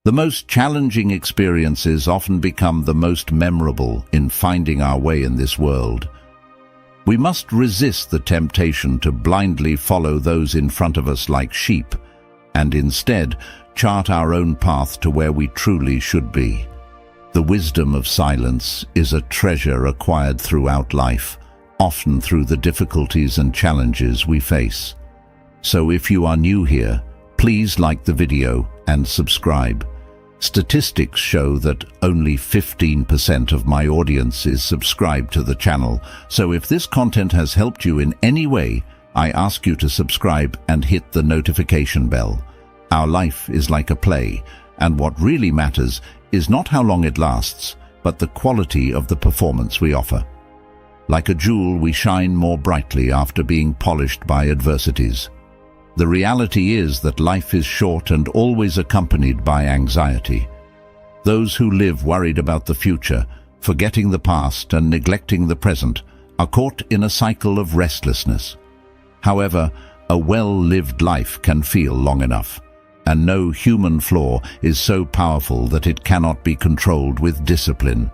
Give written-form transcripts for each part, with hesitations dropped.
The most challenging experiences often become the most memorable in finding our way in this world. We must resist the temptation to blindly follow those in front of us like sheep, and instead chart our own path to where we truly should be. The wisdom of silence is a treasure acquired throughout life, often through the difficulties and challenges we face. So if you are new here, please like the video and subscribe. Statistics show that only 15% of my audience is subscribed to the channel, so if this content has helped you in any way, I ask you to subscribe and hit the notification bell. Our life is like a play, and what really matters is not how long it lasts, but the quality of the performance we offer. Like a jewel, we shine more brightly after being polished by adversities. The reality is that life is short and always accompanied by anxiety. Those who live worried about the future, forgetting the past and neglecting the present, are caught in a cycle of restlessness. However, a well-lived life can feel long enough, and no human flaw is so powerful that it cannot be controlled with discipline.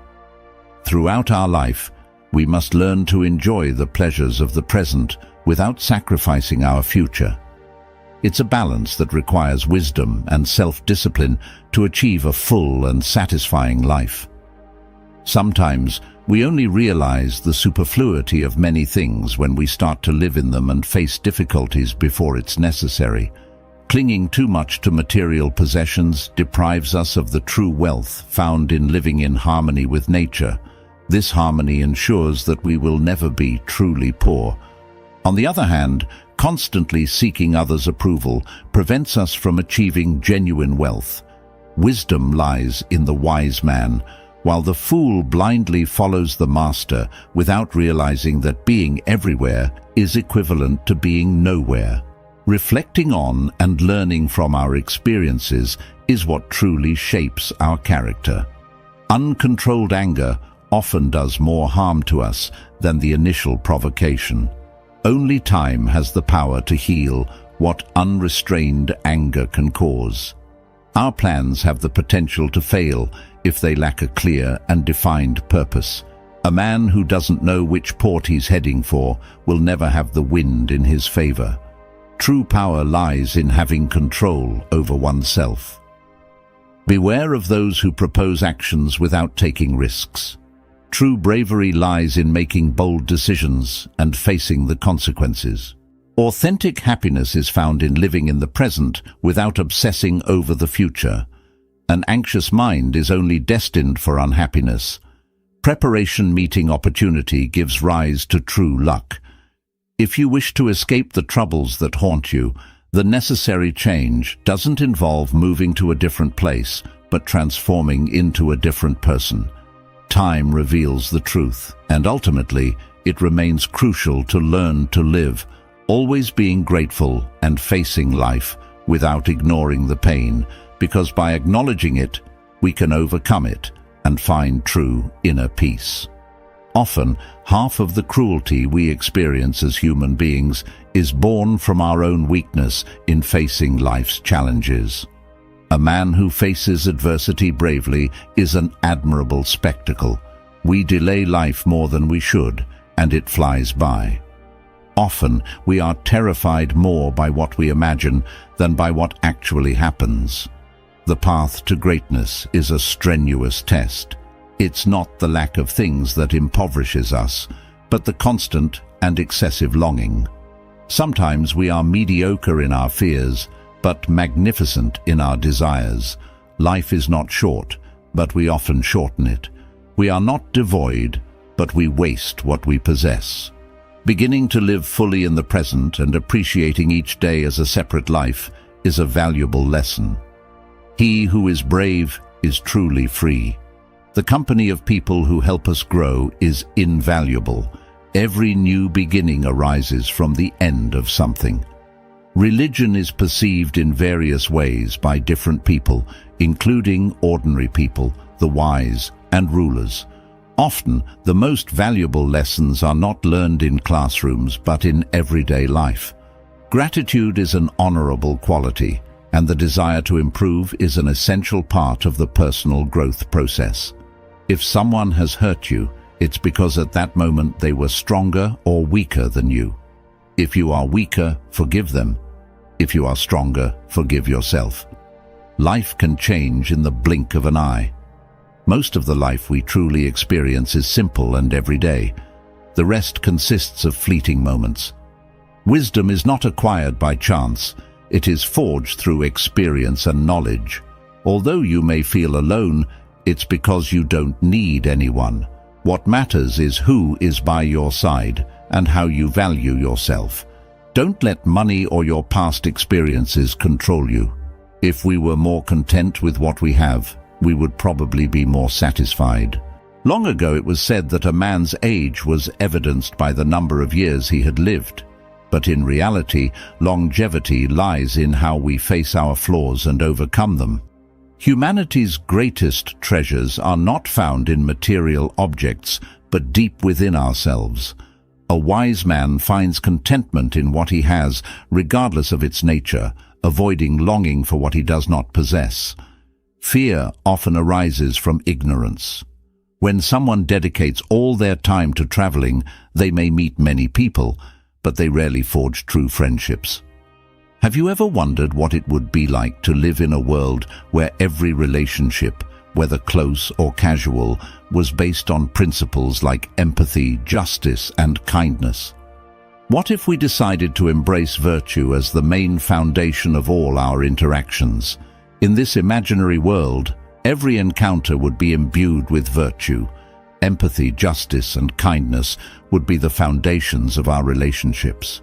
Throughout our life, we must learn to enjoy the pleasures of the present without sacrificing our future. It's a balance that requires wisdom and self-discipline to achieve a full and satisfying life. Sometimes, we only realize the superfluity of many things when we start to live in them and face difficulties before it's necessary. Clinging too much to material possessions deprives us of the true wealth found in living in harmony with nature. This harmony ensures that we will never be truly poor. On the other hand, constantly seeking others' approval prevents us from achieving genuine wealth. Wisdom lies in the wise man, while the fool blindly follows the master without realizing that being everywhere is equivalent to being nowhere. Reflecting on and learning from our experiences is what truly shapes our character. Uncontrolled anger often does more harm to us than the initial provocation. Only time has the power to heal what unrestrained anger can cause. Our plans have the potential to fail if they lack a clear and defined purpose. A man who doesn't know which port he's heading for will never have the wind in his favor. True power lies in having control over oneself. Beware of those who propose actions without taking risks. True bravery lies in making bold decisions and facing the consequences. Authentic happiness is found in living in the present without obsessing over the future. An anxious mind is only destined for unhappiness. Preparation meeting opportunity gives rise to true luck. If you wish to escape the troubles that haunt you, the necessary change doesn't involve moving to a different place, but transforming into a different person. Time reveals the truth, and ultimately, it remains crucial to learn to live, always being grateful and facing life without ignoring the pain, because by acknowledging it, we can overcome it and find true inner peace. Often, half of the cruelty we experience as human beings is born from our own weakness in facing life's challenges. A man who faces adversity bravely is an admirable spectacle. We delay life more than we should, and it flies by. Often, we are terrified more by what we imagine than by what actually happens. The path to greatness is a strenuous test. It's not the lack of things that impoverishes us, but the constant and excessive longing. Sometimes we are mediocre in our fears, but magnificent in our desires. Life is not short, but we often shorten it. We are not devoid, but we waste what we possess. Beginning to live fully in the present and appreciating each day as a separate life is a valuable lesson. He who is brave is truly free. The company of people who help us grow is invaluable. Every new beginning arises from the end of something. Religion is perceived in various ways by different people, including ordinary people, the wise, and rulers. Often, the most valuable lessons are not learned in classrooms but in everyday life. Gratitude is an honorable quality. and the desire to improve is an essential part of the personal growth process. If someone has hurt you, it's because at that moment they were stronger or weaker than you. If you are weaker, forgive them. If you are stronger, forgive yourself. Life can change in the blink of an eye. Most of the life we truly experience is simple and everyday. The rest consists of fleeting moments. Wisdom is not acquired by chance. It is forged through experience and knowledge. Although you may feel alone, it's because you don't need anyone. What matters is who is by your side and how you value yourself. Don't let money or your past experiences control you. If we were more content with what we have, we would probably be more satisfied. Long ago it was said that a man's age was evidenced by the number of years he had lived. But in reality, longevity lies in how we face our flaws and overcome them. Humanity's greatest treasures are not found in material objects, but deep within ourselves. A wise man finds contentment in what he has, regardless of its nature, avoiding longing for what he does not possess. Fear often arises from ignorance. When someone dedicates all their time to traveling, they may meet many people, but they rarely forge true friendships. Have you ever wondered what it would be like to live in a world where every relationship, whether close or casual, was based on principles like empathy, justice, and kindness? What if we decided to embrace virtue as the main foundation of all our interactions? In this imaginary world, every encounter would be imbued with virtue. Empathy, justice, and kindness would be the foundations of our relationships.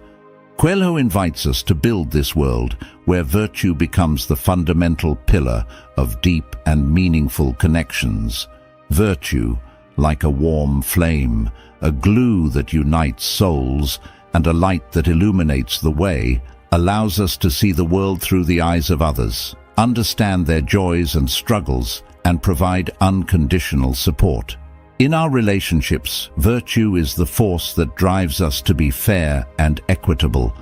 Coelho invites us to build this world where virtue becomes the fundamental pillar of deep and meaningful connections. Virtue, like a warm flame, a glue that unites souls, and a light that illuminates the way, allows us to see the world through the eyes of others, understand their joys and struggles, and provide unconditional support. In our relationships, virtue is the force that drives us to be fair and equitable,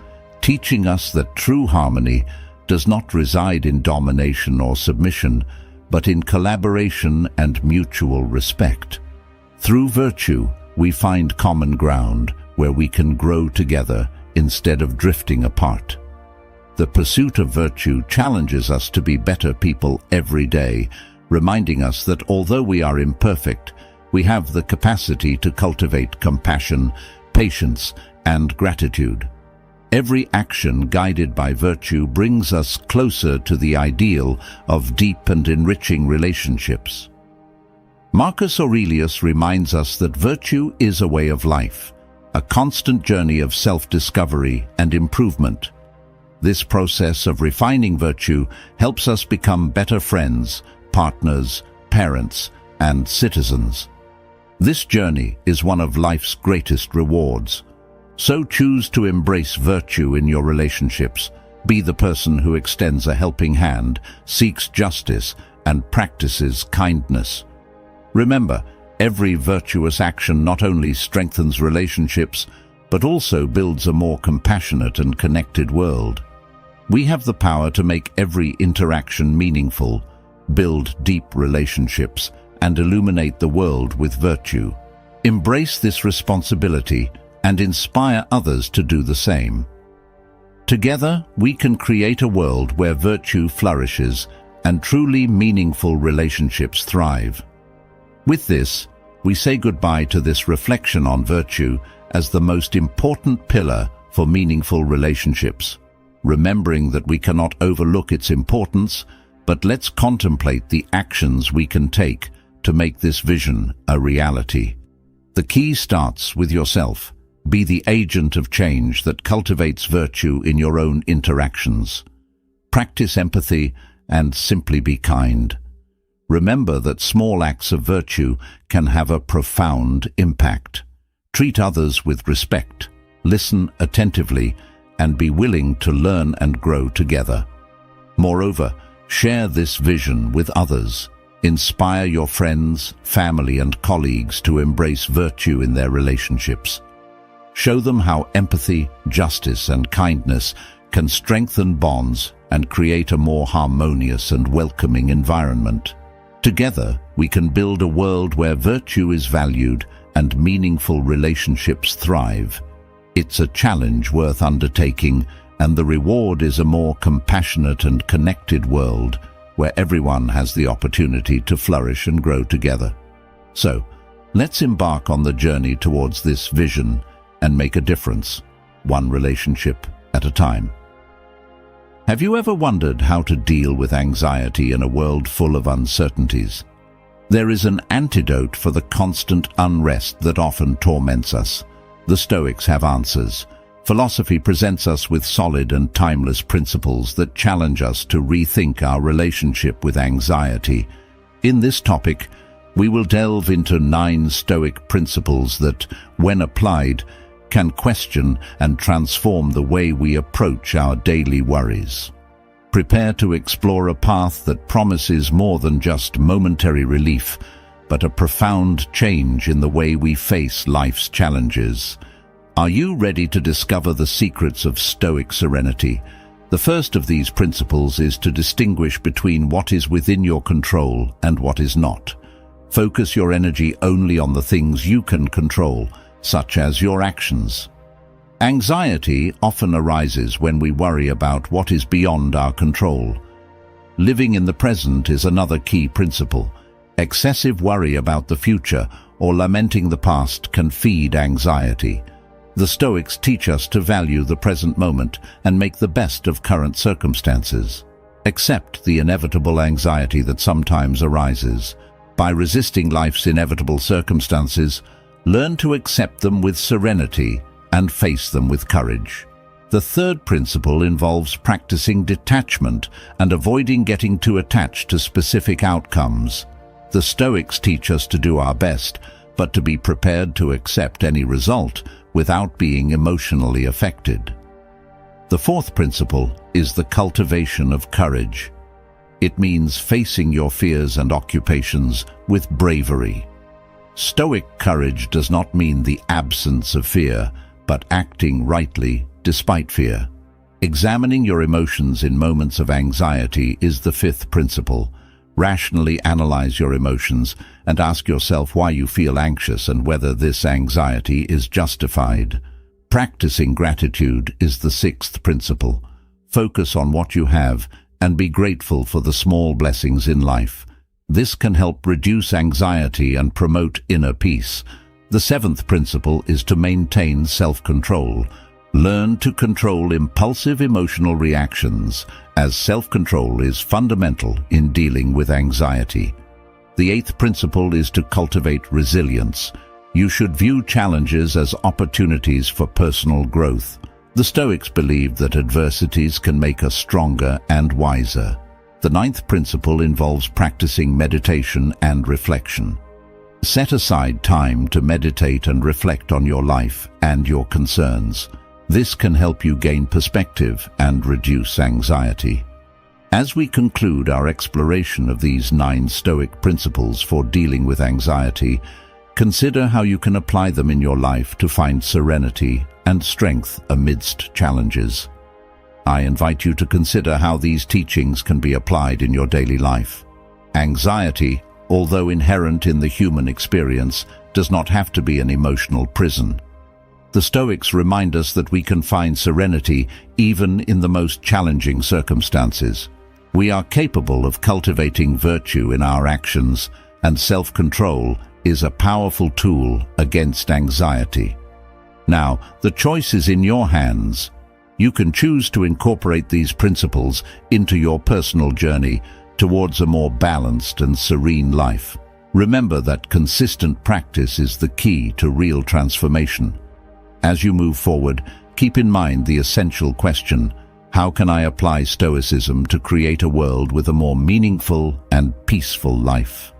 teaching us that true harmony does not reside in domination or submission, but in collaboration and mutual respect. Through virtue, we find common ground where we can grow together instead of drifting apart. The pursuit of virtue challenges us to be better people every day, reminding us that although we are imperfect, we have the capacity to cultivate compassion, patience, and gratitude. Every action guided by virtue brings us closer to the ideal of deep and enriching relationships. Marcus Aurelius reminds us that virtue is a way of life, a constant journey of self-discovery and improvement. This process of refining virtue helps us become better friends, partners, parents, and citizens. This journey is one of life's greatest rewards. So choose to embrace virtue in your relationships. Be the person who extends a helping hand, seeks justice, and practices kindness. Remember, every virtuous action not only strengthens relationships, but also builds a more compassionate and connected world. We have the power to make every interaction meaningful, build deep relationships, and illuminate the world with virtue. Embrace this responsibility and inspire others to do the same. Together, we can create a world where virtue flourishes and truly meaningful relationships thrive. With this, we say goodbye to this reflection on virtue as the most important pillar for meaningful relationships, remembering that we cannot overlook its importance, but let's contemplate the actions we can take to make this vision a reality. The key starts with yourself. Be the agent of change that cultivates virtue in your own interactions. Practice empathy and simply be kind. Remember that small acts of virtue can have a profound impact. Treat others with respect, listen attentively, and be willing to learn and grow together. Moreover, share this vision with others. Inspire your friends, family, and colleagues to embrace virtue in their relationships. Show them how empathy, justice, and kindness can strengthen bonds and create a more harmonious and welcoming environment. Together, we can build a world where virtue is valued and meaningful relationships thrive. It's a challenge worth undertaking, and the reward is a more compassionate and connected world where everyone has the opportunity to flourish and grow together. So, let's embark on the journey towards this vision and make a difference, one relationship at a time. Have you ever wondered how to deal with anxiety in a world full of uncertainties? There is an antidote for the constant unrest that often torments us. The Stoics have answers. Philosophy presents us with solid and timeless principles that challenge us to rethink our relationship with anxiety. In this topic, we will delve into 9 Stoic principles that, when applied, can question and transform the way we approach our daily worries. Prepare to explore a path that promises more than just momentary relief, but a profound change in the way we face life's challenges. Are you ready to discover the secrets of Stoic serenity? The first of these principles is to distinguish between what is within your control and what is not. Focus your energy only on the things you can control, such as your actions. Anxiety often arises when we worry about what is beyond our control. Living in the present is another key principle. Excessive worry about the future or lamenting the past can feed anxiety. The Stoics teach us to value the present moment and make the best of current circumstances. Accept the inevitable anxiety that sometimes arises. By resisting life's inevitable circumstances, learn to accept them with serenity and face them with courage. The third principle involves practicing detachment and avoiding getting too attached to specific outcomes. The Stoics teach us to do our best, but to be prepared to accept any result without being emotionally affected. The fourth principle is the cultivation of courage. It means facing your fears and occupations with bravery. Stoic courage does not mean the absence of fear, but acting rightly despite fear. Examining your emotions in moments of anxiety is the fifth principle. Rationally analyze your emotions and ask yourself why you feel anxious and whether this anxiety is justified. Practicing gratitude is the sixth principle. Focus on what you have and be grateful for the small blessings in life. This can help reduce anxiety and promote inner peace. The seventh principle is to maintain self-control. Learn to control impulsive emotional reactions, as self-control is fundamental in dealing with anxiety. The eighth principle is to cultivate resilience. You should view challenges as opportunities for personal growth. The Stoics believed that adversities can make us stronger and wiser. The ninth principle involves practicing meditation and reflection. Set aside time to meditate and reflect on your life and your concerns. This can help you gain perspective and reduce anxiety. As we conclude our exploration of these 9 Stoic principles for dealing with anxiety, consider how you can apply them in your life to find serenity and strength amidst challenges. I invite you to consider how these teachings can be applied in your daily life. Anxiety, although inherent in the human experience, does not have to be an emotional prison. The Stoics remind us that we can find serenity even in the most challenging circumstances. We are capable of cultivating virtue in our actions, and self-control is a powerful tool against anxiety. Now, the choice is in your hands. You can choose to incorporate these principles into your personal journey towards a more balanced and serene life. Remember that consistent practice is the key to real transformation. As you move forward, keep in mind the essential question: how can I apply Stoicism to create a world with a more meaningful and peaceful life?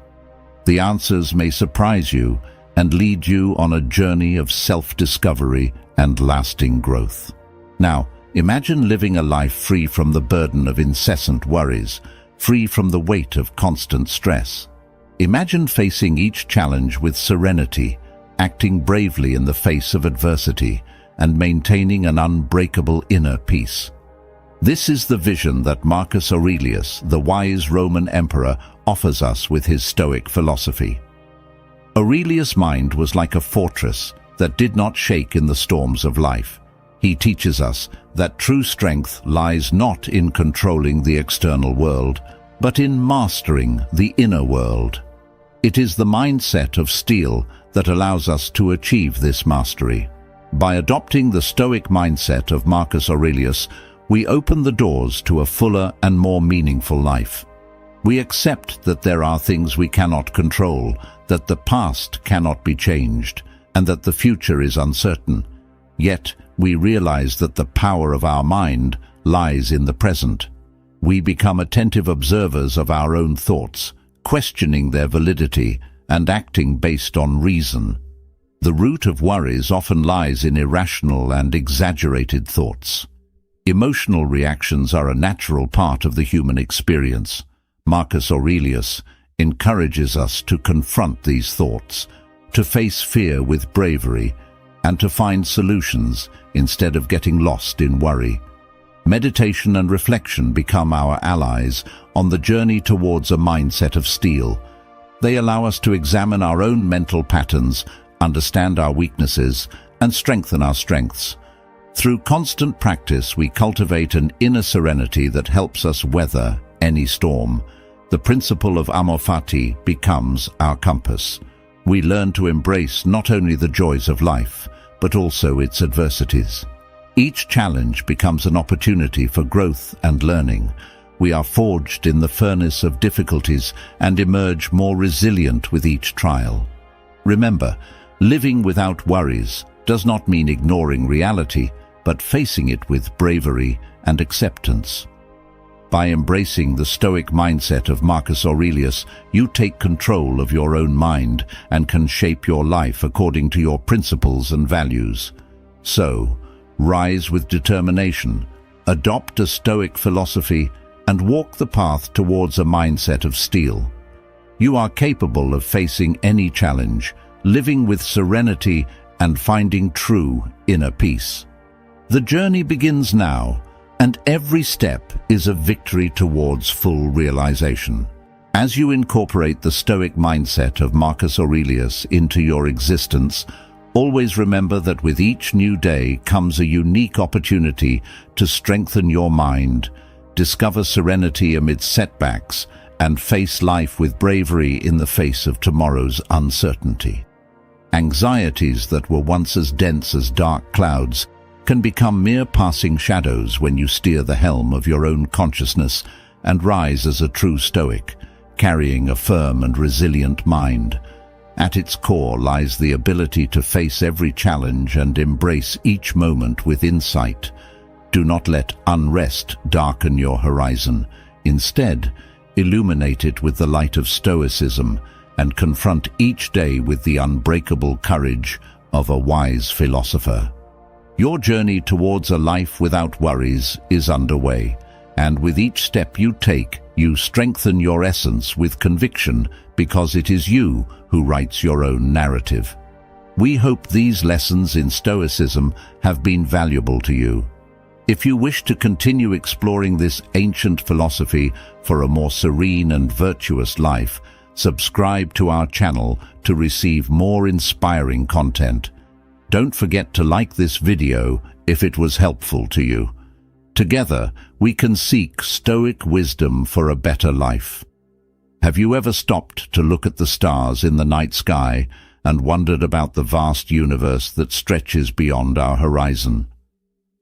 The answers may surprise you and lead you on a journey of self-discovery and lasting growth. Now, imagine living a life free from the burden of incessant worries, free from the weight of constant stress. Imagine facing each challenge with serenity, acting bravely in the face of adversity, and maintaining an unbreakable inner peace. This is the vision that Marcus Aurelius, the wise Roman emperor, offers us with his Stoic philosophy. Aurelius' mind was like a fortress that did not shake in the storms of life. He teaches us that true strength lies not in controlling the external world, but in mastering the inner world. It is the mindset of steel that allows us to achieve this mastery. By adopting the Stoic mindset of Marcus Aurelius, we open the doors to a fuller and more meaningful life. We accept that there are things we cannot control, that the past cannot be changed, and that the future is uncertain. Yet, we realize that the power of our mind lies in the present. We become attentive observers of our own thoughts, questioning their validity and acting based on reason. The root of worries often lies in irrational and exaggerated thoughts. Emotional reactions are a natural part of the human experience. Marcus Aurelius encourages us to confront these thoughts, to face fear with bravery, and to find solutions instead of getting lost in worry. Meditation and reflection become our allies on the journey towards a mindset of steel. They allow us to examine our own mental patterns, understand our weaknesses, and strengthen our strengths. Through constant practice, we cultivate an inner serenity that helps us weather any storm. The principle of amor fati becomes our compass. We learn to embrace not only the joys of life, but also its adversities. Each challenge becomes an opportunity for growth and learning. We are forged in the furnace of difficulties and emerge more resilient with each trial. Remember, living without worries does not mean ignoring reality, but facing it with bravery and acceptance. By embracing the Stoic mindset of Marcus Aurelius, you take control of your own mind and can shape your life according to your principles and values. So, rise with determination, adopt a Stoic philosophy, and walk the path towards a mindset of steel. You are capable of facing any challenge, living with serenity, and finding true inner peace. The journey begins now, and every step is a victory towards full realization. As you incorporate the Stoic mindset of Marcus Aurelius into your existence, always remember that with each new day comes a unique opportunity to strengthen your mind, discover serenity amid setbacks, and face life with bravery in the face of tomorrow's uncertainty. Anxieties that were once as dense as dark clouds can become mere passing shadows when you steer the helm of your own consciousness and rise as a true Stoic, carrying a firm and resilient mind. At its core lies the ability to face every challenge and embrace each moment with insight. Do not let unrest darken your horizon. Instead, illuminate it with the light of Stoicism and confront each day with the unbreakable courage of a wise philosopher. Your journey towards a life without worries is underway, and with each step you take, you strengthen your essence with conviction because it is you who writes your own narrative. We hope these lessons in Stoicism have been valuable to you. If you wish to continue exploring this ancient philosophy for a more serene and virtuous life, subscribe to our channel to receive more inspiring content. Don't forget to like this video if it was helpful to you. Together, we can seek Stoic wisdom for a better life. Have you ever stopped to look at the stars in the night sky and wondered about the vast universe that stretches beyond our horizon?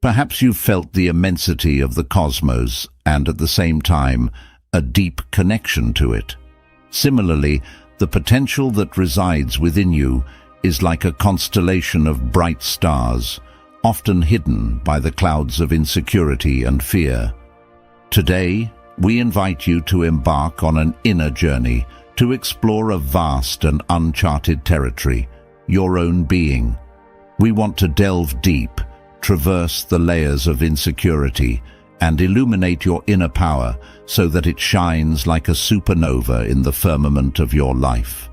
Perhaps you've felt the immensity of the cosmos and at the same time, a deep connection to it. Similarly, the potential that resides within you is like a constellation of bright stars, often hidden by the clouds of insecurity and fear. Today, we invite you to embark on an inner journey to explore a vast and uncharted territory, your own being. We want to delve deep, traverse the layers of insecurity, and illuminate your inner power so that it shines like a supernova in the firmament of your life.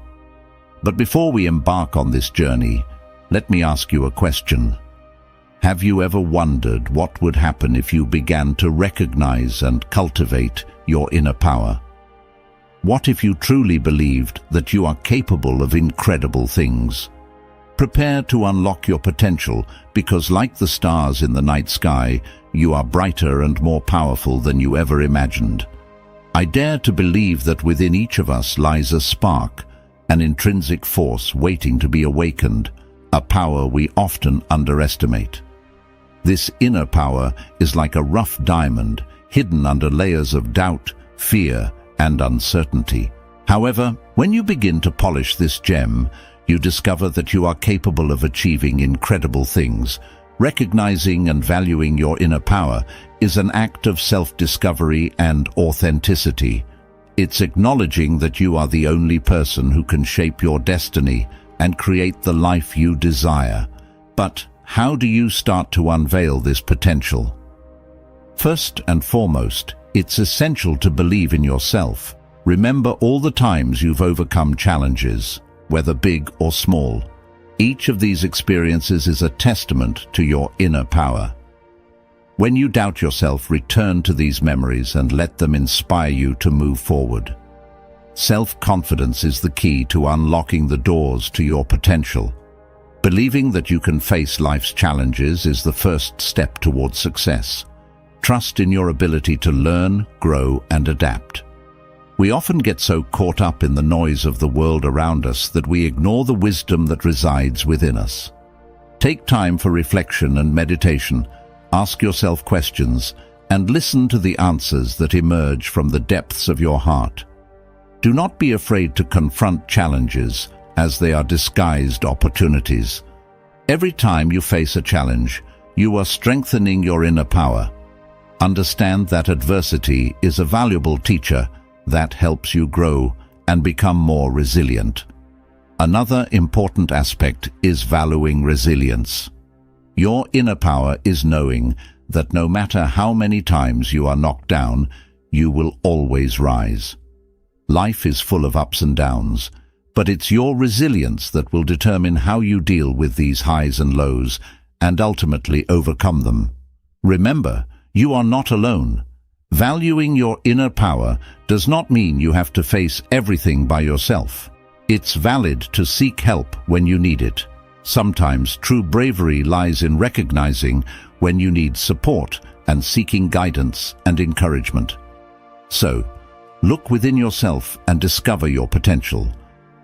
But before we embark on this journey, let me ask you a question. Have you ever wondered what would happen if you began to recognize and cultivate your inner power? What if you truly believed that you are capable of incredible things? Prepare to unlock your potential, because like the stars in the night sky, you are brighter and more powerful than you ever imagined. I dare to believe that within each of us lies a spark, an intrinsic force waiting to be awakened, a power we often underestimate. This inner power is like a rough diamond, hidden under layers of doubt, fear, and uncertainty. However, when you begin to polish this gem, you discover that you are capable of achieving incredible things. Recognizing and valuing your inner power is an act of self-discovery and authenticity. It's acknowledging that you are the only person who can shape your destiny and create the life you desire. But how do you start to unveil this potential? First and foremost, it's essential to believe in yourself. Remember all the times you've overcome challenges, whether big or small. Each of these experiences is a testament to your inner power. When you doubt yourself, return to these memories and let them inspire you to move forward. Self-confidence is the key to unlocking the doors to your potential. Believing that you can face life's challenges is the first step towards success. Trust in your ability to learn, grow, and adapt. We often get so caught up in the noise of the world around us that we ignore the wisdom that resides within us. Take time for reflection and meditation. Ask yourself questions and listen to the answers that emerge from the depths of your heart. Do not be afraid to confront challenges, as they are disguised opportunities. Every time you face a challenge, you are strengthening your inner power. Understand that adversity is a valuable teacher that helps you grow and become more resilient. Another important aspect is valuing resilience. Your inner power is knowing that no matter how many times you are knocked down, you will always rise. Life is full of ups and downs, but it's your resilience that will determine how you deal with these highs and lows and ultimately overcome them. Remember, you are not alone. Valuing your inner power does not mean you have to face everything by yourself. It's valid to seek help when you need it. Sometimes true bravery lies in recognizing when you need support and seeking guidance and encouragement. So, look within yourself and discover your potential.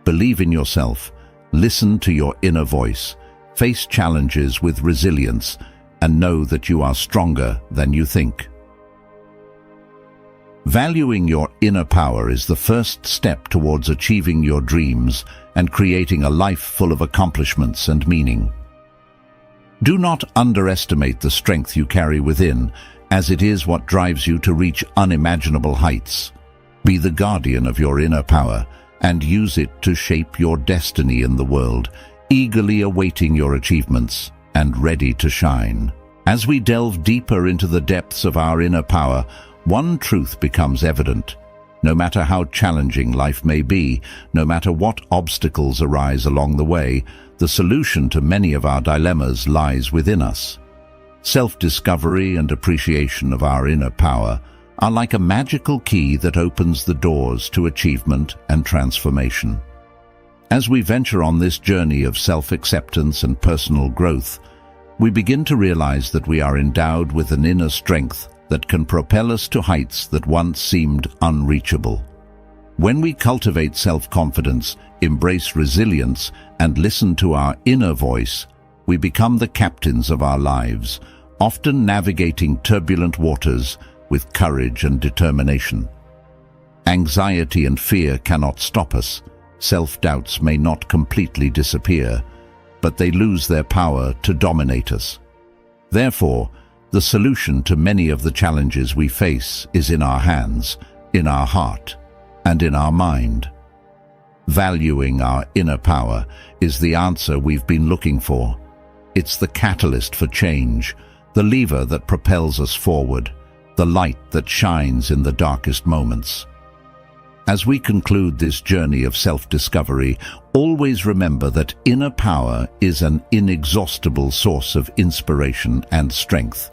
Believe in yourself, listen to your inner voice, face challenges with resilience, and know that you are stronger than you think. Valuing your inner power is the first step towards achieving your dreams and creating a life full of accomplishments and meaning. Do not underestimate the strength you carry within, as it is what drives you to reach unimaginable heights. Be the guardian of your inner power and use it to shape your destiny in the world, eagerly awaiting your achievements and ready to shine. As we delve deeper into the depths of our inner power, one truth becomes evident. No matter how challenging life may be, no matter what obstacles arise along the way, the solution to many of our dilemmas lies within us. Self-discovery and appreciation of our inner power are like a magical key that opens the doors to achievement and transformation. As we venture on this journey of self-acceptance and personal growth, we begin to realize that we are endowed with an inner strength that can propel us to heights that once seemed unreachable. When we cultivate self-confidence, embrace resilience, and listen to our inner voice, we become the captains of our lives, often navigating turbulent waters with courage and determination. Anxiety and fear cannot stop us. Self-doubts may not completely disappear, but they lose their power to dominate us. Therefore, the solution to many of the challenges we face is in our hands, in our heart, and in our mind. Valuing our inner power is the answer we've been looking for. It's the catalyst for change, the lever that propels us forward, the light that shines in the darkest moments. As we conclude this journey of self-discovery, always remember that inner power is an inexhaustible source of inspiration and strength.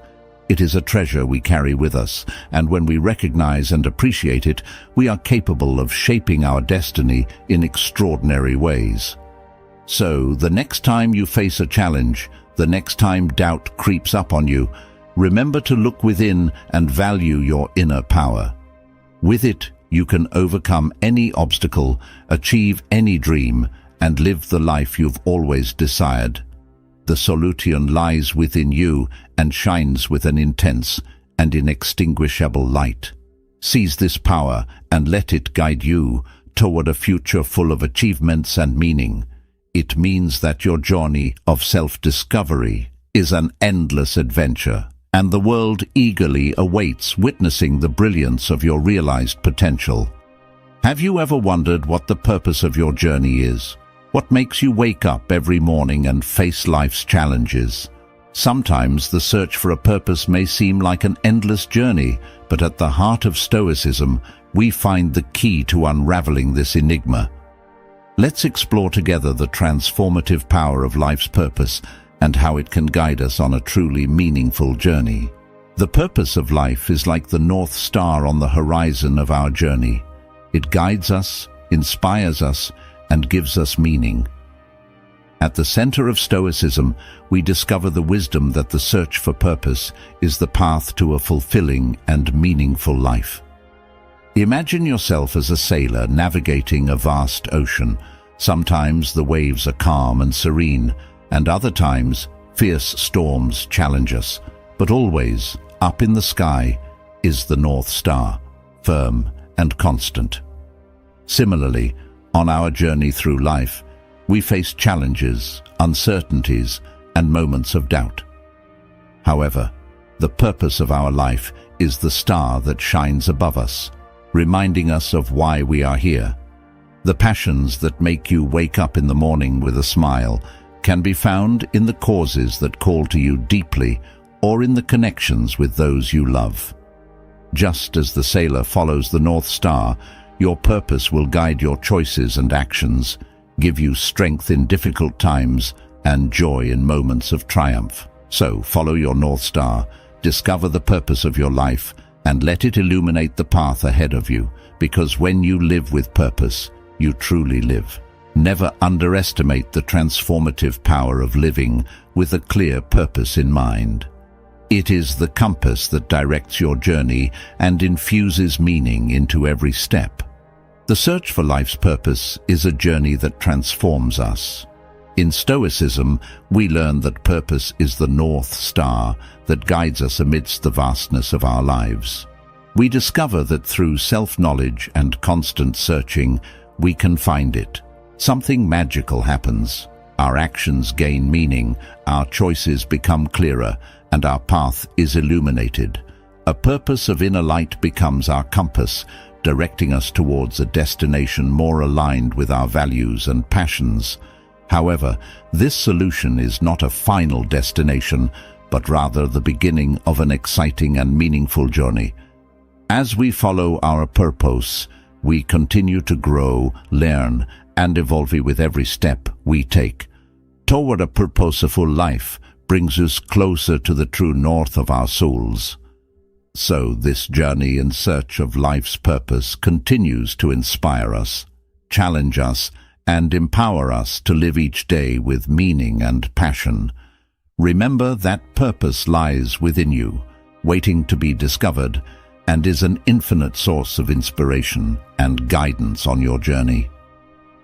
It is a treasure we carry with us, and when we recognize and appreciate it, we are capable of shaping our destiny in extraordinary ways. So, the next time you face a challenge, the next time doubt creeps up on you, remember to look within and value your inner power. With it, you can overcome any obstacle, achieve any dream, and live the life you've always desired. The solution lies within you and shines with an intense and inextinguishable light. Seize this power and let it guide you toward a future full of achievements and meaning. It means that your journey of self-discovery is an endless adventure, and the world eagerly awaits witnessing the brilliance of your realized potential. Have you ever wondered what the purpose of your journey is? What makes you wake up every morning and face life's challenges? Sometimes the search for a purpose may seem like an endless journey, but at the heart of Stoicism, we find the key to unraveling this enigma. Let's explore together the transformative power of life's purpose and how it can guide us on a truly meaningful journey. The purpose of life is like the North Star on the horizon of our journey. It guides us, inspires us, and gives us meaning. At the center of Stoicism, we discover the wisdom that the search for purpose is the path to a fulfilling and meaningful life. Imagine yourself as a sailor navigating a vast ocean. Sometimes the waves are calm and serene, and other times fierce storms challenge us. But always, up in the sky, is the North Star, firm and constant. Similarly, on our journey through life, we face challenges, uncertainties, and moments of doubt. However, the purpose of our life is the star that shines above us, reminding us of why we are here. The passions that make you wake up in the morning with a smile can be found in the causes that call to you deeply or in the connections with those you love. Just as the sailor follows the North Star, your purpose will guide your choices and actions, give you strength in difficult times and joy in moments of triumph. So, follow your North Star, discover the purpose of your life, and let it illuminate the path ahead of you, because when you live with purpose, you truly live. Never underestimate the transformative power of living with a clear purpose in mind. It is the compass that directs your journey and infuses meaning into every step. The search for life's purpose is a journey that transforms us. In Stoicism, we learn that purpose is the North Star that guides us amidst the vastness of our lives. We discover that through self-knowledge and constant searching, we can find it. Something magical happens. Our actions gain meaning, our choices become clearer, and our path is illuminated. A purpose of inner light becomes our compass, directing us towards a destination more aligned with our values and passions. However, this solution is not a final destination, but rather the beginning of an exciting and meaningful journey. As we follow our purpose, we continue to grow, learn, and evolve with every step we take. Toward a purposeful life brings us closer to the true north of our souls. So this journey in search of life's purpose continues to inspire us, challenge us, and empower us to live each day with meaning and passion. Remember that purpose lies within you, waiting to be discovered, and is an infinite source of inspiration and guidance on your journey.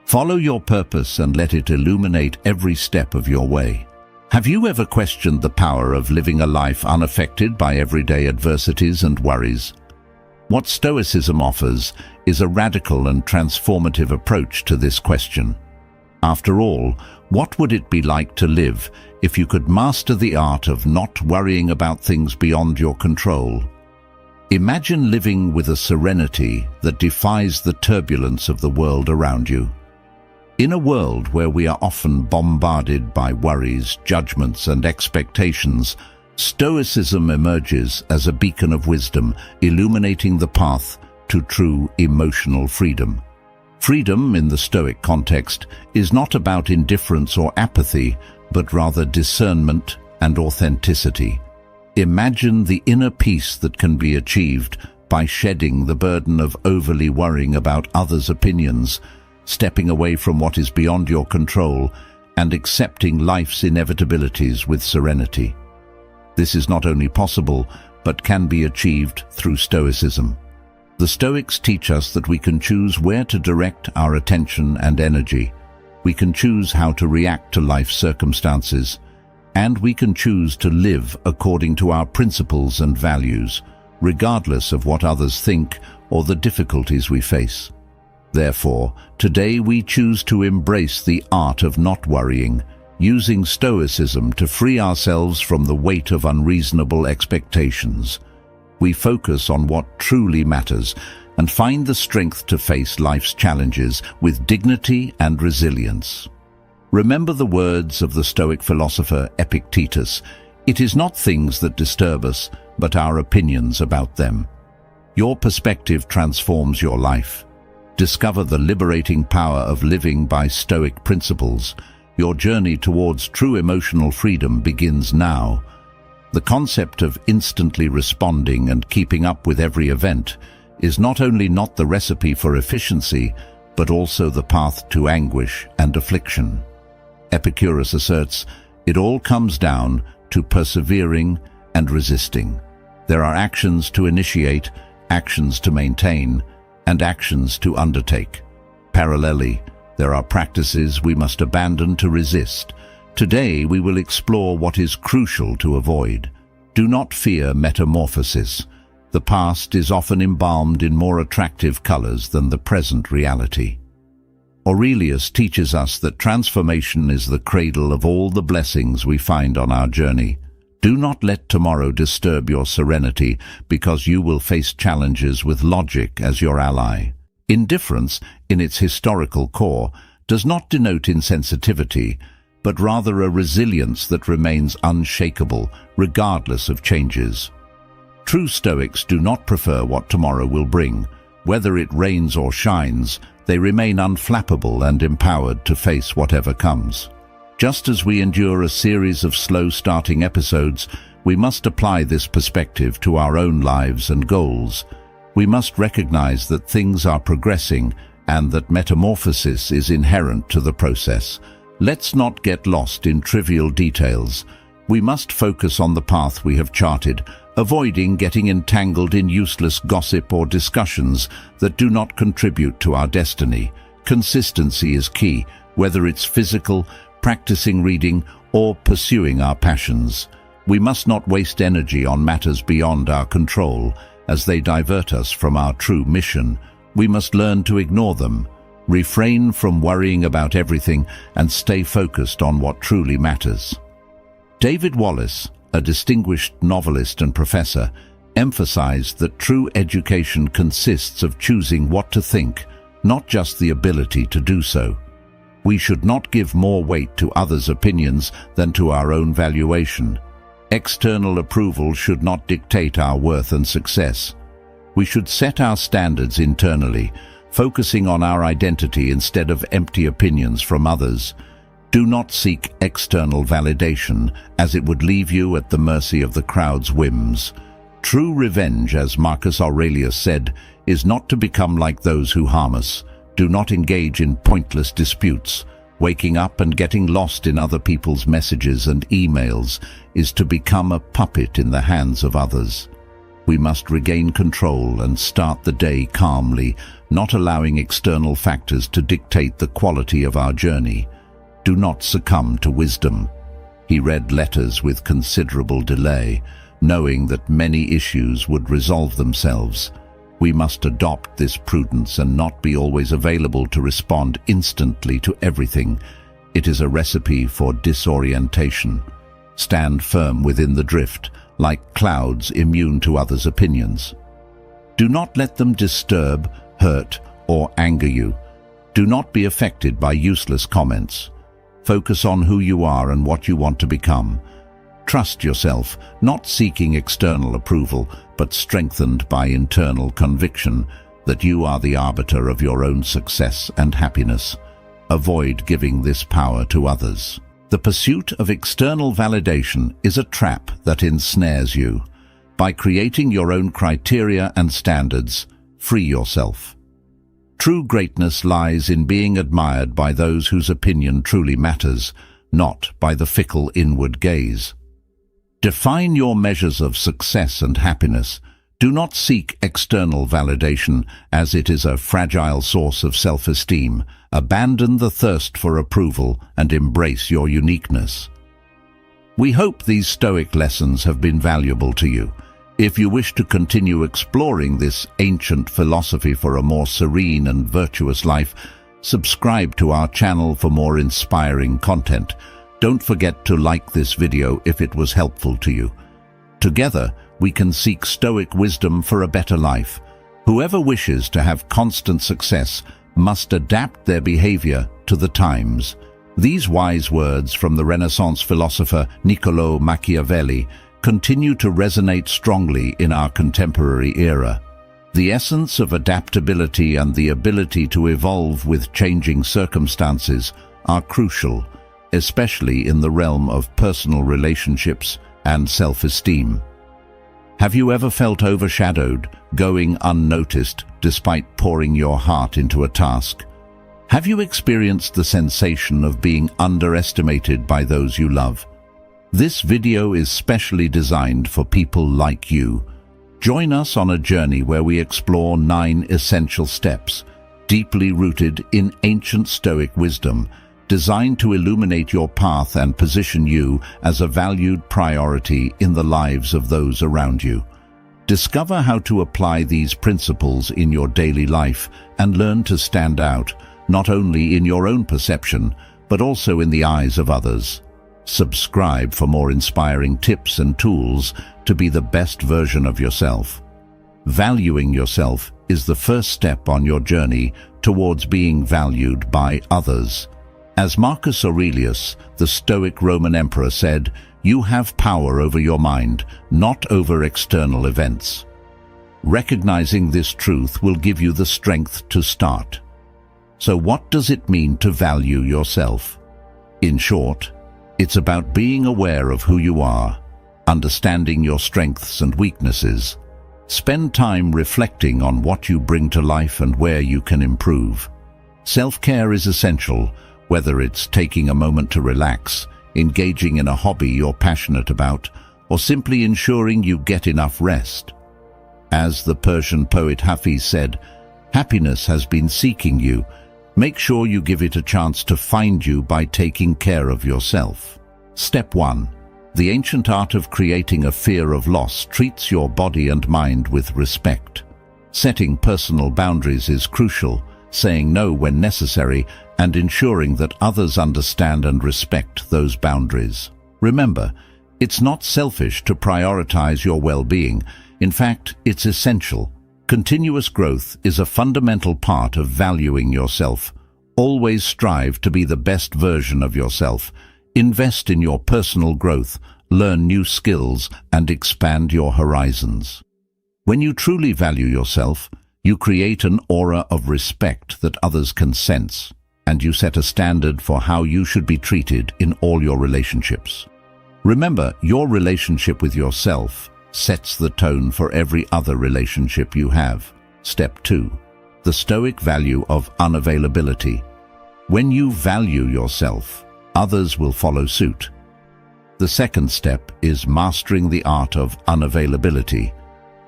Follow your purpose and let it illuminate every step of your way. Have you ever questioned the power of living a life unaffected by everyday adversities and worries? What Stoicism offers is a radical and transformative approach to this question. After all, what would it be like to live if you could master the art of not worrying about things beyond your control? Imagine living with a serenity that defies the turbulence of the world around you. In a world where we are often bombarded by worries, judgments, and expectations, Stoicism emerges as a beacon of wisdom, illuminating the path to true emotional freedom. Freedom, in the Stoic context, is not about indifference or apathy, but rather discernment and authenticity. Imagine the inner peace that can be achieved by shedding the burden of overly worrying about others' opinions, stepping away from what is beyond your control, and accepting life's inevitabilities with serenity. This is not only possible, but can be achieved through Stoicism. The Stoics teach us that we can choose where to direct our attention and energy. We can choose how to react to life's circumstances, and we can choose to live according to our principles and values, regardless of what others think or the difficulties we face. Therefore, today we choose to embrace the art of not worrying, using Stoicism to free ourselves from the weight of unreasonable expectations. We focus on what truly matters and find the strength to face life's challenges with dignity and resilience. Remember the words of the Stoic philosopher Epictetus: "It is not things that disturb us, but our opinions about them." Your perspective transforms your life. Discover the liberating power of living by Stoic principles. Your journey towards true emotional freedom begins now. The concept of instantly responding and keeping up with every event is not only not the recipe for efficiency, but also the path to anguish and affliction. Epicurus asserts, it all comes down to persevering and resisting. There are actions to initiate, actions to maintain, and actions to undertake. Parallelly, there are practices we must abandon to resist. Today we will explore what is crucial to avoid. Do not fear metamorphosis. The past is often embalmed in more attractive colors than the present reality. Aurelius teaches us that transformation is the cradle of all the blessings we find on our journey. Do not let tomorrow disturb your serenity, because you will face challenges with logic as your ally. Indifference, in its historical core, does not denote insensitivity, but rather a resilience that remains unshakable, regardless of changes. True Stoics do not prefer what tomorrow will bring. Whether it rains or shines, they remain unflappable and empowered to face whatever comes. Just as we endure a series of slow-starting episodes, we must apply this perspective to our own lives and goals. We must recognize that things are progressing and that metamorphosis is inherent to the process. Let's not get lost in trivial details. We must focus on the path we have charted, avoiding getting entangled in useless gossip or discussions that do not contribute to our destiny. Consistency is key, whether it's physical, practicing reading, or pursuing our passions. We must not waste energy on matters beyond our control, as they divert us from our true mission. We must learn to ignore them, refrain from worrying about everything, and stay focused on what truly matters. David Wallace, a distinguished novelist and professor, emphasized that true education consists of choosing what to think, not just the ability to do so. We should not give more weight to others' opinions than to our own valuation. External approval should not dictate our worth and success. We should set our standards internally, focusing on our identity instead of empty opinions from others. Do not seek external validation, as it would leave you at the mercy of the crowd's whims. True revenge, as Marcus Aurelius said, is not to become like those who harm us. Do not engage in pointless disputes. Waking up and getting lost in other people's messages and emails is to become a puppet in the hands of others. We must regain control and start the day calmly, not allowing external factors to dictate the quality of our journey. Do not succumb to wisdom. He read letters with considerable delay, knowing that many issues would resolve themselves. We must adopt this prudence and not be always available to respond instantly to everything. It is a recipe for disorientation. Stand firm within the drift, like clouds immune to others' opinions. Do not let them disturb, hurt, or anger you. Do not be affected by useless comments. Focus on who you are and what you want to become. Trust yourself, not seeking external approval, but strengthened by internal conviction. that you are the arbiter of your own success and happiness. Avoid giving this power to others. The pursuit of external validation is a trap that ensnares you. By creating your own criteria and standards, free yourself. True greatness lies in being admired by those whose opinion truly matters, not by the fickle inward gaze. Define your measures of success and happiness. Do not seek external validation, as it is a fragile source of self-esteem. Abandon the thirst for approval and embrace your uniqueness. We hope these Stoic lessons have been valuable to you. If you wish to continue exploring this ancient philosophy for a more serene and virtuous life, subscribe to our channel for more inspiring content. Don't forget to like this video if it was helpful to you. Together, we can seek Stoic wisdom for a better life. Whoever wishes to have constant success must adapt their behavior to the times. These wise words from the Renaissance philosopher Niccolò Machiavelli continue to resonate strongly in our contemporary era. The essence of adaptability and the ability to evolve with changing circumstances are crucial, especially in the realm of personal relationships and self-esteem. Have you ever felt overshadowed, going unnoticed despite pouring your heart into a task? Have you experienced the sensation of being underestimated by those you love? This video is specially designed for people like you. Join us on a journey where we explore 9 essential steps, deeply rooted in ancient Stoic wisdom, designed to illuminate your path and position you as a valued priority in the lives of those around you. Discover how to apply these principles in your daily life and learn to stand out, not only in your own perception, but also in the eyes of others. Subscribe for more inspiring tips and tools to be the best version of yourself. Valuing yourself is the first step on your journey towards being valued by others. As Marcus Aurelius, the Stoic Roman emperor, said, "You have power over your mind, not over external events." Recognizing this truth will give you the strength to start. So what does it mean to value yourself? In short, it's about being aware of who you are, understanding your strengths and weaknesses. Spend time reflecting on what you bring to life and where you can improve. Self-care is essential, whether it's taking a moment to relax, engaging in a hobby you're passionate about, or simply ensuring you get enough rest. As the Persian poet Hafiz said, "Happiness has been seeking you. Make sure you give it a chance to find you by taking care of yourself." Step 1. The ancient art of creating a fear of loss treats your body and mind with respect. Setting personal boundaries is crucial, saying no when necessary, and ensuring that others understand and respect those boundaries. Remember, it's not selfish to prioritize your well-being. In fact, it's essential. Continuous growth is a fundamental part of valuing yourself. Always strive to be the best version of yourself. Invest in your personal growth, learn new skills, and expand your horizons. When you truly value yourself, you create an aura of respect that others can sense, and you set a standard for how you should be treated in all your relationships. Remember, your relationship with yourself sets the tone for every other relationship you have. Step 2. The Stoic value of unavailability. When you value yourself, others will follow suit. The second step is mastering the art of unavailability.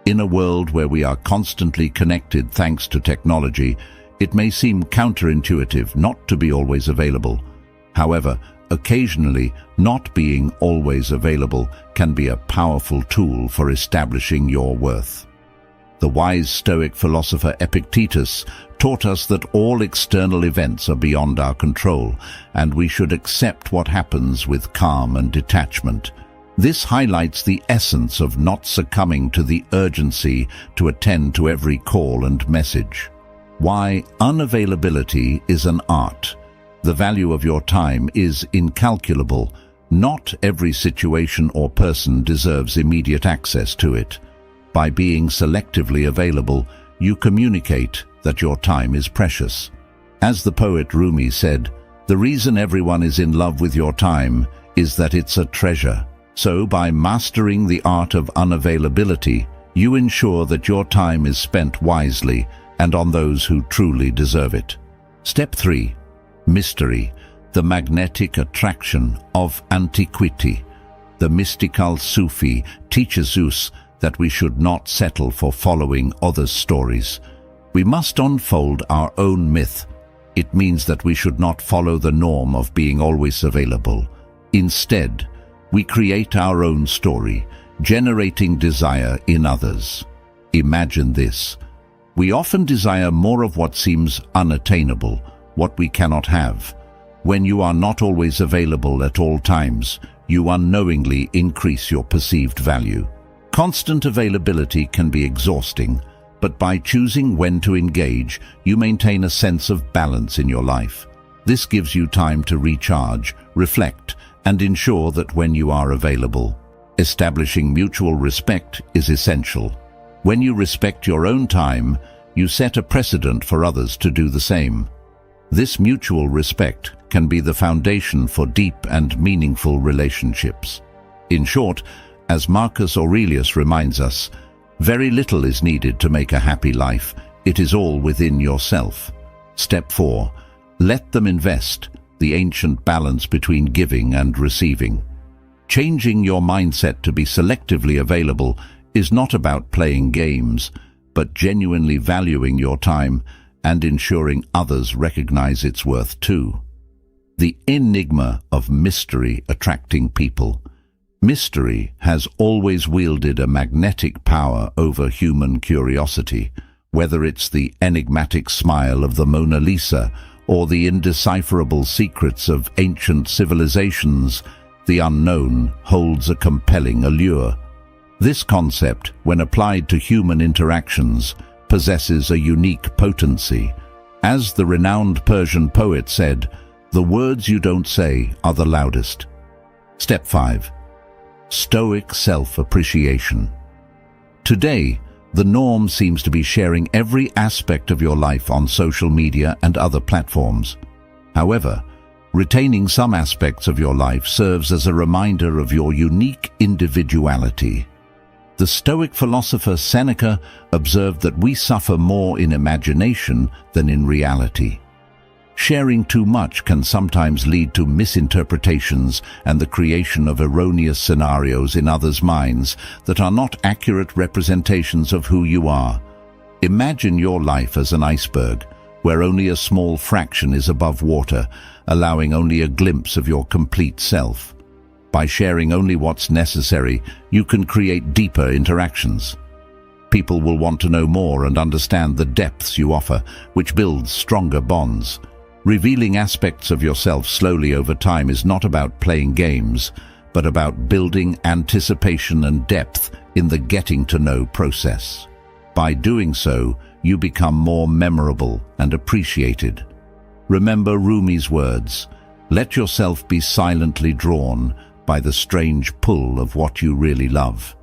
In a world where we are constantly connected thanks to technology, it may seem counterintuitive not to be always available. However, occasionally, not being always available can be a powerful tool for establishing your worth. The wise Stoic philosopher Epictetus taught us that all external events are beyond our control, and we should accept what happens with calm and detachment. This highlights the essence of not succumbing to the urgency to attend to every call and message. Why unavailability is an art. The value of your time is incalculable. Not every situation or person deserves immediate access to it. By being selectively available, you communicate that your time is precious. As the poet Rumi said, "The reason everyone is in love with your time is that it's a treasure." So, by mastering the art of unavailability, you ensure that your time is spent wisely and on those who truly deserve it. Step 3. Mystery, the magnetic attraction of antiquity. The mystical Sufi teaches us that we should not settle for following others' stories. We must unfold our own myth. It means that we should not follow the norm of being always available. Instead, we create our own story, generating desire in others. Imagine this. We often desire more of what seems unattainable, what we cannot have. When you are not always available at all times, you unknowingly increase your perceived value. Constant availability can be exhausting, but by choosing when to engage, you maintain a sense of balance in your life. This gives you time to recharge, reflect, and ensure that when you are available. Establishing mutual respect is essential. When you respect your own time, you set a precedent for others to do the same. This mutual respect can be the foundation for deep and meaningful relationships. In short, as Marcus Aurelius reminds us, very little is needed to make a happy life. It is all within yourself. Step 4. Let them invest, the ancient balance between giving and receiving. Changing your mindset to be selectively available is not about playing games, but genuinely valuing your time and ensuring others recognize its worth too. The enigma of mystery attracting people. Mystery has always wielded a magnetic power over human curiosity, whether it's the enigmatic smile of the Mona Lisa or the indecipherable secrets of ancient civilizations. The unknown holds a compelling allure. This concept, when applied to human interactions, possesses a unique potency. As the renowned Persian poet said, "The words you don't say are the loudest." Step 5. Stoic self-appreciation. Today, the norm seems to be sharing every aspect of your life on social media and other platforms. However, retaining some aspects of your life serves as a reminder of your unique individuality. The Stoic philosopher Seneca observed that we suffer more in imagination than in reality. Sharing too much can sometimes lead to misinterpretations and the creation of erroneous scenarios in others' minds that are not accurate representations of who you are. Imagine your life as an iceberg, where only a small fraction is above water, allowing only a glimpse of your complete self. By sharing only what's necessary, you can create deeper interactions. People will want to know more and understand the depths you offer, which builds stronger bonds. Revealing aspects of yourself slowly over time is not about playing games, but about building anticipation and depth in the getting-to-know process. By doing so, you become more memorable and appreciated. Remember Rumi's words, "Let yourself be silently drawn by the strange pull of what you really love."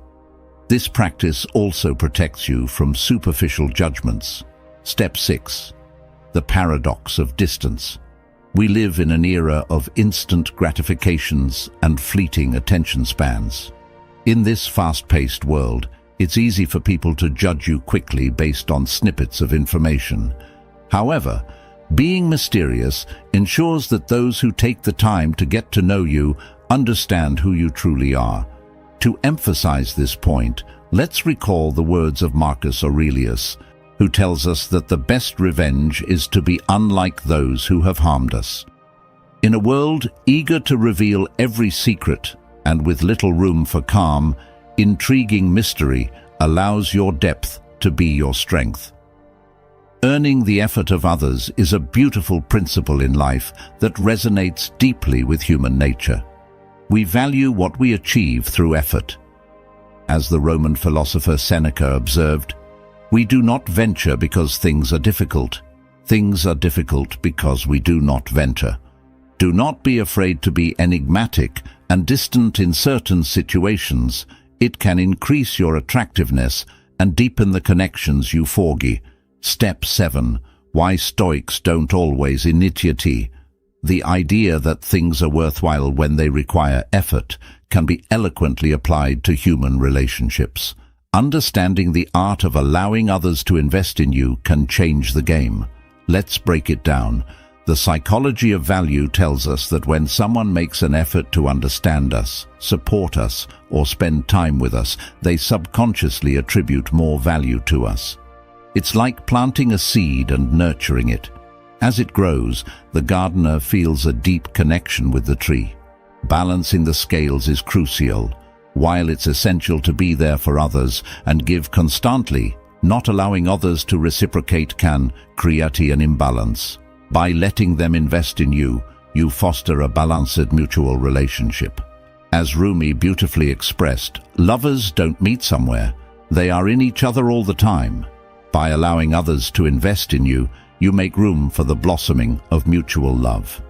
This practice also protects you from superficial judgments. Step 6. The paradox of distance. We live in an era of instant gratifications and fleeting attention spans. In this fast-paced world, it's easy for people to judge you quickly based on snippets of information. However, being mysterious ensures that those who take the time to get to know you understand who you truly are. To emphasize this point, let's recall the words of Marcus Aurelius, who tells us that the best revenge is to be unlike those who have harmed us. In a world eager to reveal every secret and with little room for calm, intriguing mystery allows your depth to be your strength. Earning the effort of others is a beautiful principle in life that resonates deeply with human nature. We value what we achieve through effort. As the Roman philosopher Seneca observed, "We do not venture because things are difficult. Things are difficult because we do not venture." Do not be afraid to be enigmatic and distant in certain situations. It can increase your attractiveness and deepen the connections you forge. Step 7. Why Stoics don't always initiate. The idea that things are worthwhile when they require effort can be eloquently applied to human relationships. Understanding the art of allowing others to invest in you can change the game. Let's break it down. The psychology of value tells us that when someone makes an effort to understand us, support us, or spend time with us, they subconsciously attribute more value to us. It's like planting a seed and nurturing it. As it grows, the gardener feels a deep connection with the tree. Balancing the scales is crucial. While it's essential to be there for others and give constantly, not allowing others to reciprocate can create an imbalance. By letting them invest in you, you foster a balanced mutual relationship. As Rumi beautifully expressed, lovers don't meet somewhere. They are in each other all the time. By allowing others to invest in you, you make room for the blossoming of mutual love.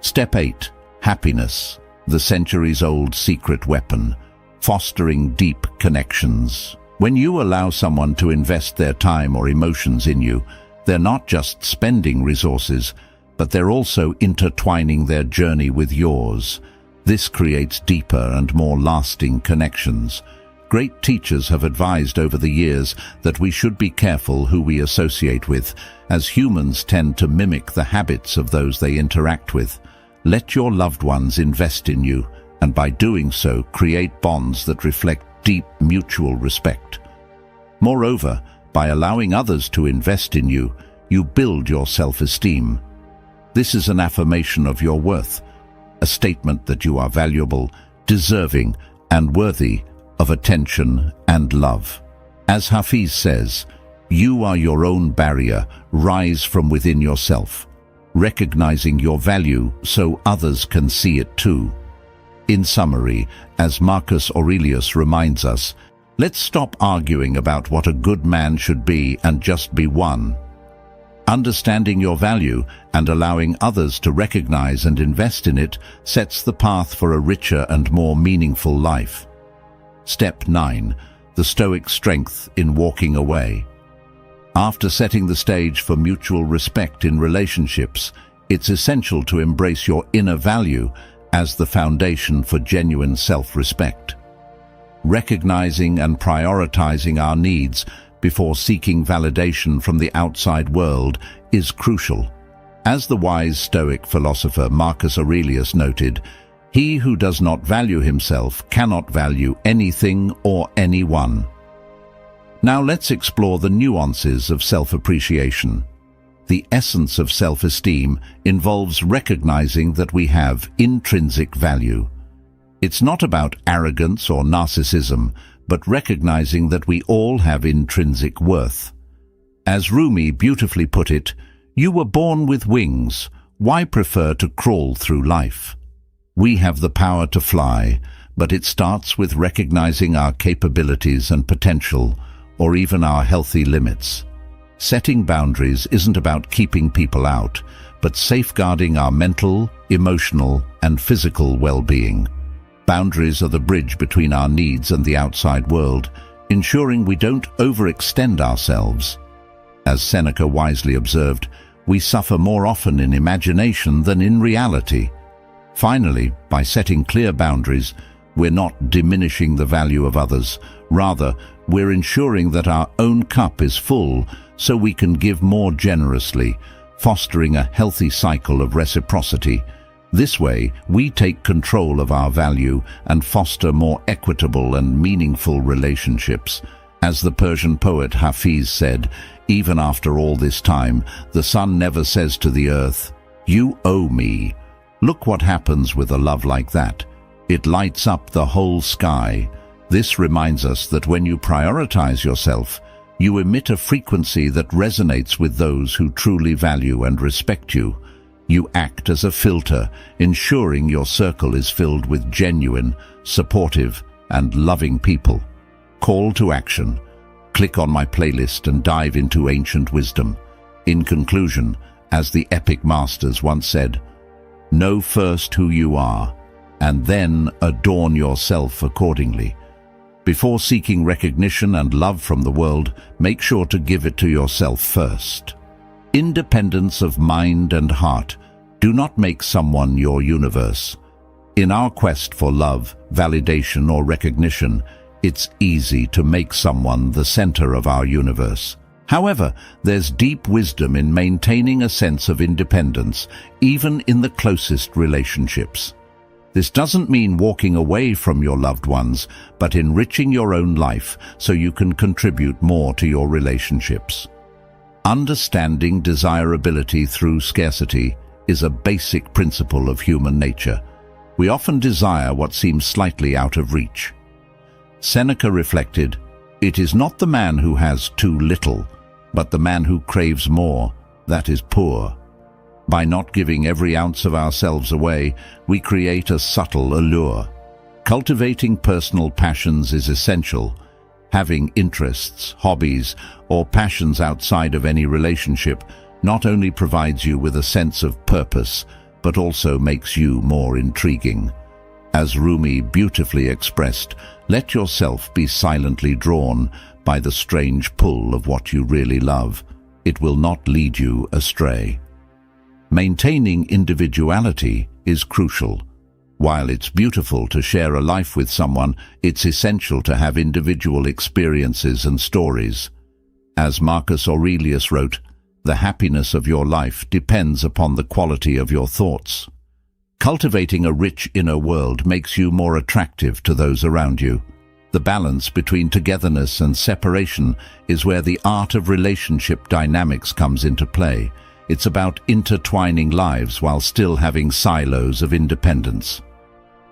Step 8. Happiness, the centuries-old secret weapon, fostering deep connections. When you allow someone to invest their time or emotions in you, they're not just spending resources, but they're also intertwining their journey with yours. This creates deeper and more lasting connections. Great teachers have advised over the years that we should be careful who we associate with, as humans tend to mimic the habits of those they interact with. Let your loved ones invest in you, and by doing so, create bonds that reflect deep mutual respect. Moreover, by allowing others to invest in you, you build your self-esteem. This is an affirmation of your worth, a statement that you are valuable, deserving, and worthy of attention and love. As Hafiz says, you are your own barrier, rise from within yourself, recognizing your value so others can see it too. In summary, as Marcus Aurelius reminds us, let's stop arguing about what a good man should be and just be one. Understanding your value and allowing others to recognize and invest in it sets the path for a richer and more meaningful life. Step 9. The Stoic strength in walking away. After setting the stage for mutual respect in relationships, it's essential to embrace your inner value as the foundation for genuine self-respect. Recognizing and prioritizing our needs before seeking validation from the outside world is crucial. As the wise Stoic philosopher Marcus Aurelius noted, he who does not value himself cannot value anything or anyone. Now let's explore the nuances of self-appreciation. The essence of self-esteem involves recognizing that we have intrinsic value. It's not about arrogance or narcissism, but recognizing that we all have intrinsic worth. As Rumi beautifully put it, you were born with wings, why prefer to crawl through life? We have the power to fly, but it starts with recognizing our capabilities and potential, or even our healthy limits. Setting boundaries isn't about keeping people out, but safeguarding our mental, emotional, and physical well-being. Boundaries are the bridge between our needs and the outside world, ensuring we don't overextend ourselves. As Seneca wisely observed, we suffer more often in imagination than in reality. Finally, by setting clear boundaries, we're not diminishing the value of others. Rather, we're ensuring that our own cup is full so we can give more generously, fostering a healthy cycle of reciprocity. This way, we take control of our value and foster more equitable and meaningful relationships. As the Persian poet Hafiz said, even after all this time, the sun never says to the earth, "You owe me." Look what happens with a love like that. It lights up the whole sky. This reminds us that when you prioritize yourself, you emit a frequency that resonates with those who truly value and respect you. You act as a filter, ensuring your circle is filled with genuine, supportive, and loving people. Call to action. Click on my playlist and dive into ancient wisdom. In conclusion, as the epic masters once said, know first who you are, and then adorn yourself accordingly. Before seeking recognition and love from the world, make sure to give it to yourself first. Independence of mind and heart. Do not make someone your universe. In our quest for love, validation, or recognition, it's easy to make someone the center of our universe. However, there's deep wisdom in maintaining a sense of independence, even in the closest relationships. This doesn't mean walking away from your loved ones, but enriching your own life so you can contribute more to your relationships. Understanding desirability through scarcity is a basic principle of human nature. We often desire what seems slightly out of reach. Seneca reflected, "It is not the man who has too little, but the man who craves more, that is poor." By not giving every ounce of ourselves away, we create a subtle allure. Cultivating personal passions is essential. Having interests, hobbies, or passions outside of any relationship not only provides you with a sense of purpose, but also makes you more intriguing. As Rumi beautifully expressed, let yourself be silently drawn by the strange pull of what you really love. It will not lead you astray. Maintaining individuality is crucial. While it's beautiful to share a life with someone, it's essential to have individual experiences and stories. As Marcus Aurelius wrote, "The happiness of your life depends upon the quality of your thoughts." Cultivating a rich inner world makes you more attractive to those around you. The balance between togetherness and separation is where the art of relationship dynamics comes into play. It's about intertwining lives while still having silos of independence.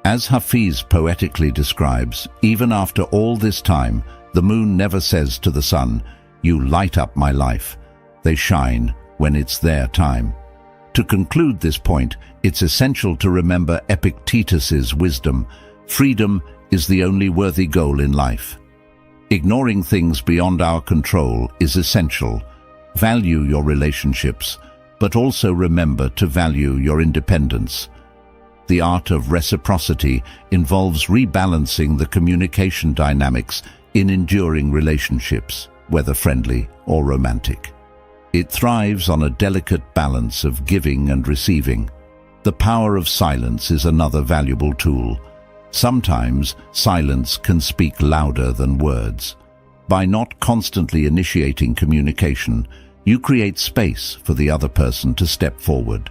As Hafiz poetically describes, even after all this time, the moon never says to the sun, "You light up my life." They shine when it's their time. To conclude this point, it's essential to remember Epictetus's wisdom. Freedom is the only worthy goal in life. Ignoring things beyond our control is essential. Value your relationships, but also remember to value your independence. The art of reciprocity involves rebalancing the communication dynamics in enduring relationships, whether friendly or romantic. It thrives on a delicate balance of giving and receiving. The power of silence is another valuable tool. Sometimes silence can speak louder than words. By not constantly initiating communication, you create space for the other person to step forward.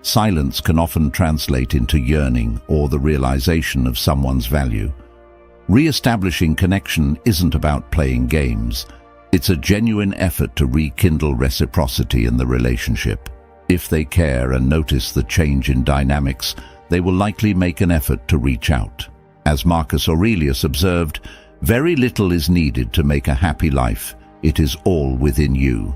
Silence can often translate into yearning or the realization of someone's value. Re-establishing connection isn't about playing games. It's a genuine effort to rekindle reciprocity in the relationship. If they care and notice the change in dynamics, they will likely make an effort to reach out. As Marcus Aurelius observed, "Very little is needed to make a happy life. It is all within you."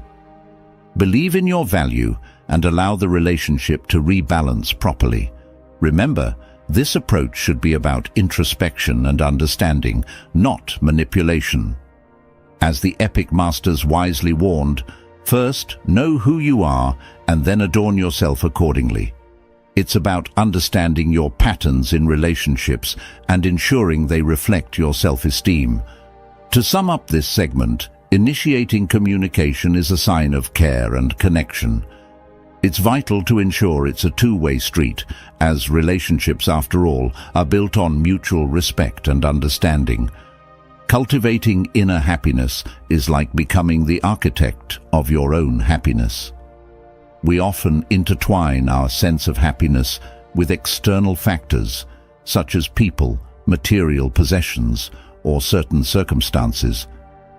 Believe in your value and allow the relationship to rebalance properly. Remember, this approach should be about introspection and understanding, not manipulation. As the epic masters wisely warned, first know who you are and then adorn yourself accordingly. It's about understanding your patterns in relationships and ensuring they reflect your self-esteem. To sum up this segment, initiating communication is a sign of care and connection. It's vital to ensure it's a two-way street, as relationships, after all, are built on mutual respect and understanding. Cultivating inner happiness is like becoming the architect of your own happiness. We often intertwine our sense of happiness with external factors, such as people, material possessions, or certain circumstances.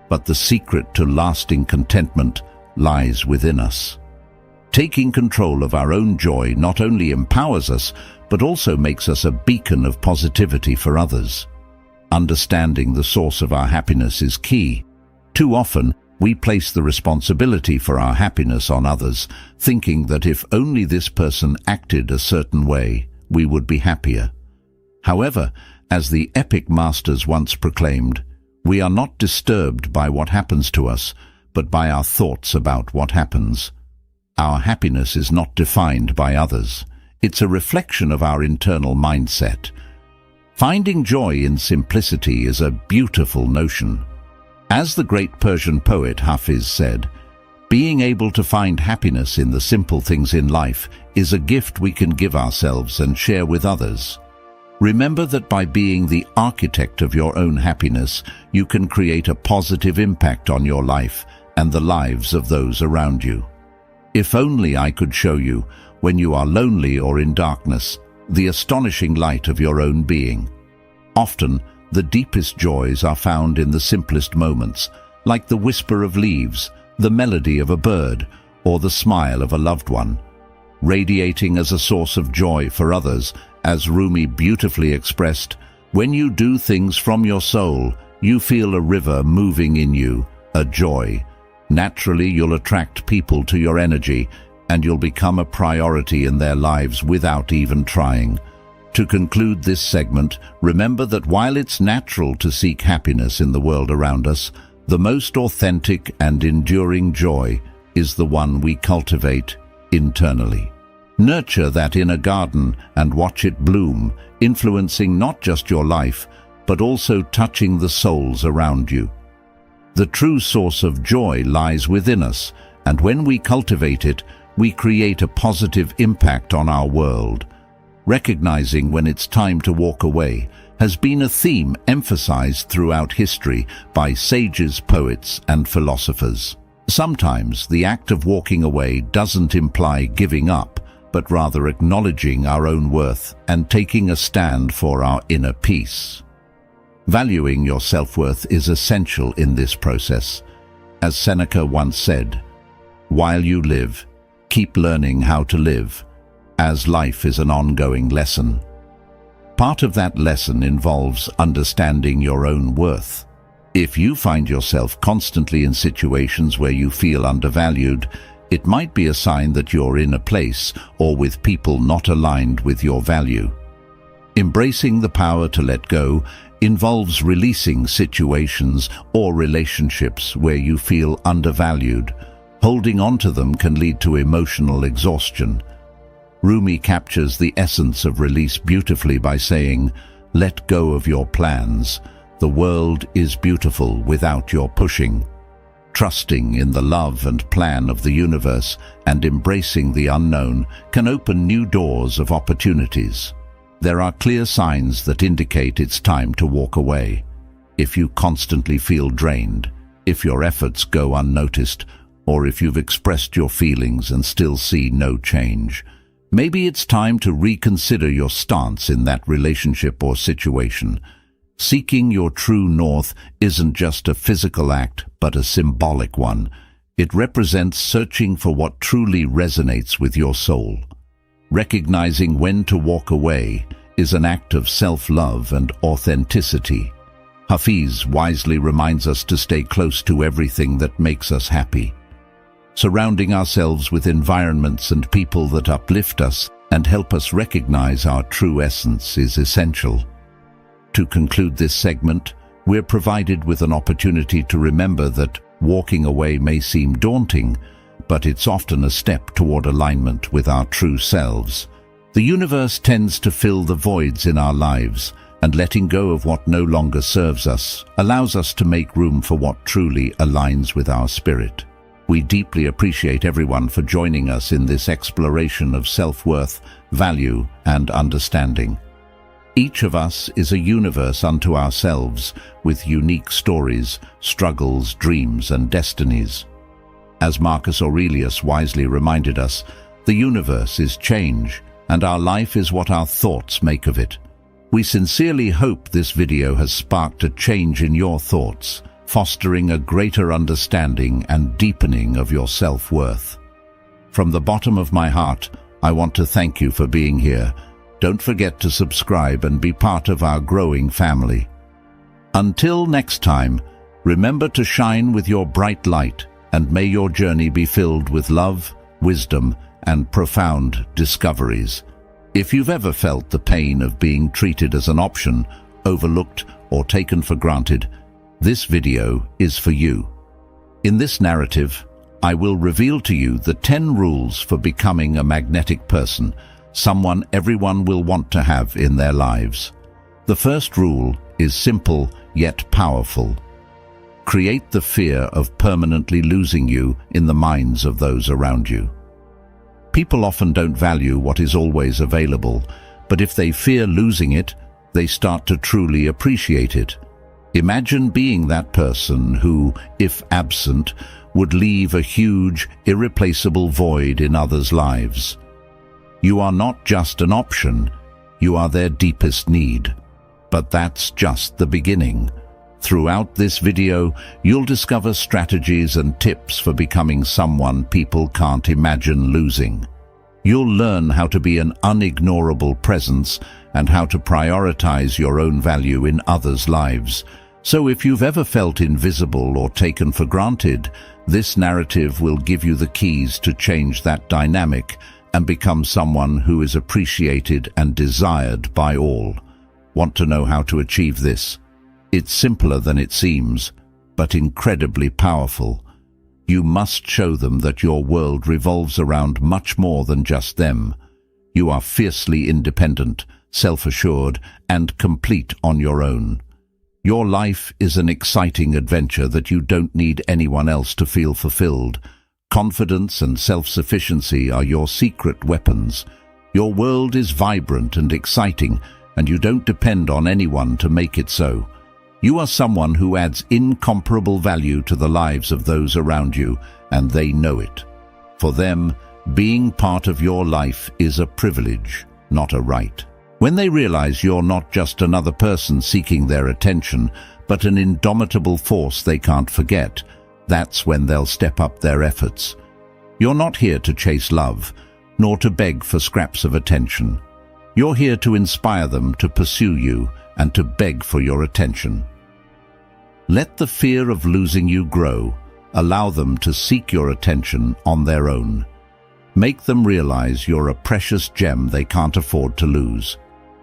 But the secret to lasting contentment lies within us. Taking control of our own joy not only empowers us, but also makes us a beacon of positivity for others. Understanding the source of our happiness is key. Too often, we place the responsibility for our happiness on others, thinking that if only this person acted a certain way, we would be happier. However, as the epic masters once proclaimed, we are not disturbed by what happens to us, but by our thoughts about what happens. Our happiness is not defined by others. It's a reflection of our internal mindset. Finding joy in simplicity is a beautiful notion. As the great Persian poet Hafiz said, being able to find happiness in the simple things in life is a gift we can give ourselves and share with others. Remember that by being the architect of your own happiness, you can create a positive impact on your life and the lives of those around you. If only I could show you, when you are lonely or in darkness, the astonishing light of your own being. Often, the deepest joys are found in the simplest moments, like the whisper of leaves, the melody of a bird, or the smile of a loved one. Radiating as a source of joy for others, as Rumi beautifully expressed, when you do things from your soul, you feel a river moving in you, a joy. Naturally, you'll attract people to your energy, and you'll become a priority in their lives without even trying. To conclude this segment, remember that while it's natural to seek happiness in the world around us, the most authentic and enduring joy is the one we cultivate internally. Nurture that inner garden and watch it bloom, influencing not just your life, but also touching the souls around you. The true source of joy lies within us, and when we cultivate it, we create a positive impact on our world. Recognizing when it's time to walk away has been a theme emphasized throughout history by sages, poets, and philosophers. Sometimes the act of walking away doesn't imply giving up, but rather acknowledging our own worth and taking a stand for our inner peace. Valuing your self-worth is essential in this process. As Seneca once said, "While you live, keep learning how to live, as life is an ongoing lesson." Part of that lesson involves understanding your own worth. If you find yourself constantly in situations where you feel undervalued, it might be a sign that you're in a place or with people not aligned with your value. Embracing the power to let go involves releasing situations or relationships where you feel undervalued. Holding on to them can lead to emotional exhaustion. Rumi captures the essence of release beautifully by saying, "Let go of your plans. The world is beautiful without your pushing." Trusting in the love and plan of the universe and embracing the unknown can open new doors of opportunities. There are clear signs that indicate it's time to walk away. If you constantly feel drained, if your efforts go unnoticed, or if you've expressed your feelings and still see no change, maybe it's time to reconsider your stance in that relationship or situation. Seeking your true north isn't just a physical act, but a symbolic one. It represents searching for what truly resonates with your soul. Recognizing when to walk away is an act of self-love and authenticity. Hafiz wisely reminds us to stay close to everything that makes us happy. Surrounding ourselves with environments and people that uplift us and help us recognize our true essence is essential. To conclude this segment, we're provided with an opportunity to remember that walking away may seem daunting, but it's often a step toward alignment with our true selves. The universe tends to fill the voids in our lives, and letting go of what no longer serves us allows us to make room for what truly aligns with our spirit. We deeply appreciate everyone for joining us in this exploration of self-worth, value, and understanding. Each of us is a universe unto ourselves, with unique stories, struggles, dreams, and destinies. As Marcus Aurelius wisely reminded us, the universe is change, and our life is what our thoughts make of it. We sincerely hope this video has sparked a change in your thoughts, fostering a greater understanding and deepening of your self-worth. From the bottom of my heart, I want to thank you for being here. Don't forget to subscribe and be part of our growing family. Until next time, remember to shine with your bright light, and may your journey be filled with love, wisdom, and profound discoveries. If you've ever felt the pain of being treated as an option, overlooked, or taken for granted, this video is for you. In this narrative, I will reveal to you the 10 rules for becoming a magnetic person, someone everyone will want to have in their lives. The first rule is simple yet powerful. Create the fear of permanently losing you in the minds of those around you. People often don't value what is always available, but if they fear losing it, they start to truly appreciate it. Imagine being that person who, if absent, would leave a huge, irreplaceable void in others' lives. You are not just an option, you are their deepest need. But that's just the beginning. Throughout this video, you'll discover strategies and tips for becoming someone people can't imagine losing. You'll learn how to be an unignorable presence and how to prioritize your own value in others' lives. So if you've ever felt invisible or taken for granted, this narrative will give you the keys to change that dynamic and become someone who is appreciated and desired by all. Want to know how to achieve this? It's simpler than it seems, but incredibly powerful. You must show them that your world revolves around much more than just them. You are fiercely independent, self-assured, and complete on your own. Your life is an exciting adventure that you don't need anyone else to feel fulfilled. Confidence and self-sufficiency are your secret weapons. Your world is vibrant and exciting, and you don't depend on anyone to make it so. You are someone who adds incomparable value to the lives of those around you, and they know it. For them, being part of your life is a privilege, not a right. When they realize you're not just another person seeking their attention, but an indomitable force they can't forget, that's when they'll step up their efforts. You're not here to chase love, nor to beg for scraps of attention. You're here to inspire them to pursue you and to beg for your attention. Let the fear of losing you grow. Allow them to seek your attention on their own. Make them realize you're a precious gem they can't afford to lose.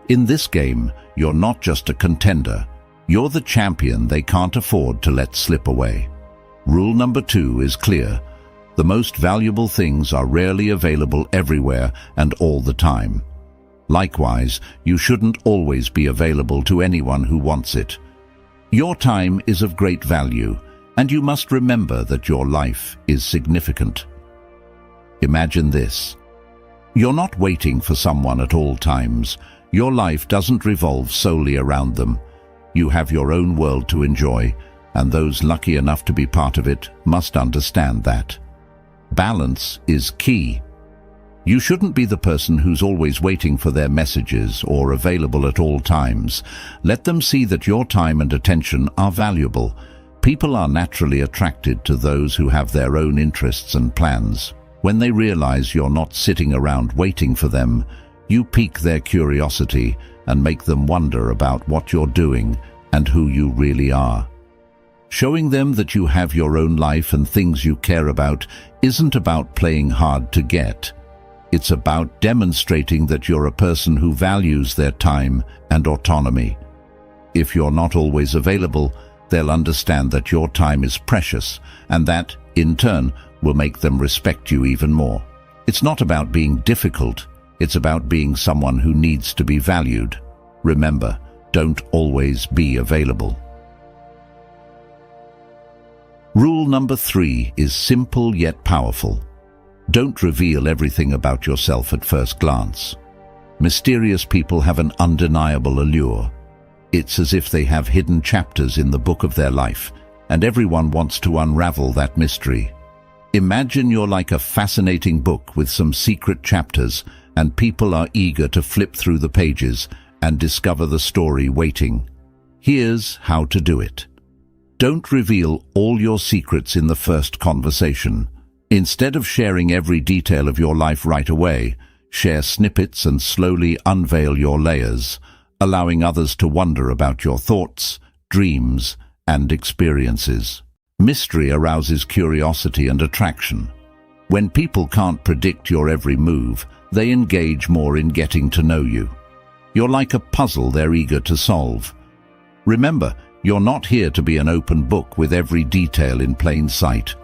In this game, you're not just a contender. You're the champion they can't afford to let slip away. Rule number 2 is clear. The most valuable things are rarely available everywhere and all the time. Likewise, you shouldn't always be available to anyone who wants it. Your time is of great value, and you must remember that your life is significant. Imagine this. You're not waiting for someone at all times. Your life doesn't revolve solely around them. You have your own world to enjoy, and those lucky enough to be part of it must understand that. Balance is key. You shouldn't be the person who's always waiting for their messages or available at all times. Let them see that your time and attention are valuable. People are naturally attracted to those who have their own interests and plans. When they realize you're not sitting around waiting for them, you pique their curiosity and make them wonder about what you're doing and who you really are. Showing them that you have your own life and things you care about isn't about playing hard to get. It's about demonstrating that you're a person who values their time and autonomy. If you're not always available, they'll understand that your time is precious, and that, in turn, will make them respect you even more. It's not about being difficult, it's about being someone who needs to be valued. Remember, don't always be available. Rule number 3 is simple yet powerful. Don't reveal everything about yourself at first glance. Mysterious people have an undeniable allure. It's as if they have hidden chapters in the book of their life, and everyone wants to unravel that mystery. Imagine you're like a fascinating book with some secret chapters, and people are eager to flip through the pages and discover the story waiting. Here's how to do it. Don't reveal all your secrets in the first conversation. Instead of sharing every detail of your life right away, share snippets and slowly unveil your layers, allowing others to wonder about your thoughts, dreams, and experiences. Mystery arouses curiosity and attraction. When people can't predict your every move, they engage more in getting to know you. You're like a puzzle they're eager to solve. Remember, you're not here to be an open book with every detail in plain sight.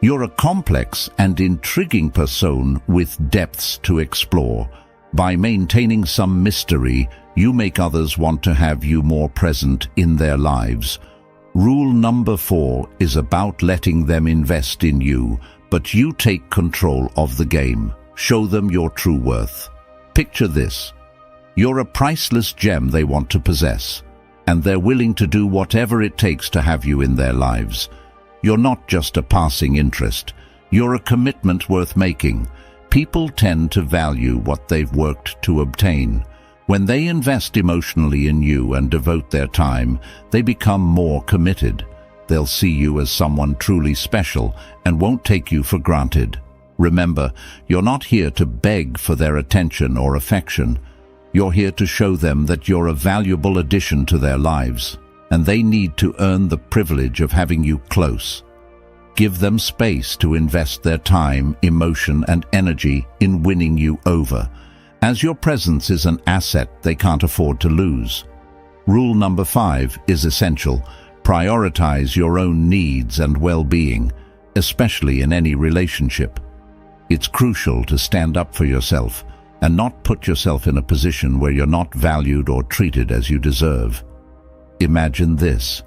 You're a complex and intriguing person with depths to explore. By maintaining some mystery, you make others want to have you more present in their lives. Rule number 4 is about letting them invest in you, but you take control of the game. Show them your true worth. Picture this. You're a priceless gem they want to possess, and they're willing to do whatever it takes to have you in their lives. You're not just a passing interest. You're a commitment worth making. People tend to value what they've worked to obtain. When they invest emotionally in you and devote their time, they become more committed. They'll see you as someone truly special and won't take you for granted. Remember, you're not here to beg for their attention or affection. You're here to show them that you're a valuable addition to their lives, and they need to earn the privilege of having you close. Give them space to invest their time, emotion, and energy in winning you over, as your presence is an asset they can't afford to lose. Rule number 5 is essential. Prioritize your own needs and well-being, especially in any relationship. It's crucial to stand up for yourself and not put yourself in a position where you're not valued or treated as you deserve. Imagine this.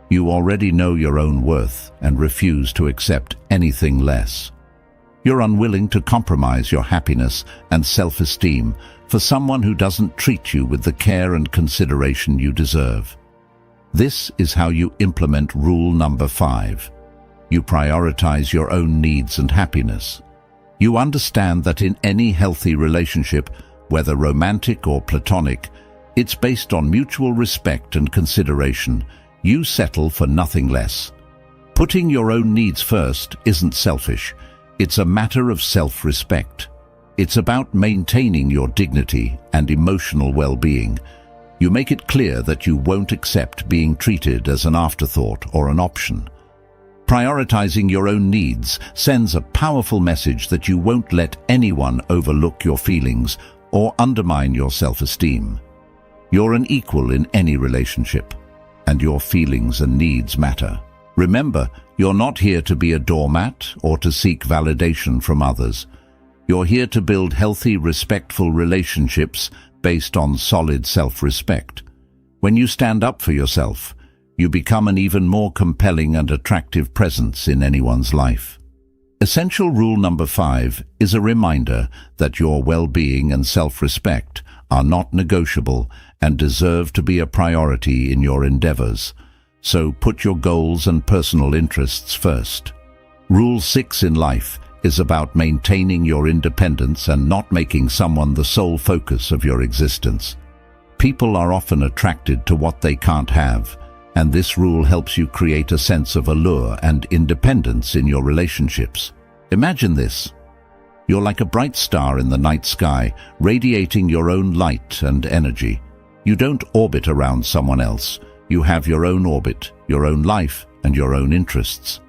You already know your own worth and refuse to accept anything less. You're unwilling to compromise your happiness and self-esteem for someone who doesn't treat you with the care and consideration you deserve. This is how you implement rule number 5. You prioritize your own needs and happiness. You understand that in any healthy relationship, whether romantic or platonic, it's based on mutual respect and consideration. You settle for nothing less. Putting your own needs first isn't selfish. It's a matter of self-respect. It's about maintaining your dignity and emotional well-being. You make it clear that you won't accept being treated as an afterthought or an option. Prioritizing your own needs sends a powerful message that you won't let anyone overlook your feelings or undermine your self-esteem. You're an equal in any relationship, and your feelings and needs matter. Remember, you're not here to be a doormat or to seek validation from others. You're here to build healthy, respectful relationships based on solid self-respect. When you stand up for yourself, you become an even more compelling and attractive presence in anyone's life. Essential rule number 5 is a reminder that your well-being and self-respect are not negotiable and deserve to be a priority in your endeavors. So put your goals and personal interests first. Rule 6 in life is about maintaining your independence and not making someone the sole focus of your existence. People are often attracted to what they can't have, and this rule helps you create a sense of allure and independence in your relationships. Imagine this. You're like a bright star in the night sky, radiating your own light and energy. You don't orbit around someone else. You have your own orbit, your own life, and your own interests.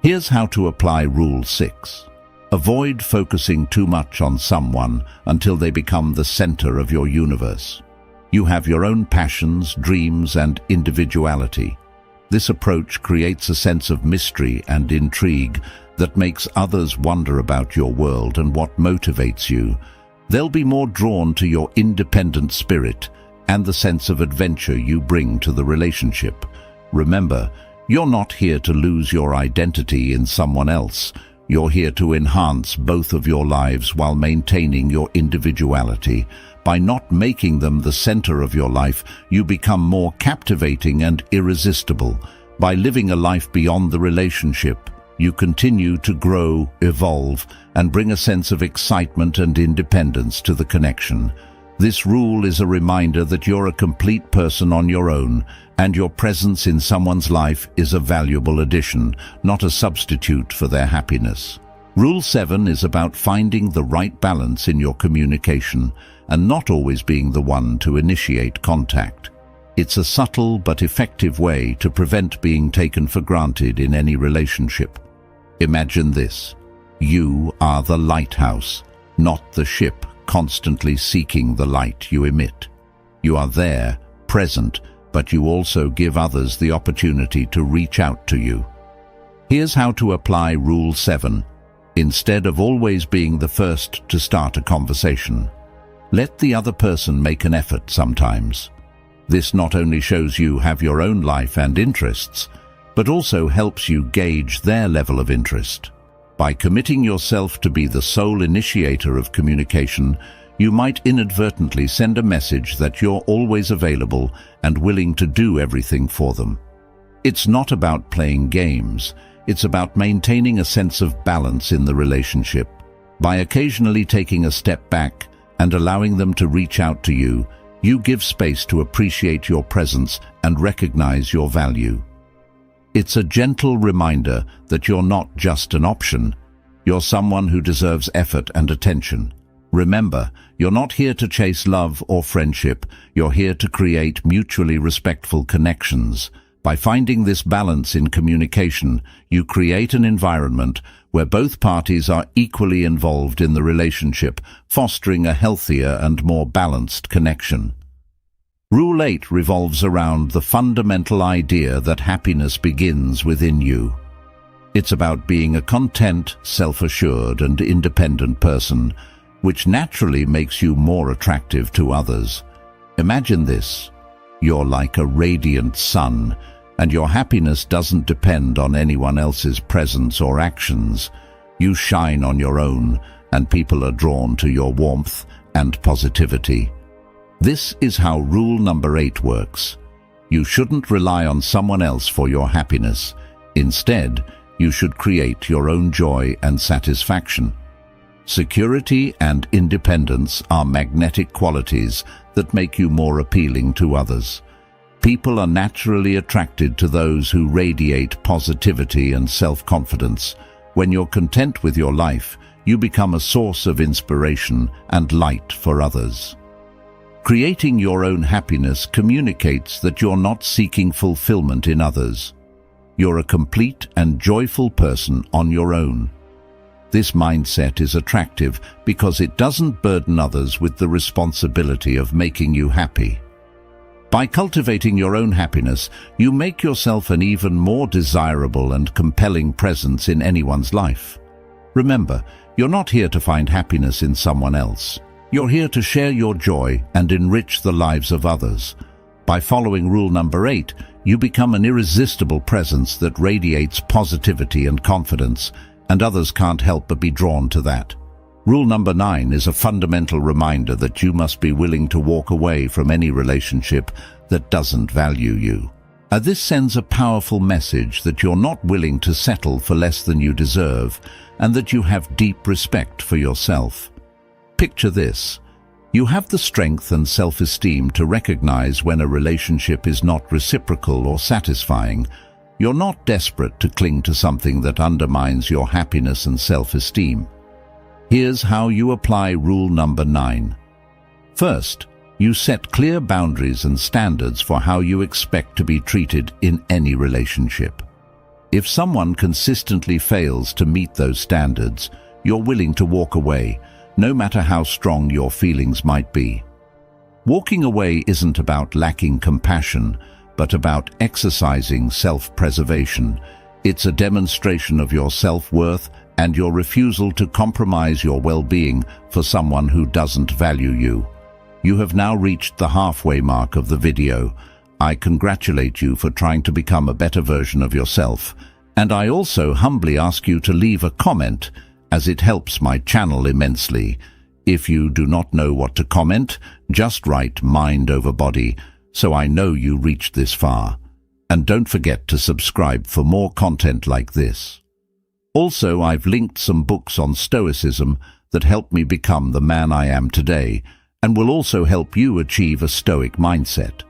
Here's how to apply Rule 6. Avoid focusing too much on someone until they become the center of your universe. You have your own passions, dreams, and individuality. This approach creates a sense of mystery and intrigue that makes others wonder about your world and what motivates you. They'll be more drawn to your independent spirit and the sense of adventure you bring to the relationship. Remember, you're not here to lose your identity in someone else. You're here to enhance both of your lives while maintaining your individuality. By not making them the center of your life, you become more captivating and irresistible. By living a life beyond the relationship, you continue to grow, evolve, and bring a sense of excitement and independence to the connection. This rule is a reminder that you're a complete person on your own, and your presence in someone's life is a valuable addition, not a substitute for their happiness. Rule 7 is about finding the right balance in your communication and not always being the one to initiate contact. It's a subtle but effective way to prevent being taken for granted in any relationship. Imagine this. You are the lighthouse, not the ship constantly seeking the light you emit. You are there, present, but you also give others the opportunity to reach out to you. Here's how to apply Rule 7. Instead of always being the first to start a conversation, Let the other person make an effort sometimes. This not only shows you have your own life and interests, but also helps you gauge their level of interest. By committing yourself to be the sole initiator of communication, you might inadvertently send a message that you're always available and willing to do everything for them. It's not about playing games, it's about maintaining a sense of balance in the relationship. By occasionally taking a step back and allowing them to reach out to you, you give space to appreciate your presence and recognize your value. It's a gentle reminder that you're not just an option, you're someone who deserves effort and attention. Remember, you're not here to chase love or friendship, you're here to create mutually respectful connections. By finding this balance in communication, you create an environment where both parties are equally involved in the relationship, fostering a healthier and more balanced connection. Rule 8 revolves around the fundamental idea that happiness begins within you. It's about being a content, self-assured, and independent person, which naturally makes you more attractive to others. Imagine this. You're like a radiant sun, and your happiness doesn't depend on anyone else's presence or actions. You shine on your own, and people are drawn to your warmth and positivity. This is how rule number 8 works. You shouldn't rely on someone else for your happiness. Instead, you should create your own joy and satisfaction. Security and independence are magnetic qualities that make you more appealing to others. People are naturally attracted to those who radiate positivity and self-confidence. When you're content with your life, you become a source of inspiration and light for others. Creating your own happiness communicates that you're not seeking fulfillment in others. You're a complete and joyful person on your own. This mindset is attractive because it doesn't burden others with the responsibility of making you happy. By cultivating your own happiness, you make yourself an even more desirable and compelling presence in anyone's life. Remember, you're not here to find happiness in someone else. You're here to share your joy and enrich the lives of others. By following rule number 8, you become an irresistible presence that radiates positivity and confidence, and others can't help but be drawn to that. Rule number 9 is a fundamental reminder that you must be willing to walk away from any relationship that doesn't value you. This sends a powerful message that you're not willing to settle for less than you deserve, and that you have deep respect for yourself. Picture this. You have the strength and self-esteem to recognize when a relationship is not reciprocal or satisfying. You're not desperate to cling to something that undermines your happiness and self-esteem. Here's how you apply rule number 9. First, you set clear boundaries and standards for how you expect to be treated in any relationship. If someone consistently fails to meet those standards, you're willing to walk away, no matter how strong your feelings might be. Walking away isn't about lacking compassion, but about exercising self-preservation. It's a demonstration of your self-worth and your refusal to compromise your well-being for someone who doesn't value you. You have now reached the halfway mark of the video. I congratulate you for trying to become a better version of yourself, and I also humbly ask you to leave a comment, as it helps my channel immensely. If you do not know what to comment, just write mind over body, so I know you reached this far. And don't forget to subscribe for more content like this. Also, I've linked some books on Stoicism that helped me become the man I am today, and will also help you achieve a Stoic mindset.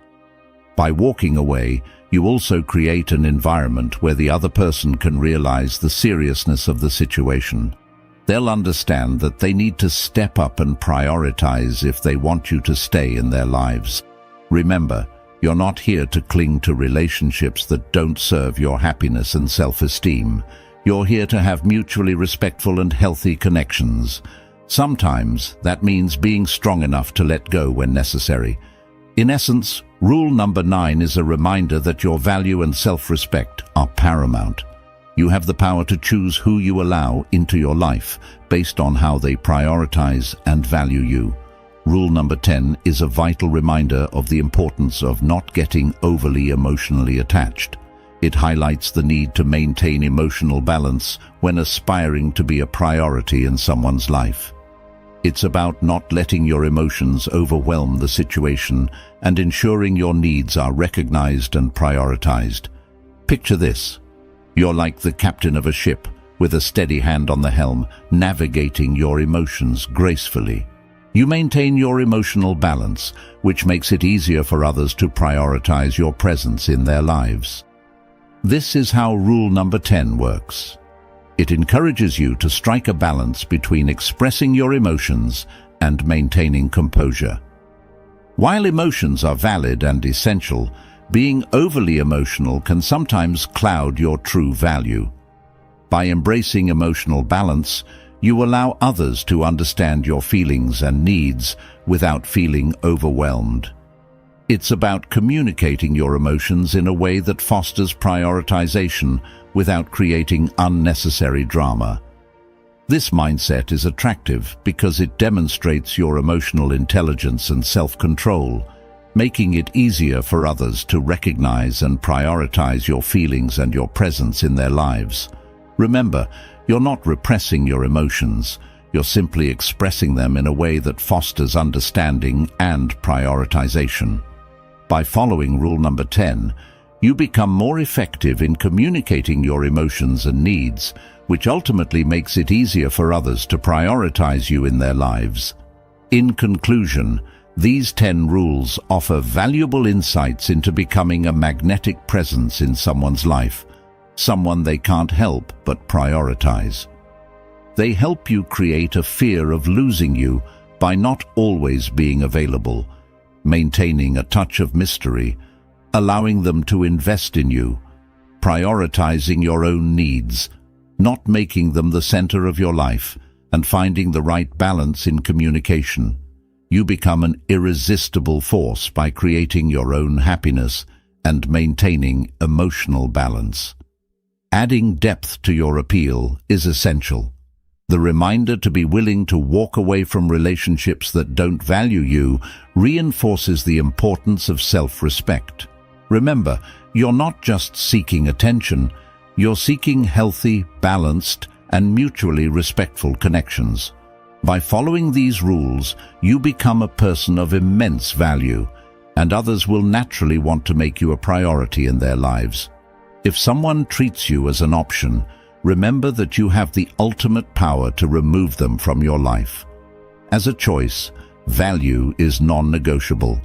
By walking away, you also create an environment where the other person can realize the seriousness of the situation. They'll understand that they need to step up and prioritize if they want you to stay in their lives. Remember, you're not here to cling to relationships that don't serve your happiness and self-esteem. You're here to have mutually respectful and healthy connections. Sometimes that means being strong enough to let go when necessary. In essence, rule number 9 is a reminder that your value and self-respect are paramount. You have the power to choose who you allow into your life based on how they prioritize and value you. Rule number 10 is a vital reminder of the importance of not getting overly emotionally attached. It highlights the need to maintain emotional balance when aspiring to be a priority in someone's life. It's about not letting your emotions overwhelm the situation and ensuring your needs are recognized and prioritized. Picture this. You're like the captain of a ship, with a steady hand on the helm, navigating your emotions gracefully. You maintain your emotional balance, which makes it easier for others to prioritize your presence in their lives. This is how rule number 10 works. It encourages you to strike a balance between expressing your emotions and maintaining composure. While emotions are valid and essential, being overly emotional can sometimes cloud your true value. By embracing emotional balance, you allow others to understand your feelings and needs without feeling overwhelmed. It's about communicating your emotions in a way that fosters prioritization without creating unnecessary drama. This mindset is attractive because it demonstrates your emotional intelligence and self-control, making it easier for others to recognize and prioritize your feelings and your presence in their lives. Remember, you're not repressing your emotions, you're simply expressing them in a way that fosters understanding and prioritization. By following rule number 10, you become more effective in communicating your emotions and needs, which ultimately makes it easier for others to prioritize you in their lives. In conclusion, these 10 rules offer valuable insights into becoming a magnetic presence in someone's life, someone they can't help but prioritize. They help you create a fear of losing you by not always being available, maintaining a touch of mystery, allowing them to invest in you, prioritizing your own needs, not making them the center of your life, and finding the right balance in communication. You become an irresistible force by creating your own happiness and maintaining emotional balance. Adding depth to your appeal is essential. The reminder to be willing to walk away from relationships that don't value you reinforces the importance of self-respect. Remember, you're not just seeking attention, you're seeking healthy, balanced, and mutually respectful connections. By following these rules, you become a person of immense value, and others will naturally want to make you a priority in their lives. If someone treats you as an option, remember that you have the ultimate power to remove them from your life. As a choice, value is non-negotiable,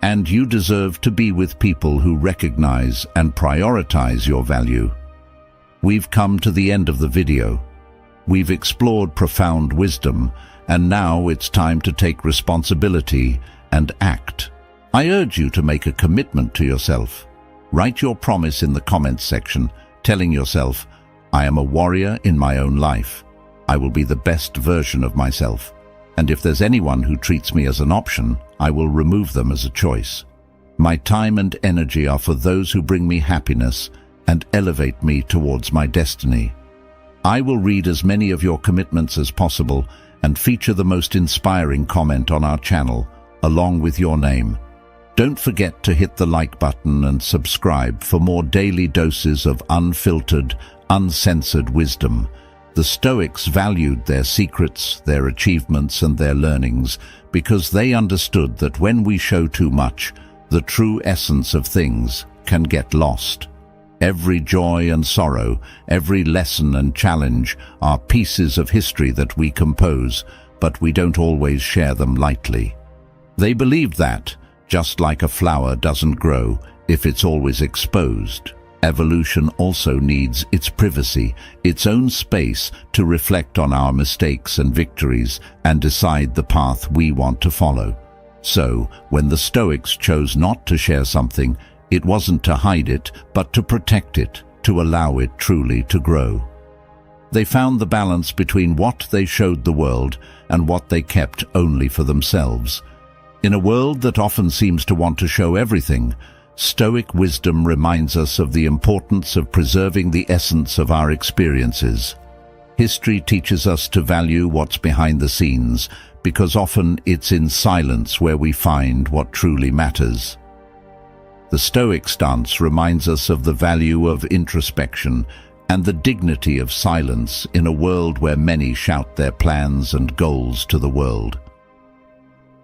and you deserve to be with people who recognize and prioritize your value. We've come to the end of the video. We've explored profound wisdom, and now it's time to take responsibility and act. I urge you to make a commitment to yourself. Write your promise in the comments section, telling yourself, I am a warrior in my own life. I will be the best version of myself. And if there's anyone who treats me as an option, I will remove them as a choice. My time and energy are for those who bring me happiness and elevate me towards my destiny. I will read as many of your commitments as possible and feature the most inspiring comment on our channel, along with your name. Don't forget to hit the like button and subscribe for more daily doses of unfiltered, uncensored wisdom. The Stoics valued their secrets, their achievements, and their learnings because they understood that when we show too much, the true essence of things can get lost. Every joy and sorrow, every lesson and challenge are pieces of history that we compose, but we don't always share them lightly. They believed that, just like a flower doesn't grow if it's always exposed, evolution also needs its privacy, its own space to reflect on our mistakes and victories and decide the path we want to follow. So, when the Stoics chose not to share something, it wasn't to hide it, but to protect it, to allow it truly to grow. They found the balance between what they showed the world and what they kept only for themselves. In a world that often seems to want to show everything, Stoic wisdom reminds us of the importance of preserving the essence of our experiences. History teaches us to value what's behind the scenes, because often it's in silence where we find what truly matters. The Stoic stance reminds us of the value of introspection and the dignity of silence in a world where many shout their plans and goals to the world.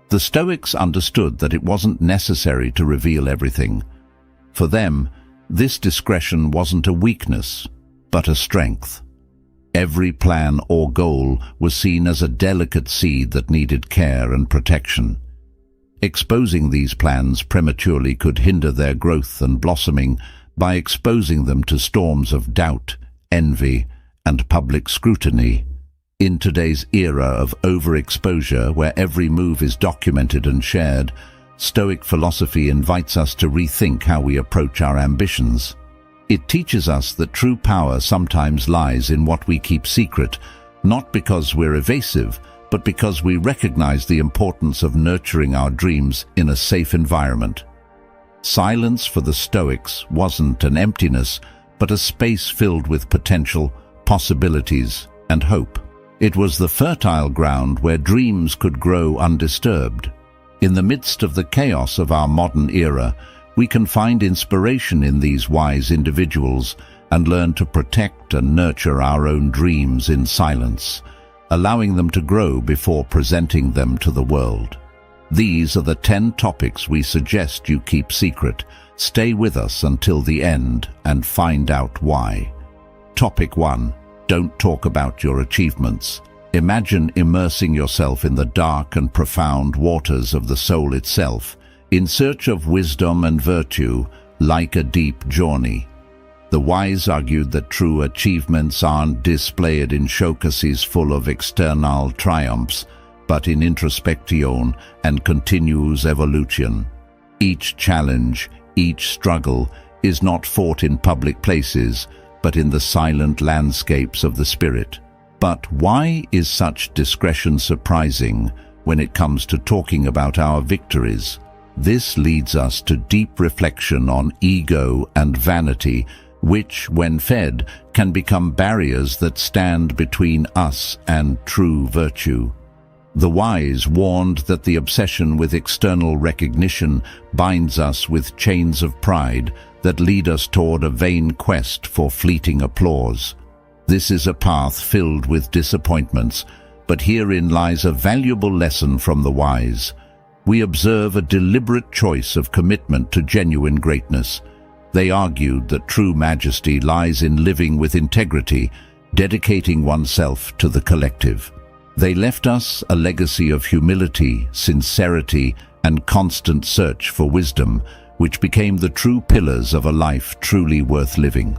The Stoics understood that it wasn't necessary to reveal everything. For them, this discretion wasn't a weakness, but a strength. Every plan or goal was seen as a delicate seed that needed care and protection. Exposing these plans prematurely could hinder their growth and blossoming by exposing them to storms of doubt, envy, and public scrutiny. In today's era of overexposure, where every move is documented and shared, Stoic philosophy invites us to rethink how we approach our ambitions. It teaches us that true power sometimes lies in what we keep secret, not because we're evasive, but because we recognize the importance of nurturing our dreams in a safe environment. Silence for the Stoics wasn't an emptiness, but a space filled with potential, possibilities, and hope. It was the fertile ground where dreams could grow undisturbed. In the midst of the chaos of our modern era, we can find inspiration in these wise individuals and learn to protect and nurture our own dreams in silence, allowing them to grow before presenting them to the world. These are the 10 topics we suggest you keep secret. Stay with us until the end and find out why. Topic 1. Don't talk about your achievements. Imagine immersing yourself in the dark and profound waters of the soul itself, in search of wisdom and virtue, like a deep journey. The wise argued that true achievements aren't displayed in showcases full of external triumphs, but in introspection and continuous evolution. Each challenge, each struggle, is not fought in public places, but in the silent landscapes of the spirit. But why is such discretion surprising when it comes to talking about our victories? This leads us to deep reflection on ego and vanity, which, when fed, can become barriers that stand between us and true virtue. The wise warned that the obsession with external recognition binds us with chains of pride that lead us toward a vain quest for fleeting applause. This is a path filled with disappointments, but herein lies a valuable lesson from the wise. We observe a deliberate choice of commitment to genuine greatness. They argued that true majesty lies in living with integrity, dedicating oneself to the collective. They left us a legacy of humility, sincerity, and constant search for wisdom, which became the true pillars of a life truly worth living.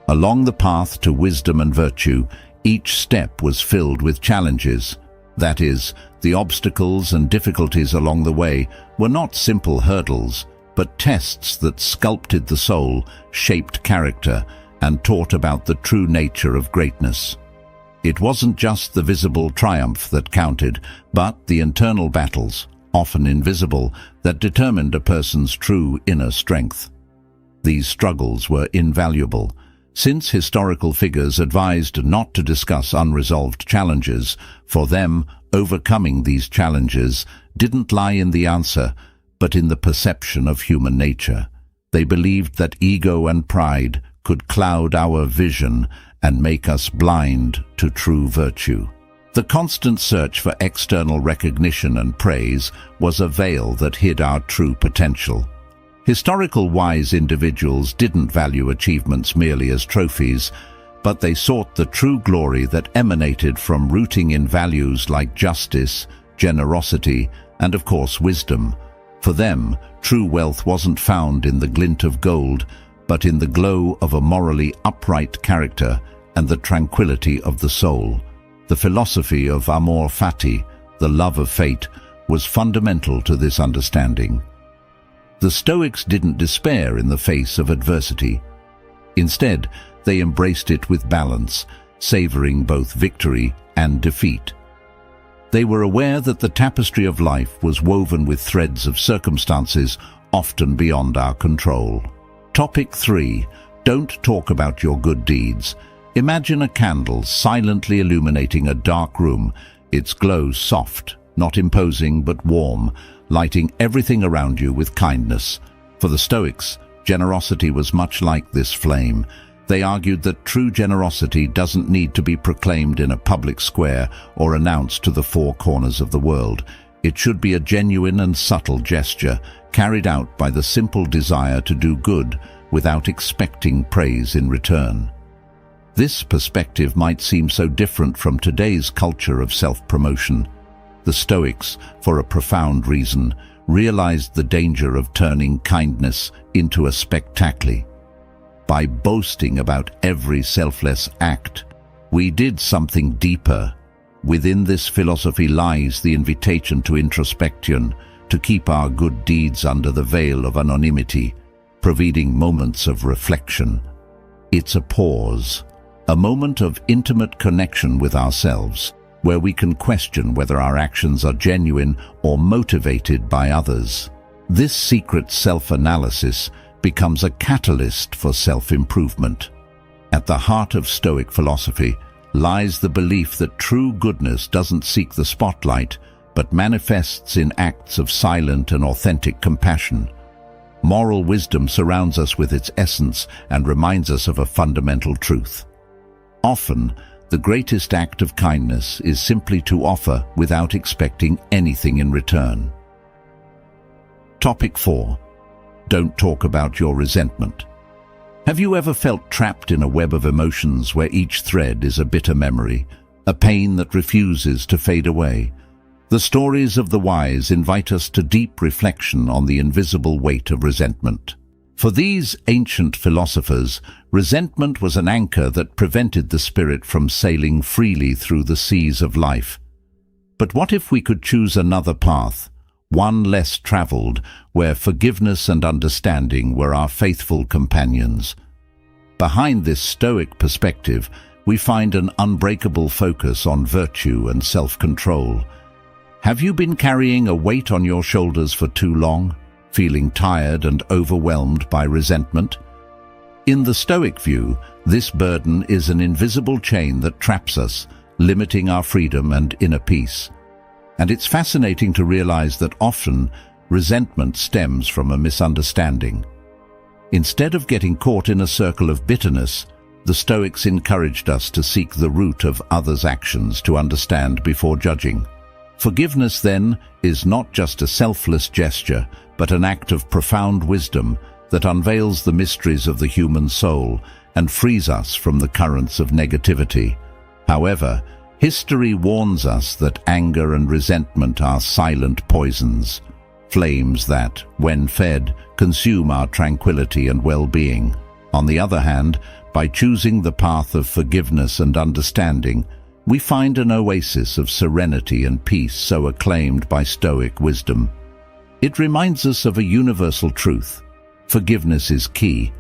Along the path to wisdom and virtue, each step was filled with challenges. That is, the obstacles and difficulties along the way were not simple hurdles, but tests that sculpted the soul, shaped character, and taught about the true nature of greatness. It wasn't just the visible triumph that counted, but the internal battles, often invisible, that determined a person's true inner strength. These struggles were invaluable. Since historical figures advised not to discuss unresolved challenges, for them, overcoming these challenges didn't lie in the answer, but in the perception of human nature. They believed that ego and pride could cloud our vision and make us blind to true virtue. The constant search for external recognition and praise was a veil that hid our true potential. Historical wise individuals didn't value achievements merely as trophies, but they sought the true glory that emanated from rooting in values like justice, generosity, and of course wisdom. For them, true wealth wasn't found in the glint of gold, but in the glow of a morally upright character and the tranquility of the soul. The philosophy of amor fati, the love of fate, was fundamental to this understanding. The Stoics didn't despair in the face of adversity. Instead, they embraced it with balance, savoring both victory and defeat. They were aware that the tapestry of life was woven with threads of circumstances often beyond our control. Topic 3. Don't talk about your good deeds. Imagine a candle silently illuminating a dark room, its glow soft, not imposing but warm, lighting everything around you with kindness. For the Stoics, generosity was much like this flame. They argued that true generosity doesn't need to be proclaimed in a public square or announced to the four corners of the world. It should be a genuine and subtle gesture, carried out by the simple desire to do good without expecting praise in return. This perspective might seem so different from today's culture of self-promotion. The Stoics, for a profound reason, realized the danger of turning kindness into a spectacle. By boasting about every selfless act, we did something deeper. Within this philosophy lies the invitation to introspection, to keep our good deeds under the veil of anonymity, providing moments of reflection. It's a pause, a moment of intimate connection with ourselves, where we can question whether our actions are genuine or motivated by others. This secret self-analysis becomes a catalyst for self-improvement. At the heart of Stoic philosophy lies the belief that true goodness doesn't seek the spotlight, but manifests in acts of silent and authentic compassion. Moral wisdom surrounds us with its essence and reminds us of a fundamental truth. Often, the greatest act of kindness is simply to offer without expecting anything in return. Topic 4. Don't talk about your resentment. Have you ever felt trapped in a web of emotions where each thread is a bitter memory, a pain that refuses to fade away? The stories of the wise invite us to deep reflection on the invisible weight of resentment. For these ancient philosophers, resentment was an anchor that prevented the spirit from sailing freely through the seas of life. But what if we could choose another path, one less traveled, where forgiveness and understanding were our faithful companions? Behind this Stoic perspective, we find an unbreakable focus on virtue and self-control. Have you been carrying a weight on your shoulders for too long, feeling tired and overwhelmed by resentment? In the Stoic view, this burden is an invisible chain that traps us, limiting our freedom and inner peace. And it's fascinating to realize that often resentment stems from a misunderstanding. Instead of getting caught in a circle of bitterness, the Stoics encouraged us to seek the root of others' actions to understand before judging. Forgiveness, then, is not just a selfless gesture, but an act of profound wisdom that unveils the mysteries of the human soul and frees us from the currents of negativity. However, history warns us that anger and resentment are silent poisons, flames that, when fed, consume our tranquility and well-being. On the other hand, by choosing the path of forgiveness and understanding, we find an oasis of serenity and peace so acclaimed by Stoic wisdom. It reminds us of a universal truth. Forgiveness is key,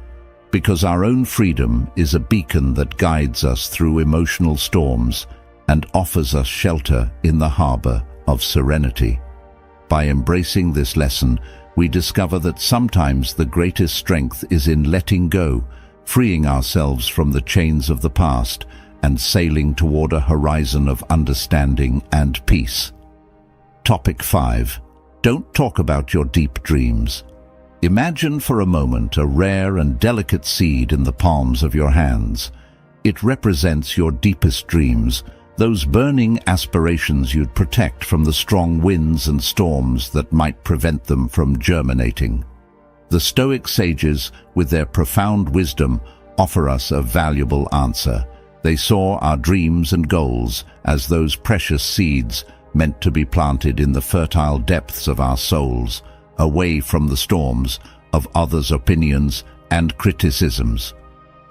because our own freedom is a beacon that guides us through emotional storms and offers us shelter in the harbor of serenity. By embracing this lesson, we discover that sometimes the greatest strength is in letting go, freeing ourselves from the chains of the past and sailing toward a horizon of understanding and peace. Topic 5. Don't talk about your deep dreams. Imagine for a moment a rare and delicate seed in the palms of your hands. It represents your deepest dreams, those burning aspirations you'd protect from the strong winds and storms that might prevent them from germinating. The Stoic sages, with their profound wisdom, offer us a valuable answer. They saw our dreams and goals as those precious seeds meant to be planted in the fertile depths of our souls, away from the storms of others' opinions and criticisms.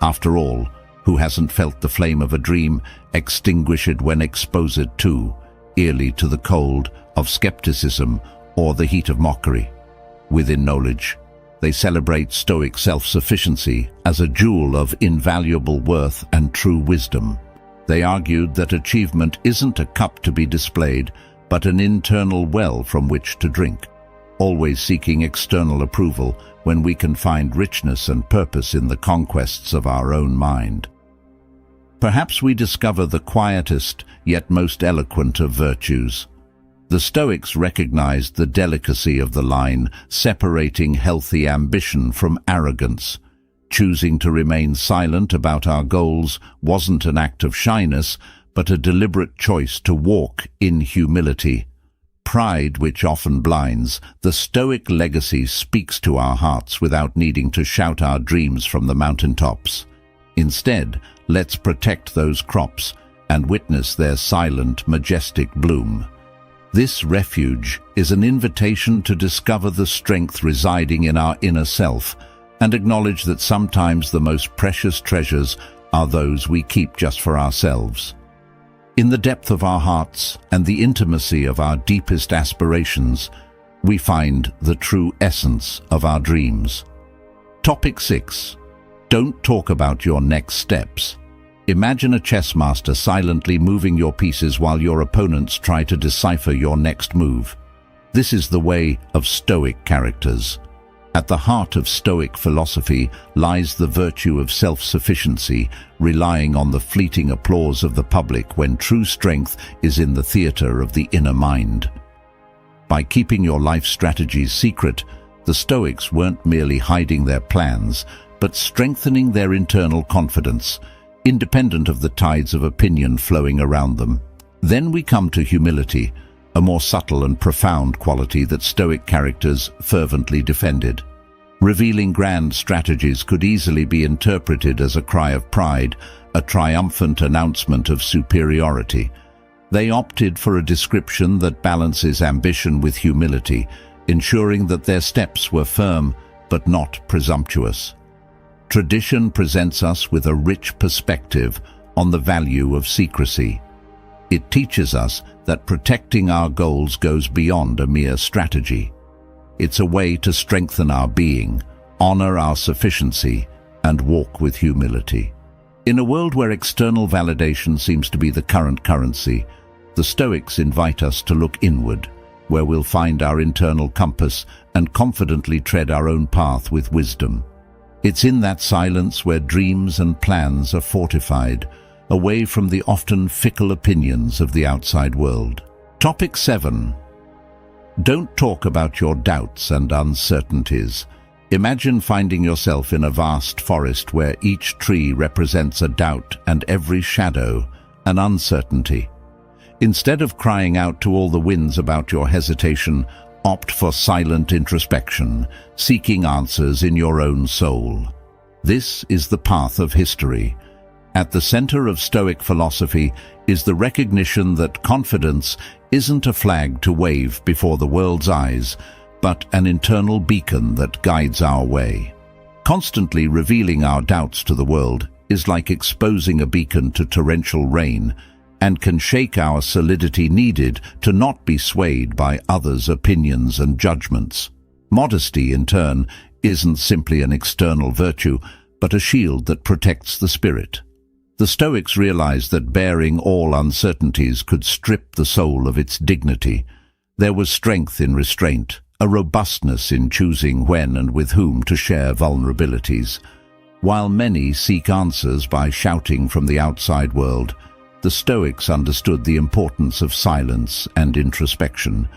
After all, who hasn't felt the flame of a dream extinguished when exposed to, eerily to the cold of skepticism or the heat of mockery? Within knowledge, they celebrate Stoic self-sufficiency as a jewel of invaluable worth and true wisdom. They argued that achievement isn't a cup to be displayed, but an internal well from which to drink, always seeking external approval when we can find richness and purpose in the conquests of our own mind. Perhaps we discover the quietest yet most eloquent of virtues, The Stoics recognized the delicacy of the line, separating healthy ambition from arrogance. Choosing to remain silent about our goals wasn't an act of shyness, but a deliberate choice to walk in humility. Pride, which often blinds, the Stoic legacy speaks to our hearts without needing to shout our dreams from the mountaintops. Instead, let's protect those crops and witness their silent, majestic bloom. This refuge is an invitation to discover the strength residing in our inner self and acknowledge that sometimes the most precious treasures are those we keep just for ourselves. In the depth of our hearts and the intimacy of our deepest aspirations, we find the true essence of our dreams. Topic 6. Don't talk about your next steps. Imagine a chess master silently moving your pieces while your opponents try to decipher your next move. This is the way of Stoic characters. At the heart of Stoic philosophy lies the virtue of self-sufficiency, relying on the fleeting applause of the public when true strength is in the theater of the inner mind. By keeping your life strategies secret, the Stoics weren't merely hiding their plans, but strengthening their internal confidence, independent of the tides of opinion flowing around them. Then we come to humility, a more subtle and profound quality that Stoic characters fervently defended. Revealing grand strategies could easily be interpreted as a cry of pride, a triumphant announcement of superiority. They opted for a description that balances ambition with humility, ensuring that their steps were firm but not presumptuous. Tradition presents us with a rich perspective on the value of secrecy. It teaches us that protecting our goals goes beyond a mere strategy. It's a way to strengthen our being, honor our sufficiency, and walk with humility. In a world where external validation seems to be the current currency, the Stoics invite us to look inward, where we'll find our internal compass and confidently tread our own path with wisdom. It's in that silence where dreams and plans are fortified, away from the often fickle opinions of the outside world. Topic 7. Don't talk about your doubts and uncertainties. Imagine finding yourself in a vast forest where each tree represents a doubt and every shadow an uncertainty. Instead of crying out to all the winds about your hesitation, opt for silent introspection, seeking answers in your own soul. This is the path of history. At the center of Stoic philosophy is the recognition that confidence isn't a flag to wave before the world's eyes, but an internal beacon that guides our way. Constantly revealing our doubts to the world is like exposing a beacon to torrential rain, and can shake our solidity needed to not be swayed by others' opinions and judgments. Modesty, in turn, isn't simply an external virtue, but a shield that protects the spirit. The Stoics realized that bearing all uncertainties could strip the soul of its dignity. There was strength in restraint, a robustness in choosing when and with whom to share vulnerabilities. While many seek answers by shouting from the outside world, the Stoics understood the importance of silence and introspection.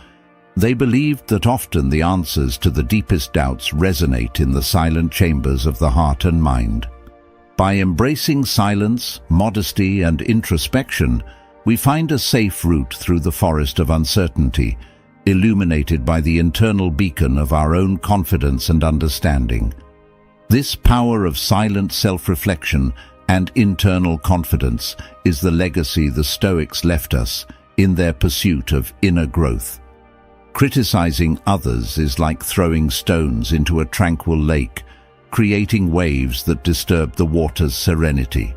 They believed that often the answers to the deepest doubts resonate in the silent chambers of the heart and mind. By embracing silence, modesty, and introspection, we find a safe route through the forest of uncertainty, illuminated by the internal beacon of our own confidence and understanding. This power of silent self-reflection and internal confidence is the legacy the Stoics left us in their pursuit of inner growth. Criticizing others is like throwing stones into a tranquil lake, creating waves that disturb the water's serenity.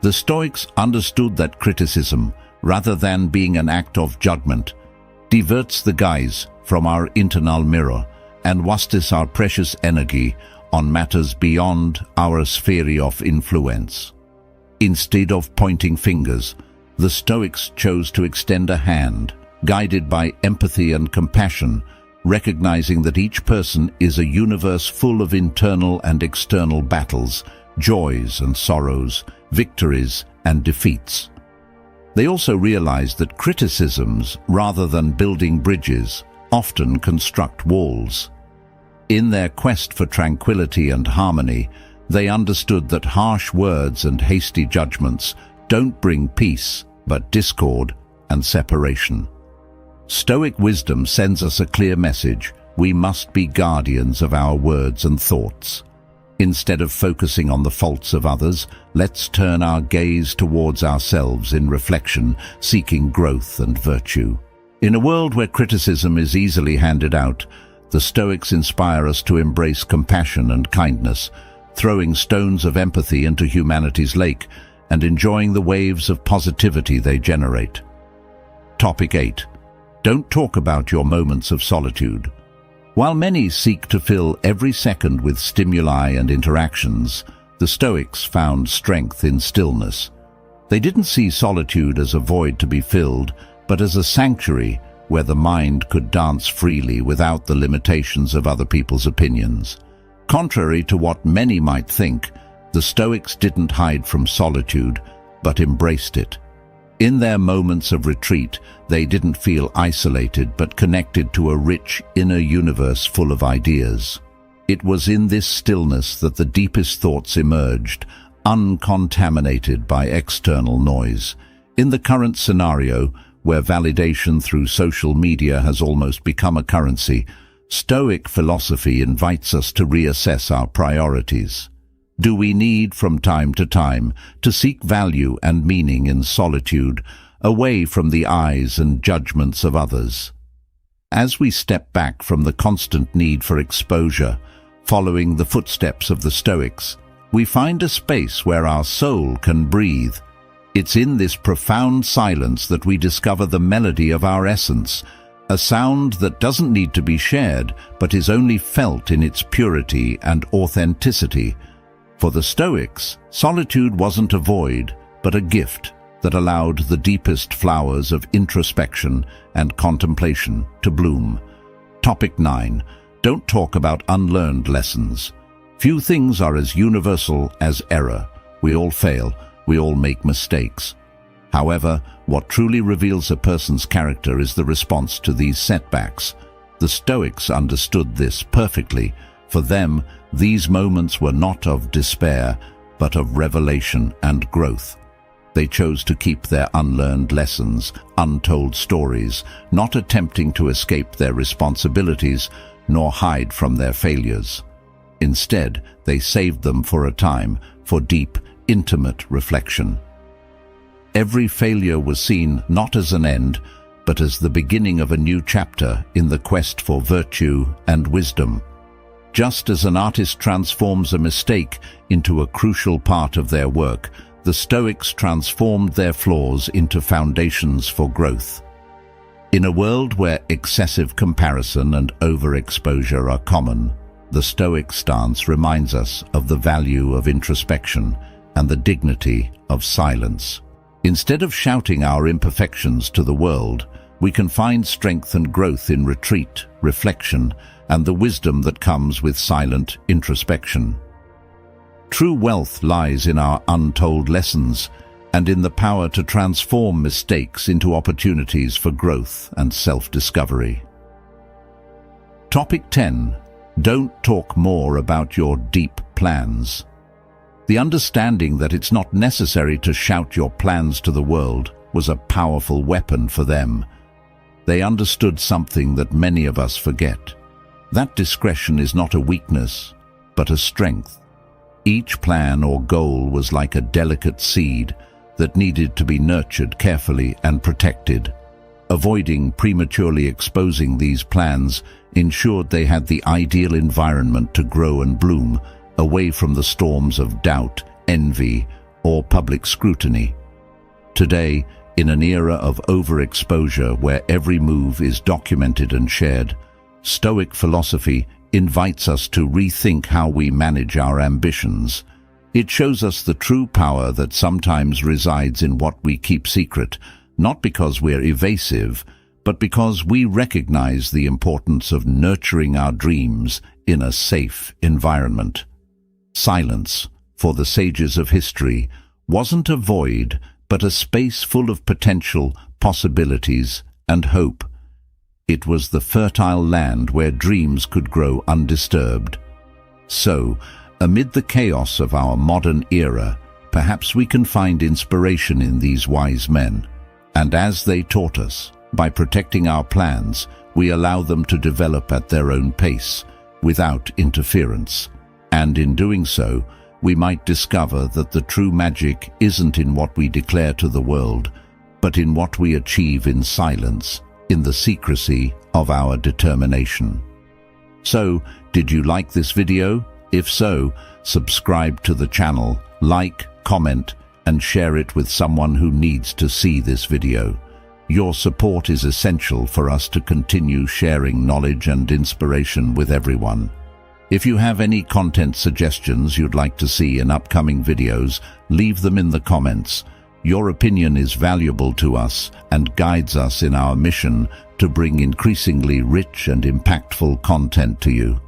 The Stoics understood that criticism, rather than being an act of judgment, diverts the gaze from our internal mirror and wastes our precious energy on matters beyond our sphere of influence. Instead of pointing fingers, the Stoics chose to extend a hand, guided by empathy and compassion, recognizing that each person is a universe full of internal and external battles, joys and sorrows, victories and defeats. They also realized that criticisms, rather than building bridges, often construct walls. In their quest for tranquility and harmony, they understood that harsh words and hasty judgments don't bring peace, but discord and separation. Stoic wisdom sends us a clear message: we must be guardians of our words and thoughts. Instead of focusing on the faults of others, let's turn our gaze towards ourselves in reflection, seeking growth and virtue. In a world where criticism is easily handed out, the Stoics inspire us to embrace compassion and kindness, throwing stones of empathy into humanity's lake and enjoying the waves of positivity they generate. Topic 8. Don't talk about your moments of solitude. While many seek to fill every second with stimuli and interactions, the Stoics found strength in stillness. They didn't see solitude as a void to be filled, but as a sanctuary where the mind could dance freely without the limitations of other people's opinions. Contrary to what many might think, the Stoics didn't hide from solitude, but embraced it. In their moments of retreat, they didn't feel isolated but connected to a rich inner universe full of ideas. It was in this stillness that the deepest thoughts emerged, uncontaminated by external noise. In the current scenario, where validation through social media has almost become a currency, Stoic philosophy invites us to reassess our priorities. Do we need, from time to time, to seek value and meaning in solitude, away from the eyes and judgments of others? As we step back from the constant need for exposure, following the footsteps of the Stoics, we find a space where our soul can breathe. It's in this profound silence that we discover the melody of our essence, a sound that doesn't need to be shared, but is only felt in its purity and authenticity. For the Stoics, solitude wasn't a void, but a gift that allowed the deepest flowers of introspection and contemplation to bloom. Topic 9. Don't talk about unlearned lessons. Few things are as universal as error. We all fail. We all make mistakes. However, what truly reveals a person's character is the response to these setbacks. The Stoics understood this perfectly. For them, these moments were not of despair, but of revelation and growth. They chose to keep their unlearned lessons, untold stories, not attempting to escape their responsibilities, nor hide from their failures. Instead, they saved them for a time, for deep, intimate reflection. Every failure was seen not as an end, but as the beginning of a new chapter in the quest for virtue and wisdom. Just as an artist transforms a mistake into a crucial part of their work, the Stoics transformed their flaws into foundations for growth. In a world where excessive comparison and overexposure are common, the Stoic stance reminds us of the value of introspection and the dignity of silence. Instead of shouting our imperfections to the world, we can find strength and growth in retreat, reflection, and the wisdom that comes with silent introspection. True wealth lies in our untold lessons and in the power to transform mistakes into opportunities for growth and self-discovery. Topic 10. Don't talk more about your deep plans. The understanding that it's not necessary to shout your plans to the world was a powerful weapon for them. They understood something that many of us forget. That discretion is not a weakness, but a strength. Each plan or goal was like a delicate seed that needed to be nurtured carefully and protected. Avoiding prematurely exposing these plans ensured they had the ideal environment to grow and bloom, away from the storms of doubt, envy, or public scrutiny. Today, in an era of overexposure where every move is documented and shared, Stoic philosophy invites us to rethink how we manage our ambitions. It shows us the true power that sometimes resides in what we keep secret, not because we're evasive, but because we recognize the importance of nurturing our dreams in a safe environment. Silence, for the sages of history, wasn't a void, but a space full of potential, possibilities, and hope. It was the fertile land where dreams could grow undisturbed. So, amid the chaos of our modern era, perhaps we can find inspiration in these wise men. And as they taught us, by protecting our plans, we allow them to develop at their own pace, without interference. And in doing so, we might discover that the true magic isn't in what we declare to the world, but in what we achieve in silence, in the secrecy of our determination. So, did you like this video? If so, subscribe to the channel, like, comment, and share it with someone who needs to see this video. Your support is essential for us to continue sharing knowledge and inspiration with everyone. If you have any content suggestions you'd like to see in upcoming videos, leave them in the comments. Your opinion is valuable to us and guides us in our mission to bring increasingly rich and impactful content to you.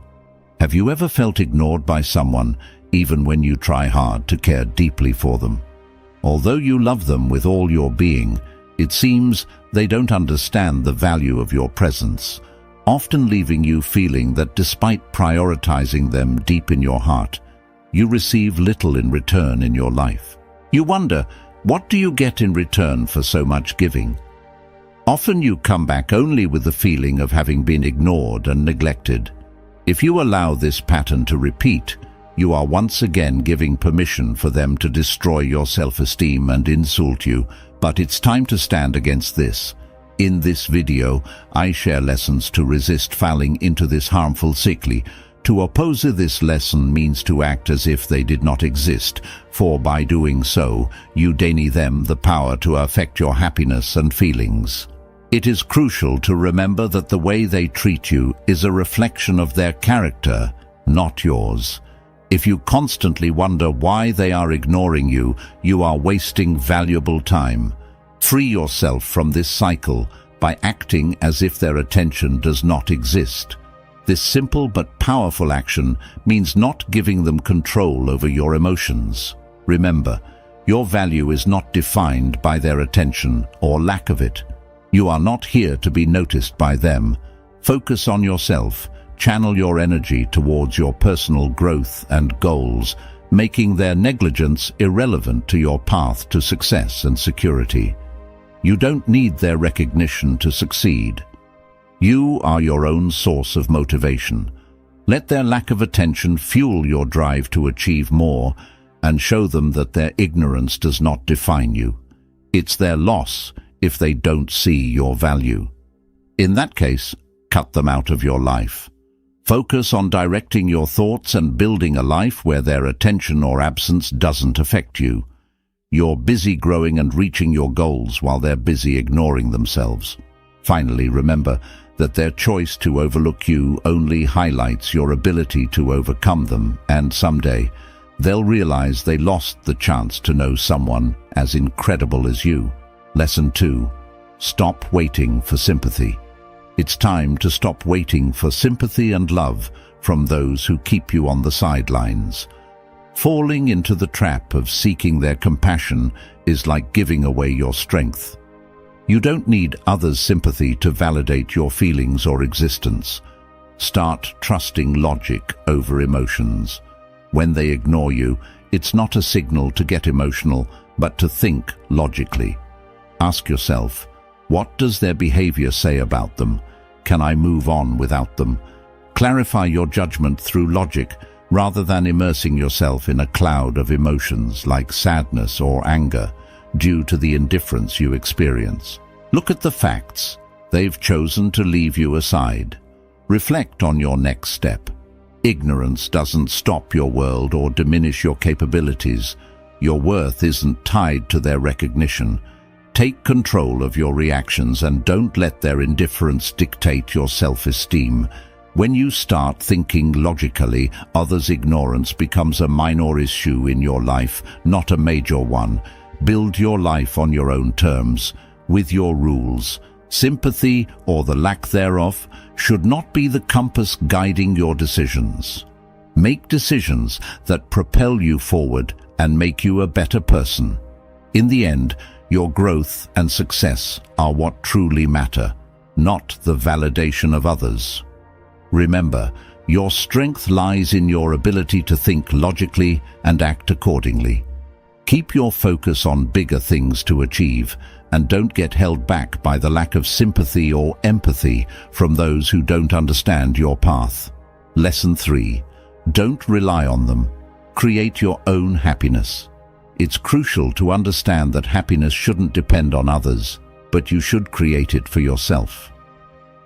Have you ever felt ignored by someone, even when you try hard to care deeply for them? Although you love them with all your being, it seems they don't understand the value of your presence, often leaving you feeling that despite prioritizing them deep in your heart, you receive little in return in your life. You wonder, what do you get in return for so much giving? Often you come back only with the feeling of having been ignored and neglected. If you allow this pattern to repeat, you are once again giving permission for them to destroy your self-esteem and insult you, but it's time to stand against this. In this video, I share lessons to resist falling into this harmful cycle. To oppose this lesson means to act as if they did not exist, for by doing so, you deny them the power to affect your happiness and feelings. It is crucial to remember that the way they treat you is a reflection of their character, not yours. If you constantly wonder why they are ignoring you, you are wasting valuable time. Free yourself from this cycle by acting as if their attention does not exist. This simple but powerful action means not giving them control over your emotions. Remember, your value is not defined by their attention or lack of it. You are not here to be noticed by them. Focus on yourself. Channel your energy towards your personal growth and goals, making their negligence irrelevant to your path to success and security. You don't need their recognition to succeed. You are your own source of motivation. Let their lack of attention fuel your drive to achieve more, and show them that their ignorance does not define you. It's their loss if they don't see your value. In that case, cut them out of your life. Focus on directing your thoughts and building a life where their attention or absence doesn't affect you. You're busy growing and reaching your goals while they're busy ignoring themselves. Finally, remember that their choice to overlook you only highlights your ability to overcome them, and someday they'll realize they lost the chance to know someone as incredible as you. Lesson 2. Stop waiting for sympathy. It's time to stop waiting for sympathy and love from those who keep you on the sidelines. Falling into the trap of seeking their compassion is like giving away your strength. You don't need others' sympathy to validate your feelings or existence. Start trusting logic over emotions. When they ignore you, it's not a signal to get emotional, but to think logically. Ask yourself, what does their behavior say about them? Can I move on without them? Clarify your judgment through logic, rather than immersing yourself in a cloud of emotions like sadness or anger due to the indifference you experience. Look at the facts. They've chosen to leave you aside. Reflect on your next step. Ignorance doesn't stop your world or diminish your capabilities. Your worth isn't tied to their recognition. Take control of your reactions and don't let their indifference dictate your self-esteem. When you start thinking logically, others' ignorance becomes a minor issue in your life, not a major one. Build your life on your own terms, with your rules. Sympathy, or the lack thereof, should not be the compass guiding your decisions. Make decisions that propel you forward and make you a better person. In the end, your growth and success are what truly matter, not the validation of others. Remember, your strength lies in your ability to think logically and act accordingly. Keep your focus on bigger things to achieve, and don't get held back by the lack of sympathy or empathy from those who don't understand your path. Lesson 3. Don't rely on them. Create your own happiness. It's crucial to understand that happiness shouldn't depend on others, but you should create it for yourself.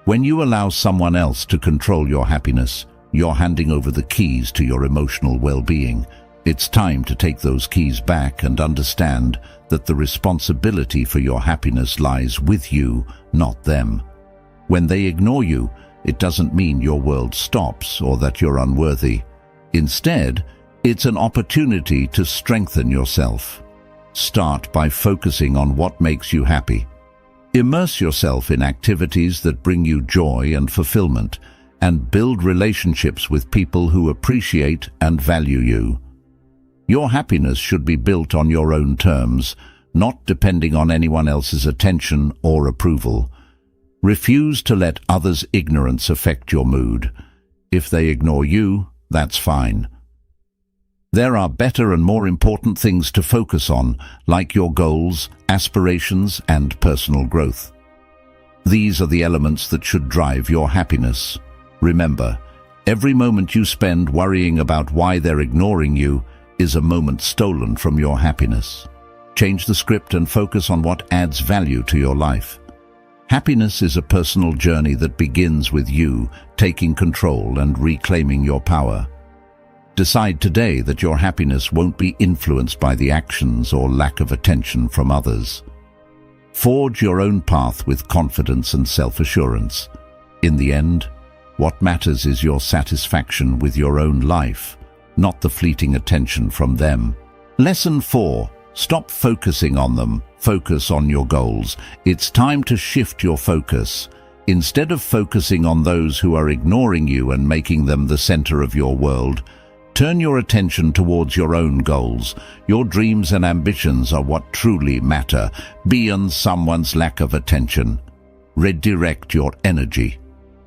When you allow someone else to control your happiness, you're handing over the keys to your emotional well-being. It's time to take those keys back and understand that the responsibility for your happiness lies with you, not them. When they ignore you, it doesn't mean your world stops or that you're unworthy. Instead, it's an opportunity to strengthen yourself. Start by focusing on what makes you happy. Immerse yourself in activities that bring you joy and fulfillment, and build relationships with people who appreciate and value you. Your happiness should be built on your own terms, not depending on anyone else's attention or approval. Refuse to let others' ignorance affect your mood. If they ignore you, that's fine. There are better and more important things to focus on, like your goals, aspirations, and personal growth. These are the elements that should drive your happiness. Remember, every moment you spend worrying about why they're ignoring you is a moment stolen from your happiness. Change the script and focus on what adds value to your life. Happiness is a personal journey that begins with you taking control and reclaiming your power. Decide today that your happiness won't be influenced by the actions or lack of attention from others. Forge your own path with confidence and self-assurance. In the end, what matters is your satisfaction with your own life, not the fleeting attention from them. Lesson 4. Stop focusing on them. Focus on your goals. It's time to shift your focus. Instead of focusing on those who are ignoring you and making them the center of your world, turn your attention towards your own goals. Your dreams and ambitions are what truly matter, beyond someone's lack of attention. Redirect your energy.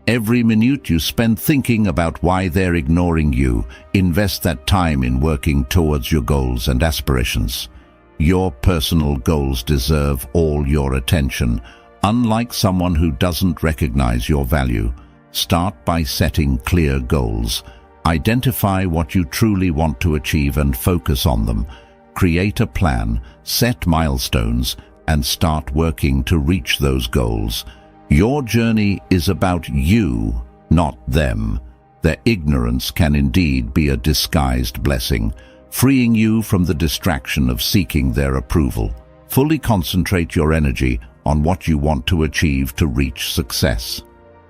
Every minute you spend thinking about why they're ignoring you, invest that time in working towards your goals and aspirations. Your personal goals deserve all your attention. Unlike someone who doesn't recognize your value, start by setting clear goals. Identify what you truly want to achieve and focus on them. Create a plan, set milestones, and start working to reach those goals. Your journey is about you, not them. Their ignorance can indeed be a disguised blessing, freeing you from the distraction of seeking their approval. Fully concentrate your energy on what you want to achieve to reach success.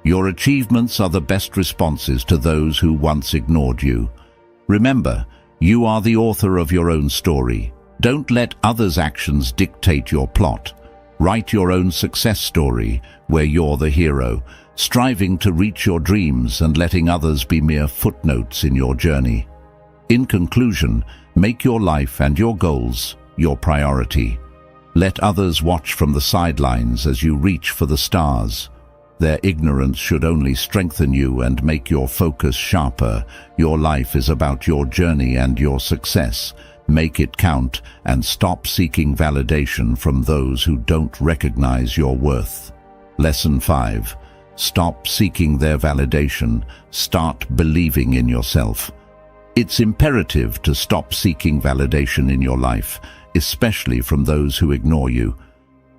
Your achievements are the best responses to those who once ignored you. Remember, you are the author of your own story. Don't let others' actions dictate your plot. Write your own success story, where you're the hero, striving to reach your dreams and letting others be mere footnotes in your journey. In conclusion, make your life and your goals your priority. Let others watch from the sidelines as you reach for the stars. Their ignorance should only strengthen you and make your focus sharper. Your life is about your journey and your success. Make it count and stop seeking validation from those who don't recognize your worth. Lesson 5. Stop seeking their validation. Start believing in yourself. It's imperative to stop seeking validation in your life, especially from those who ignore you.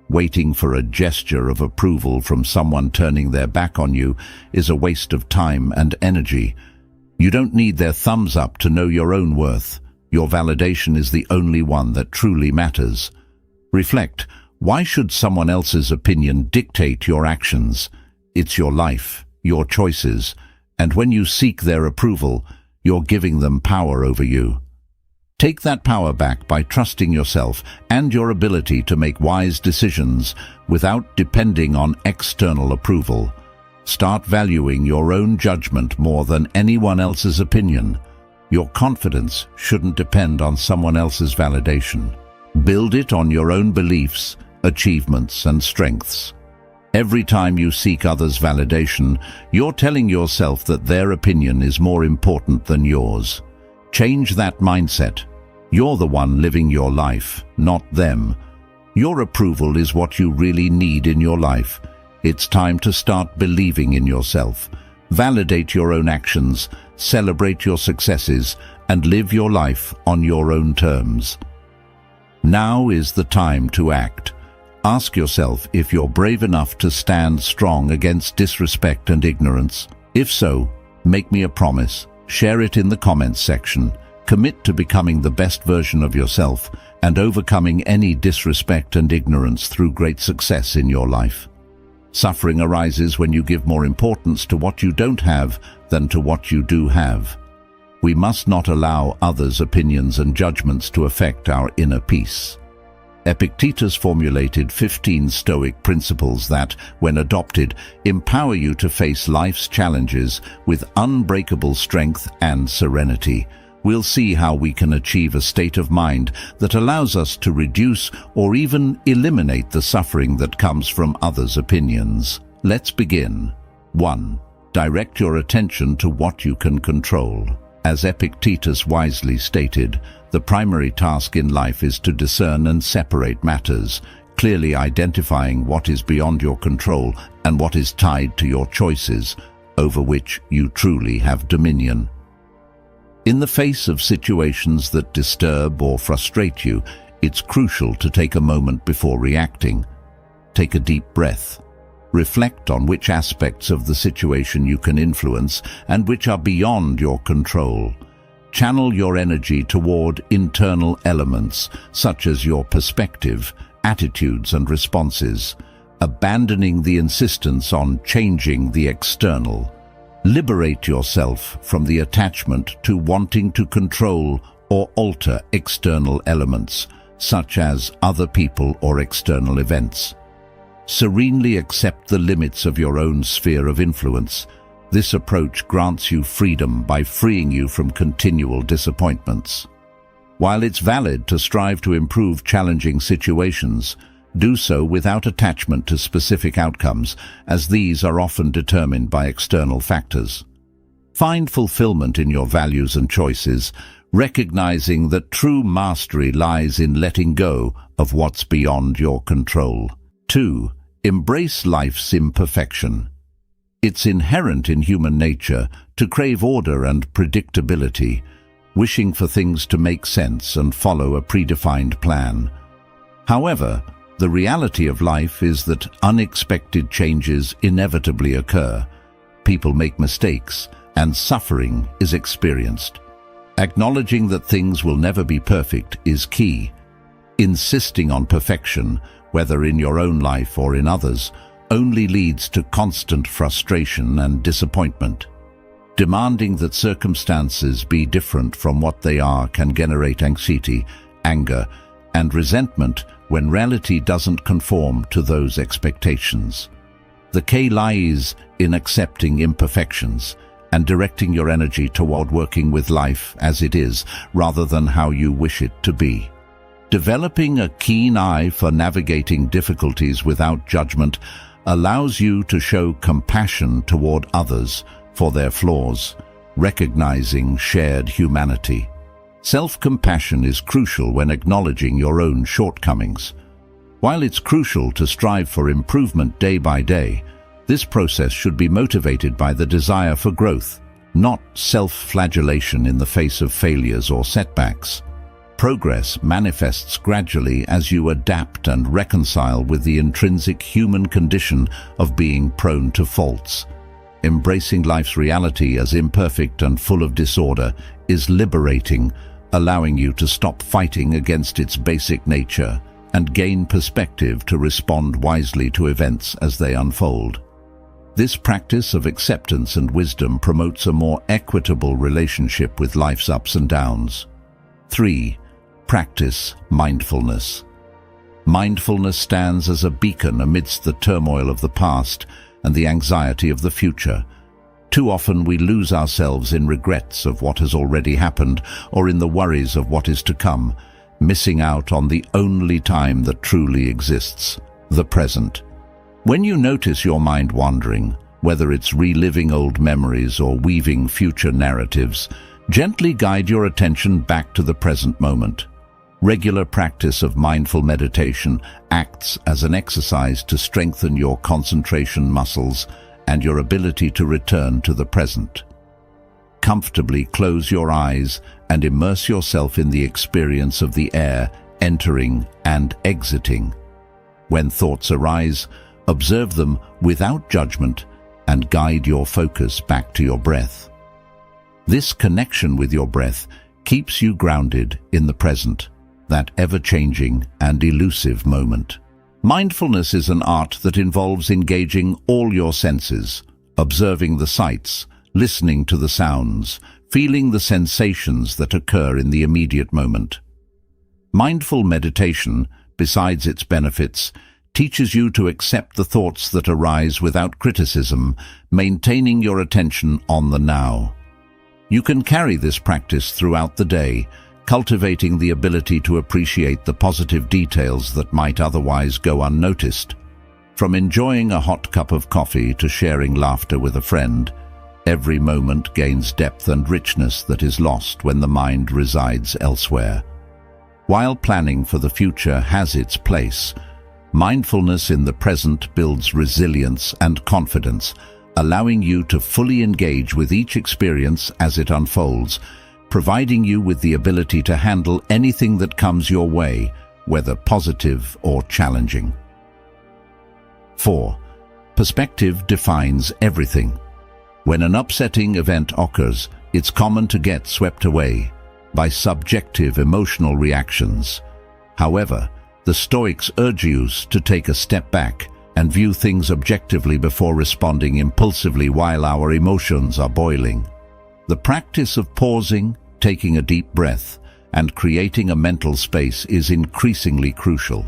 Waiting for a gesture of approval from someone turning their back on you is a waste of time and energy. You don't need their thumbs up to know your own worth. Your validation is the only one that truly matters. Reflect, why should someone else's opinion dictate your actions? It's your life, your choices, and when you seek their approval, you're giving them power over you. Take that power back by trusting yourself and your ability to make wise decisions without depending on external approval. Start valuing your own judgment more than anyone else's opinion. Your confidence shouldn't depend on someone else's validation. Build it on your own beliefs, achievements, and strengths. Every time you seek others' validation, you're telling yourself that their opinion is more important than yours. Change that mindset. You're the one living your life, not them. Your approval is what you really need in your life. It's time to start believing in yourself. Validate your own actions, celebrate your successes, and live your life on your own terms. Now is the time to act. Ask yourself if you're brave enough to stand strong against disrespect and ignorance. If so, make me a promise. Share it in the comments section. Commit to becoming the best version of yourself and overcoming any disrespect and ignorance through great success in your life. Suffering arises when you give more importance to what you don't have than to what you do have. We must not allow others' opinions and judgments to affect our inner peace. Epictetus formulated 15 Stoic principles that, when adopted, empower you to face life's challenges with unbreakable strength and serenity. We'll see how we can achieve a state of mind that allows us to reduce or even eliminate the suffering that comes from others' opinions. Let's begin. 1. Direct your attention to what you can control. As Epictetus wisely stated, the primary task in life is to discern and separate matters, clearly identifying what is beyond your control and what is tied to your choices, over which you truly have dominion. In the face of situations that disturb or frustrate you, it's crucial to take a moment before reacting. Take a deep breath. Reflect on which aspects of the situation you can influence and which are beyond your control. Channel your energy toward internal elements, such as your perspective, attitudes, and responses, abandoning the insistence on changing the external. Liberate yourself from the attachment to wanting to control or alter external elements, such as other people or external events. Serenely accept the limits of your own sphere of influence. This approach grants you freedom by freeing you from continual disappointments. While it's valid to strive to improve challenging situations, do so without attachment to specific outcomes, as these are often determined by external factors. Find fulfillment in your values and choices, recognizing that true mastery lies in letting go of what's beyond your control. 2. Embrace life's imperfection. It's inherent in human nature to crave order and predictability, wishing for things to make sense and follow a predefined plan. However, the reality of life is that unexpected changes inevitably occur. People make mistakes, and suffering is experienced. Acknowledging that things will never be perfect is key. Insisting on perfection, whether in your own life or in others, only leads to constant frustration and disappointment. Demanding that circumstances be different from what they are can generate anxiety, anger, and resentment when reality doesn't conform to those expectations. The key lies in accepting imperfections and directing your energy toward working with life as it is, rather than how you wish it to be. Developing a keen eye for navigating difficulties without judgment allows you to show compassion toward others for their flaws, recognizing shared humanity. Self-compassion is crucial when acknowledging your own shortcomings. While it's crucial to strive for improvement day by day, this process should be motivated by the desire for growth, not self-flagellation in the face of failures or setbacks. Progress manifests gradually as you adapt and reconcile with the intrinsic human condition of being prone to faults. Embracing life's reality as imperfect and full of disorder is liberating, allowing you to stop fighting against its basic nature and gain perspective to respond wisely to events as they unfold. This practice of acceptance and wisdom promotes a more equitable relationship with life's ups and downs. 3. Practice mindfulness. Mindfulness stands as a beacon amidst the turmoil of the past and the anxiety of the future. Too often we lose ourselves in regrets of what has already happened or in the worries of what is to come, missing out on the only time that truly exists, the present. When you notice your mind wandering, whether it's reliving old memories or weaving future narratives, gently guide your attention back to the present moment. Regular practice of mindful meditation acts as an exercise to strengthen your concentration muscles and your ability to return to the present. Comfortably close your eyes and immerse yourself in the experience of the air entering and exiting. When thoughts arise, observe them without judgment and guide your focus back to your breath. This connection with your breath keeps you grounded in the present, that ever-changing and elusive moment. Mindfulness is an art that involves engaging all your senses, observing the sights, listening to the sounds, feeling the sensations that occur in the immediate moment. Mindful meditation, besides its benefits, teaches you to accept the thoughts that arise without criticism, maintaining your attention on the now. You can carry this practice throughout the day, cultivating the ability to appreciate the positive details that might otherwise go unnoticed. From enjoying a hot cup of coffee to sharing laughter with a friend, every moment gains depth and richness that is lost when the mind resides elsewhere. While planning for the future has its place, mindfulness in the present builds resilience and confidence, allowing you to fully engage with each experience as it unfolds, providing you with the ability to handle anything that comes your way, whether positive or challenging. 4. Perspective defines everything. When an upsetting event occurs, it's common to get swept away by subjective emotional reactions. However, the Stoics urge you to take a step back and view things objectively before responding impulsively while our emotions are boiling. The practice of pausing, taking a deep breath, and creating a mental space is increasingly crucial.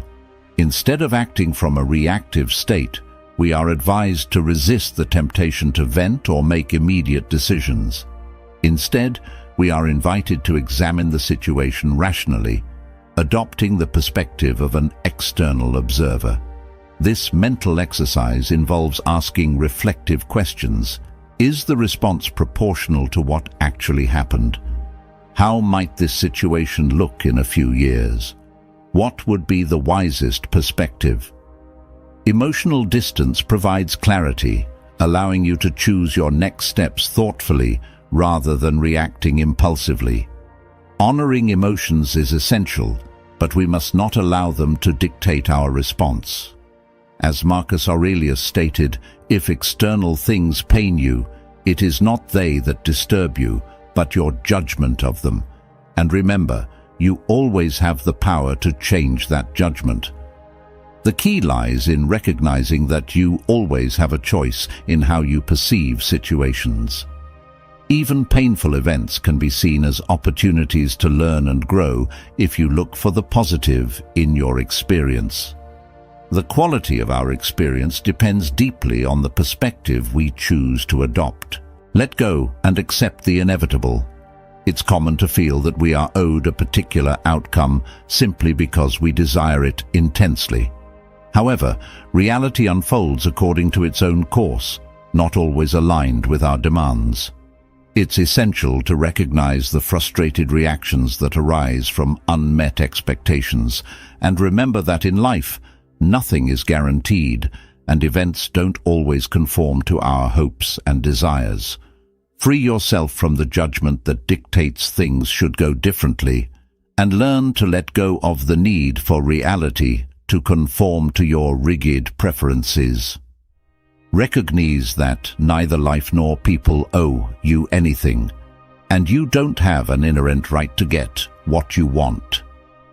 Instead of acting from a reactive state, we are advised to resist the temptation to vent or make immediate decisions. Instead, we are invited to examine the situation rationally, adopting the perspective of an external observer. This mental exercise involves asking reflective questions. Is the response proportional to what actually happened? How might this situation look in a few years? What would be the wisest perspective? Emotional distance provides clarity, allowing you to choose your next steps thoughtfully rather than reacting impulsively. Honoring emotions is essential, but we must not allow them to dictate our response. As Marcus Aurelius stated, if external things pain you, it is not they that disturb you, but your judgment of them. And remember, you always have the power to change that judgment. The key lies in recognizing that you always have a choice in how you perceive situations. Even painful events can be seen as opportunities to learn and grow if you look for the positive in your experience. The quality of our experience depends deeply on the perspective we choose to adopt. Let go and accept the inevitable. It's common to feel that we are owed a particular outcome simply because we desire it intensely. However, reality unfolds according to its own course, not always aligned with our demands. It's essential to recognize the frustrated reactions that arise from unmet expectations, and remember that in life, nothing is guaranteed, and events don't always conform to our hopes and desires. Free yourself from the judgment that dictates things should go differently, and learn to let go of the need for reality to conform to your rigid preferences. Recognize that neither life nor people owe you anything, and you don't have an inherent right to get what you want.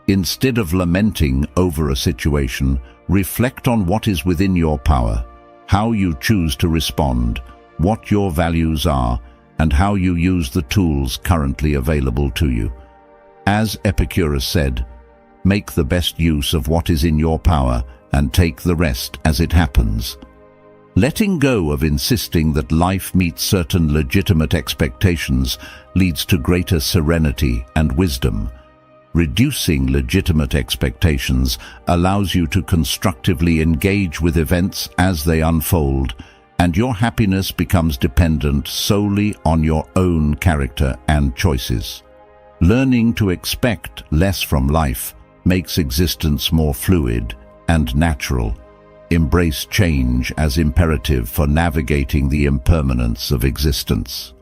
Instead of lamenting over a situation, reflect on what is within your power, how you choose to respond, what your values are, and how you use the tools currently available to you. As Epicurus said, make the best use of what is in your power and take the rest as it happens. Letting go of insisting that life meets certain legitimate expectations leads to greater serenity and wisdom. Reducing legitimate expectations allows you to constructively engage with events as they unfold, and your happiness becomes dependent solely on your own character and choices. Learning to expect less from life makes existence more fluid and natural. Embrace change as imperative for navigating the impermanence of existence.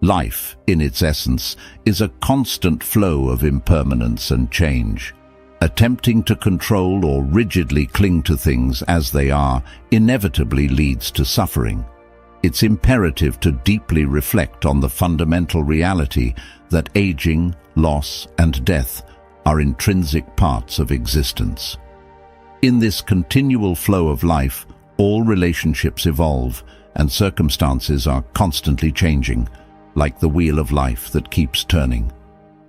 Life, in its essence, is a constant flow of impermanence and change. Attempting to control or rigidly cling to things as they are inevitably leads to suffering. It's imperative to deeply reflect on the fundamental reality that aging, loss, and death are intrinsic parts of existence. In this continual flow of life, all relationships evolve, and circumstances are constantly changing, like the wheel of life that keeps turning.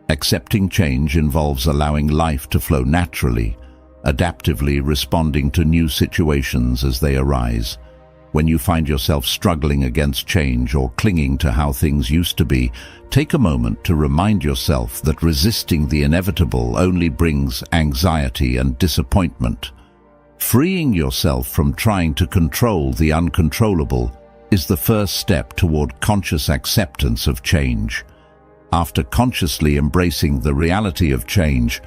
Accepting change involves allowing life to flow naturally, adaptively responding to new situations as they arise. When you find yourself struggling against change or clinging to how things used to be, take a moment to remind yourself that resisting the inevitable only brings anxiety and disappointment. Freeing yourself from trying to control the uncontrollable is the first step toward conscious acceptance of change. After consciously embracing the reality of change,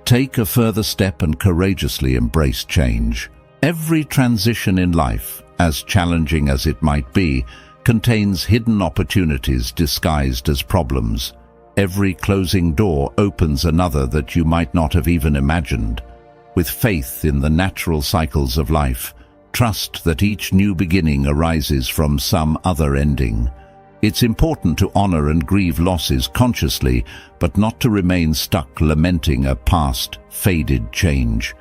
take a further step and courageously embrace change. Every transition in life, as challenging as it might be, contains hidden opportunities disguised as problems. Every closing door opens another that you might not have even imagined. With faith in the natural cycles of life, trust that each new beginning arises from some other ending. It's important to honor and grieve losses consciously, but not to remain stuck lamenting a past, faded change.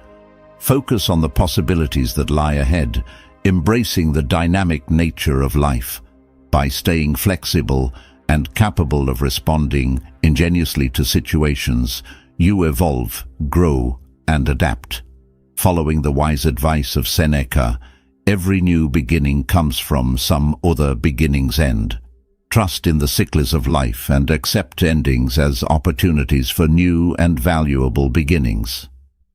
Focus on the possibilities that lie ahead, embracing the dynamic nature of life. By staying flexible and capable of responding ingeniously to situations, you evolve, grow, and adapt. Following the wise advice of Seneca, every new beginning comes from some other beginning's end. Trust in the cycles of life and accept endings as opportunities for new and valuable beginnings.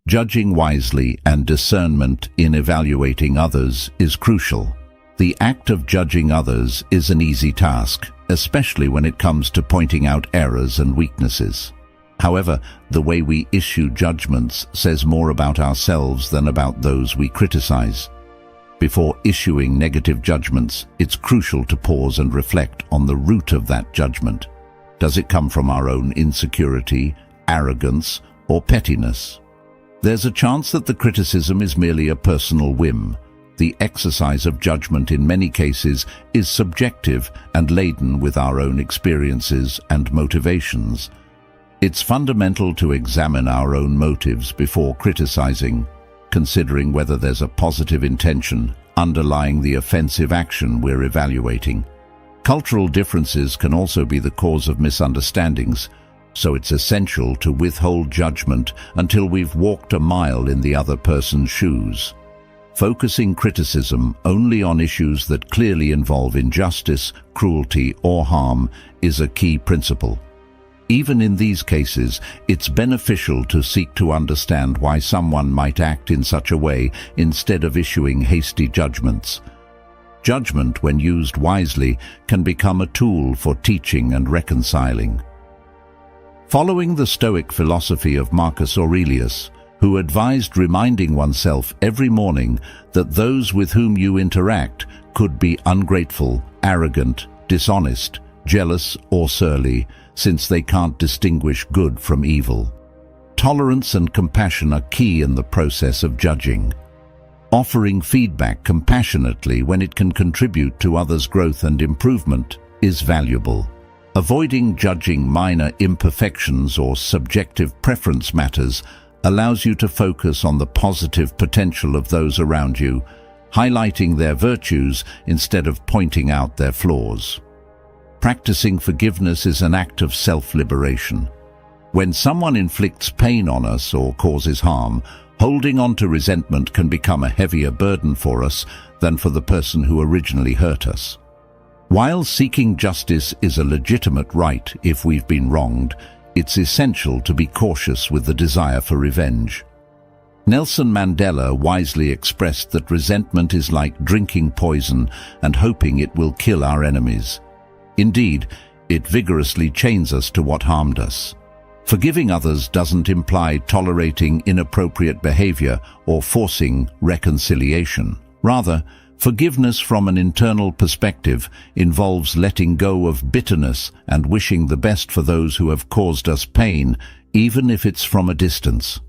Judging wisely and discernment in evaluating others is crucial. The act of judging others is an easy task, especially when it comes to pointing out errors and weaknesses. However, the way we issue judgments says more about ourselves than about those we criticize. Before issuing negative judgments, it's crucial to pause and reflect on the root of that judgment. Does it come from our own insecurity, arrogance, or pettiness? There's a chance that the criticism is merely a personal whim. The exercise of judgment in many cases is subjective and laden with our own experiences and motivations. It's fundamental to examine our own motives before criticizing, considering whether there's a positive intention underlying the offensive action we're evaluating. Cultural differences can also be the cause of misunderstandings, so it's essential to withhold judgment until we've walked a mile in the other person's shoes. Focusing criticism only on issues that clearly involve injustice, cruelty, or harm is a key principle. Even in these cases, it's beneficial to seek to understand why someone might act in such a way instead of issuing hasty judgments. Judgment, when used wisely, can become a tool for teaching and reconciling. Following the Stoic philosophy of Marcus Aurelius, who advised reminding oneself every morning that those with whom you interact could be ungrateful, arrogant, dishonest, jealous, or surly, since they can't distinguish good from evil. Tolerance and compassion are key in the process of judging. Offering feedback compassionately when it can contribute to others' growth and improvement is valuable. Avoiding judging minor imperfections or subjective preference matters allows you to focus on the positive potential of those around you, highlighting their virtues instead of pointing out their flaws. Practicing forgiveness is an act of self-liberation. When someone inflicts pain on us or causes harm, holding on to resentment can become a heavier burden for us than for the person who originally hurt us. While seeking justice is a legitimate right if we've been wronged, it's essential to be cautious with the desire for revenge. Nelson Mandela wisely expressed that resentment is like drinking poison and hoping it will kill our enemies. Indeed, it vigorously chains us to what harmed us. Forgiving others doesn't imply tolerating inappropriate behavior or forcing reconciliation. Rather, forgiveness from an internal perspective involves letting go of bitterness and wishing the best for those who have caused us pain, even if it's from a distance.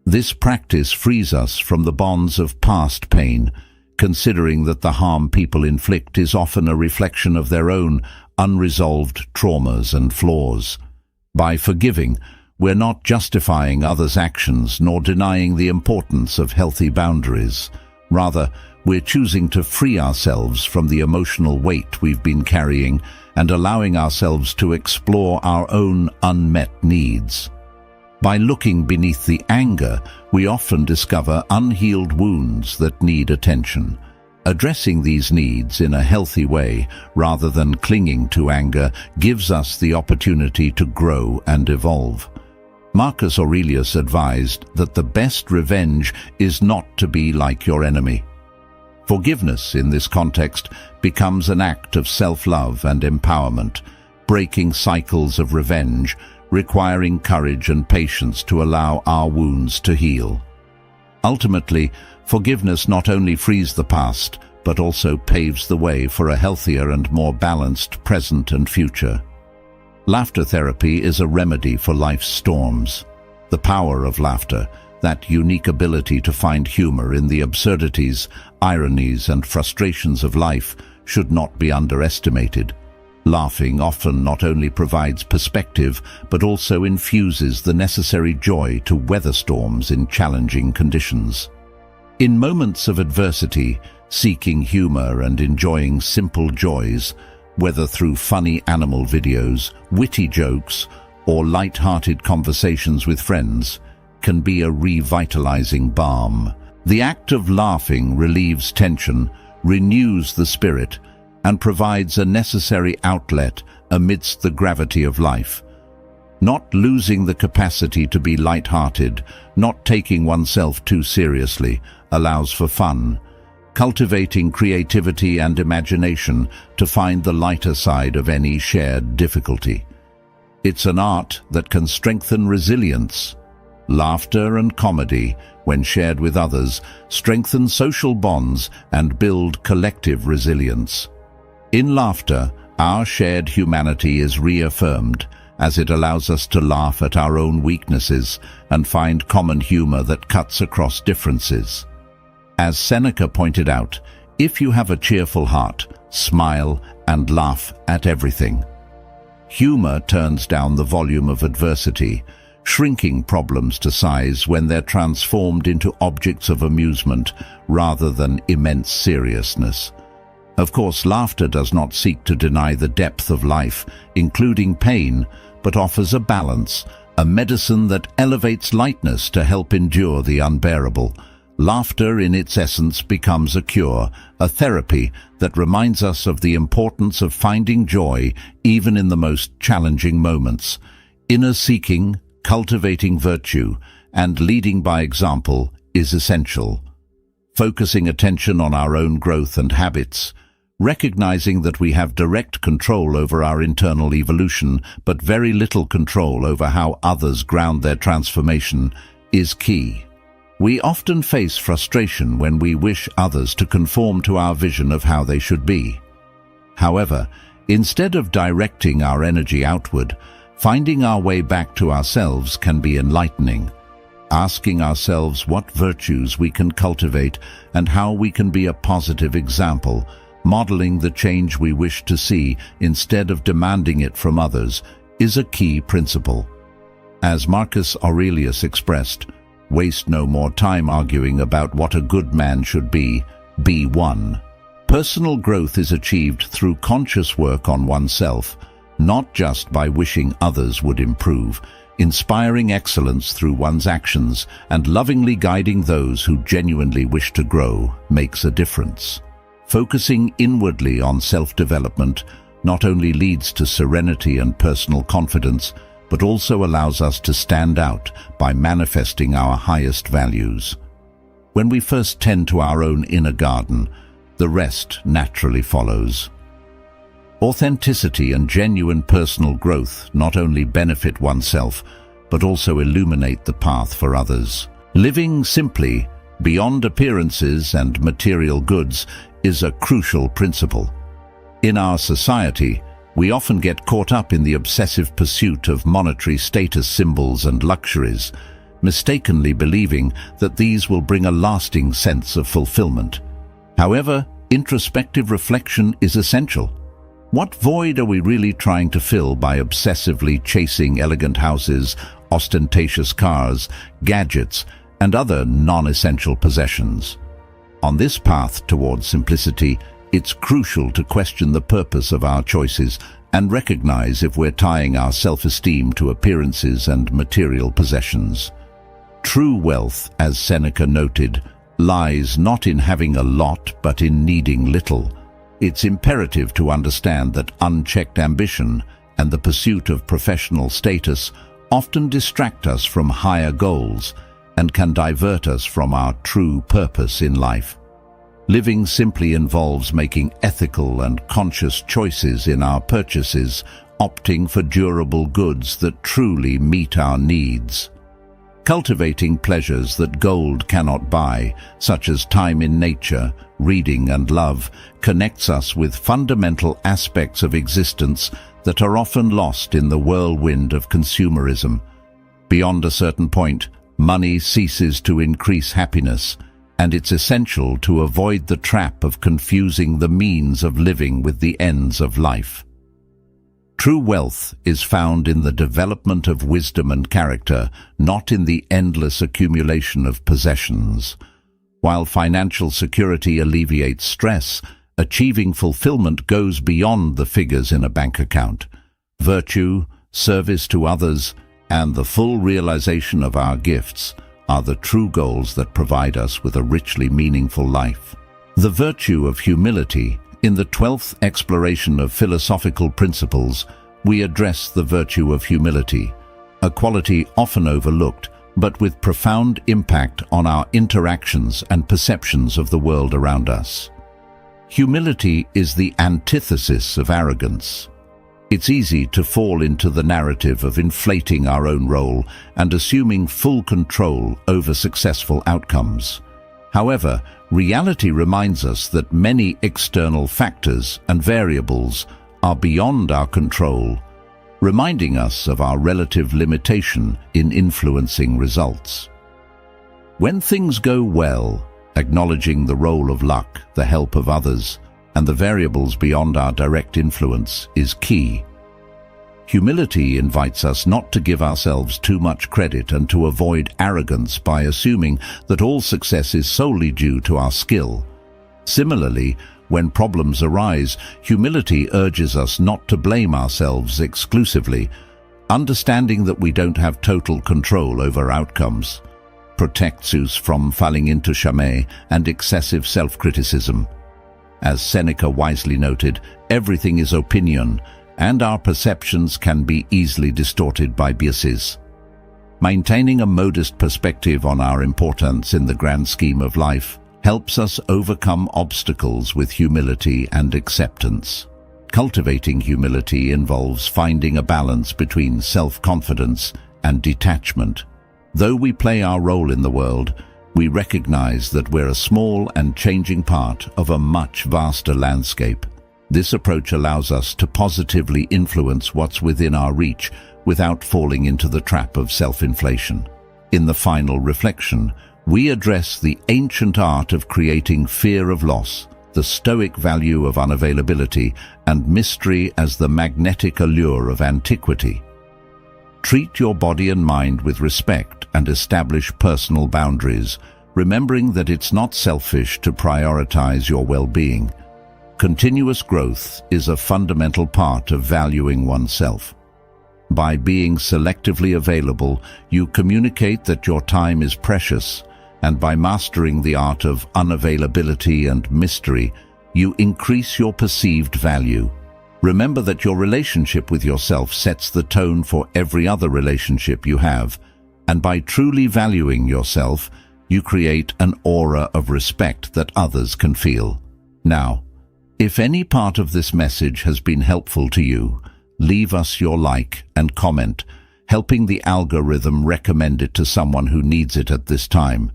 This practice frees us from the bonds of past pain, considering that the harm people inflict is often a reflection of their own unresolved traumas and flaws. By forgiving, we're not justifying others' actions nor denying the importance of healthy boundaries. Rather, we're choosing to free ourselves from the emotional weight we've been carrying and allowing ourselves to explore our own unmet needs. By looking beneath the anger, we often discover unhealed wounds that need attention. Addressing these needs in a healthy way, rather than clinging to anger, gives us the opportunity to grow and evolve. Marcus Aurelius advised that the best revenge is not to be like your enemy. Forgiveness, in this context, becomes an act of self-love and empowerment, breaking cycles of revenge, requiring courage and patience to allow our wounds to heal. Ultimately, forgiveness not only frees the past, but also paves the way for a healthier and more balanced present and future. Laughter therapy is a remedy for life's storms. The power of laughter, that unique ability to find humor in the absurdities, ironies, and frustrations of life, should not be underestimated. Laughing often not only provides perspective, but also infuses the necessary joy to weather storms in challenging conditions. In moments of adversity, seeking humor and enjoying simple joys, whether through funny animal videos, witty jokes, or light-hearted conversations with friends, can be a revitalizing balm. The act of laughing relieves tension, renews the spirit, and provides a necessary outlet amidst the gravity of life. Not losing the capacity to be light-hearted, not taking oneself too seriously, allows for fun, cultivating creativity and imagination to find the lighter side of any shared difficulty. It's an art that can strengthen resilience. Laughter and comedy, when shared with others, strengthen social bonds and build collective resilience. In laughter, our shared humanity is reaffirmed, as it allows us to laugh at our own weaknesses and find common humor that cuts across differences. As Seneca pointed out, if you have a cheerful heart, smile and laugh at everything. Humor turns down the volume of adversity, shrinking problems to size when they're transformed into objects of amusement rather than immense seriousness. Of course, laughter does not seek to deny the depth of life, including pain, but offers a balance, a medicine that elevates lightness to help endure the unbearable. Laughter in its essence becomes a cure, a therapy that reminds us of the importance of finding joy even in the most challenging moments. Inner seeking, cultivating virtue, and leading by example is essential. Focusing attention on our own growth and habits, recognizing that we have direct control over our internal evolution, but very little control over how others ground their transformation, is key. We often face frustration when we wish others to conform to our vision of how they should be. However, instead of directing our energy outward, finding our way back to ourselves can be enlightening. Asking ourselves what virtues we can cultivate and how we can be a positive example, modeling the change we wish to see instead of demanding it from others, is a key principle. As Marcus Aurelius expressed, waste no more time arguing about what a good man should be one. Personal growth is achieved through conscious work on oneself, not just by wishing others would improve. Inspiring excellence through one's actions and lovingly guiding those who genuinely wish to grow makes a difference. Focusing inwardly on self-development not only leads to serenity and personal confidence, but also allows us to stand out by manifesting our highest values. When we first tend to our own inner garden, the rest naturally follows. Authenticity and genuine personal growth not only benefit oneself, but also illuminate the path for others. Living simply, beyond appearances and material goods, is a crucial principle. In our society, we often get caught up in the obsessive pursuit of monetary status symbols and luxuries, mistakenly believing that these will bring a lasting sense of fulfillment. However, introspective reflection is essential. What void are we really trying to fill by obsessively chasing elegant houses, ostentatious cars, gadgets, and other non-essential possessions? On this path towards simplicity, it's crucial to question the purpose of our choices and recognize if we're tying our self-esteem to appearances and material possessions. True wealth, as Seneca noted, lies not in having a lot but in needing little. It's imperative to understand that unchecked ambition and the pursuit of professional status often distract us from higher goals and can divert us from our true purpose in life. Living simply involves making ethical and conscious choices in our purchases, opting for durable goods that truly meet our needs. Cultivating pleasures that gold cannot buy, such as time in nature, reading and love, connects us with fundamental aspects of existence that are often lost in the whirlwind of consumerism. Beyond a certain point, money ceases to increase happiness, and it's essential to avoid the trap of confusing the means of living with the ends of life. True wealth is found in the development of wisdom and character, not in the endless accumulation of possessions. While financial security alleviates stress, achieving fulfillment goes beyond the figures in a bank account. Virtue, service to others, and the full realization of our gifts are the true goals that provide us with a richly meaningful life. The virtue of humility. In the 12th exploration of philosophical principles, we address the virtue of humility, a quality often overlooked, but with profound impact on our interactions and perceptions of the world around us. Humility is the antithesis of arrogance. It's easy to fall into the narrative of inflating our own role and assuming full control over successful outcomes. However, reality reminds us that many external factors and variables are beyond our control, reminding us of our relative limitation in influencing results. When things go well, acknowledging the role of luck, the help of others, and the variables beyond our direct influence is key. Humility invites us not to give ourselves too much credit and to avoid arrogance by assuming that all success is solely due to our skill. Similarly, when problems arise, humility urges us not to blame ourselves exclusively, understanding that we don't have total control over outcomes. Protects us from falling into shame and excessive self-criticism. As Seneca wisely noted, everything is opinion, and our perceptions can be easily distorted by biases. Maintaining a modest perspective on our importance in the grand scheme of life helps us overcome obstacles with humility and acceptance. Cultivating humility involves finding a balance between self-confidence and detachment. Though we play our role in the world, we recognize that we're a small and changing part of a much vaster landscape. This approach allows us to positively influence what's within our reach without falling into the trap of self-inflation. In the final reflection, we address the ancient art of creating fear of loss, the Stoic value of unavailability, and mystery as the magnetic allure of antiquity. Treat your body and mind with respect and establish personal boundaries, remembering that it's not selfish to prioritize your well-being. Continuous growth is a fundamental part of valuing oneself. By being selectively available, you communicate that your time is precious, and by mastering the art of unavailability and mystery, you increase your perceived value. Remember that your relationship with yourself sets the tone for every other relationship you have, and by truly valuing yourself, you create an aura of respect that others can feel. Now, if any part of this message has been helpful to you, leave us your like and comment, helping the algorithm recommend it to someone who needs it at this time.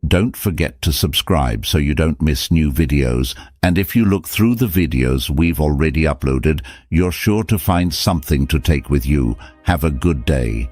Don't forget to subscribe so you don't miss new videos, and if you look through the videos we've already uploaded, you're sure to find something to take with you. Have a good day.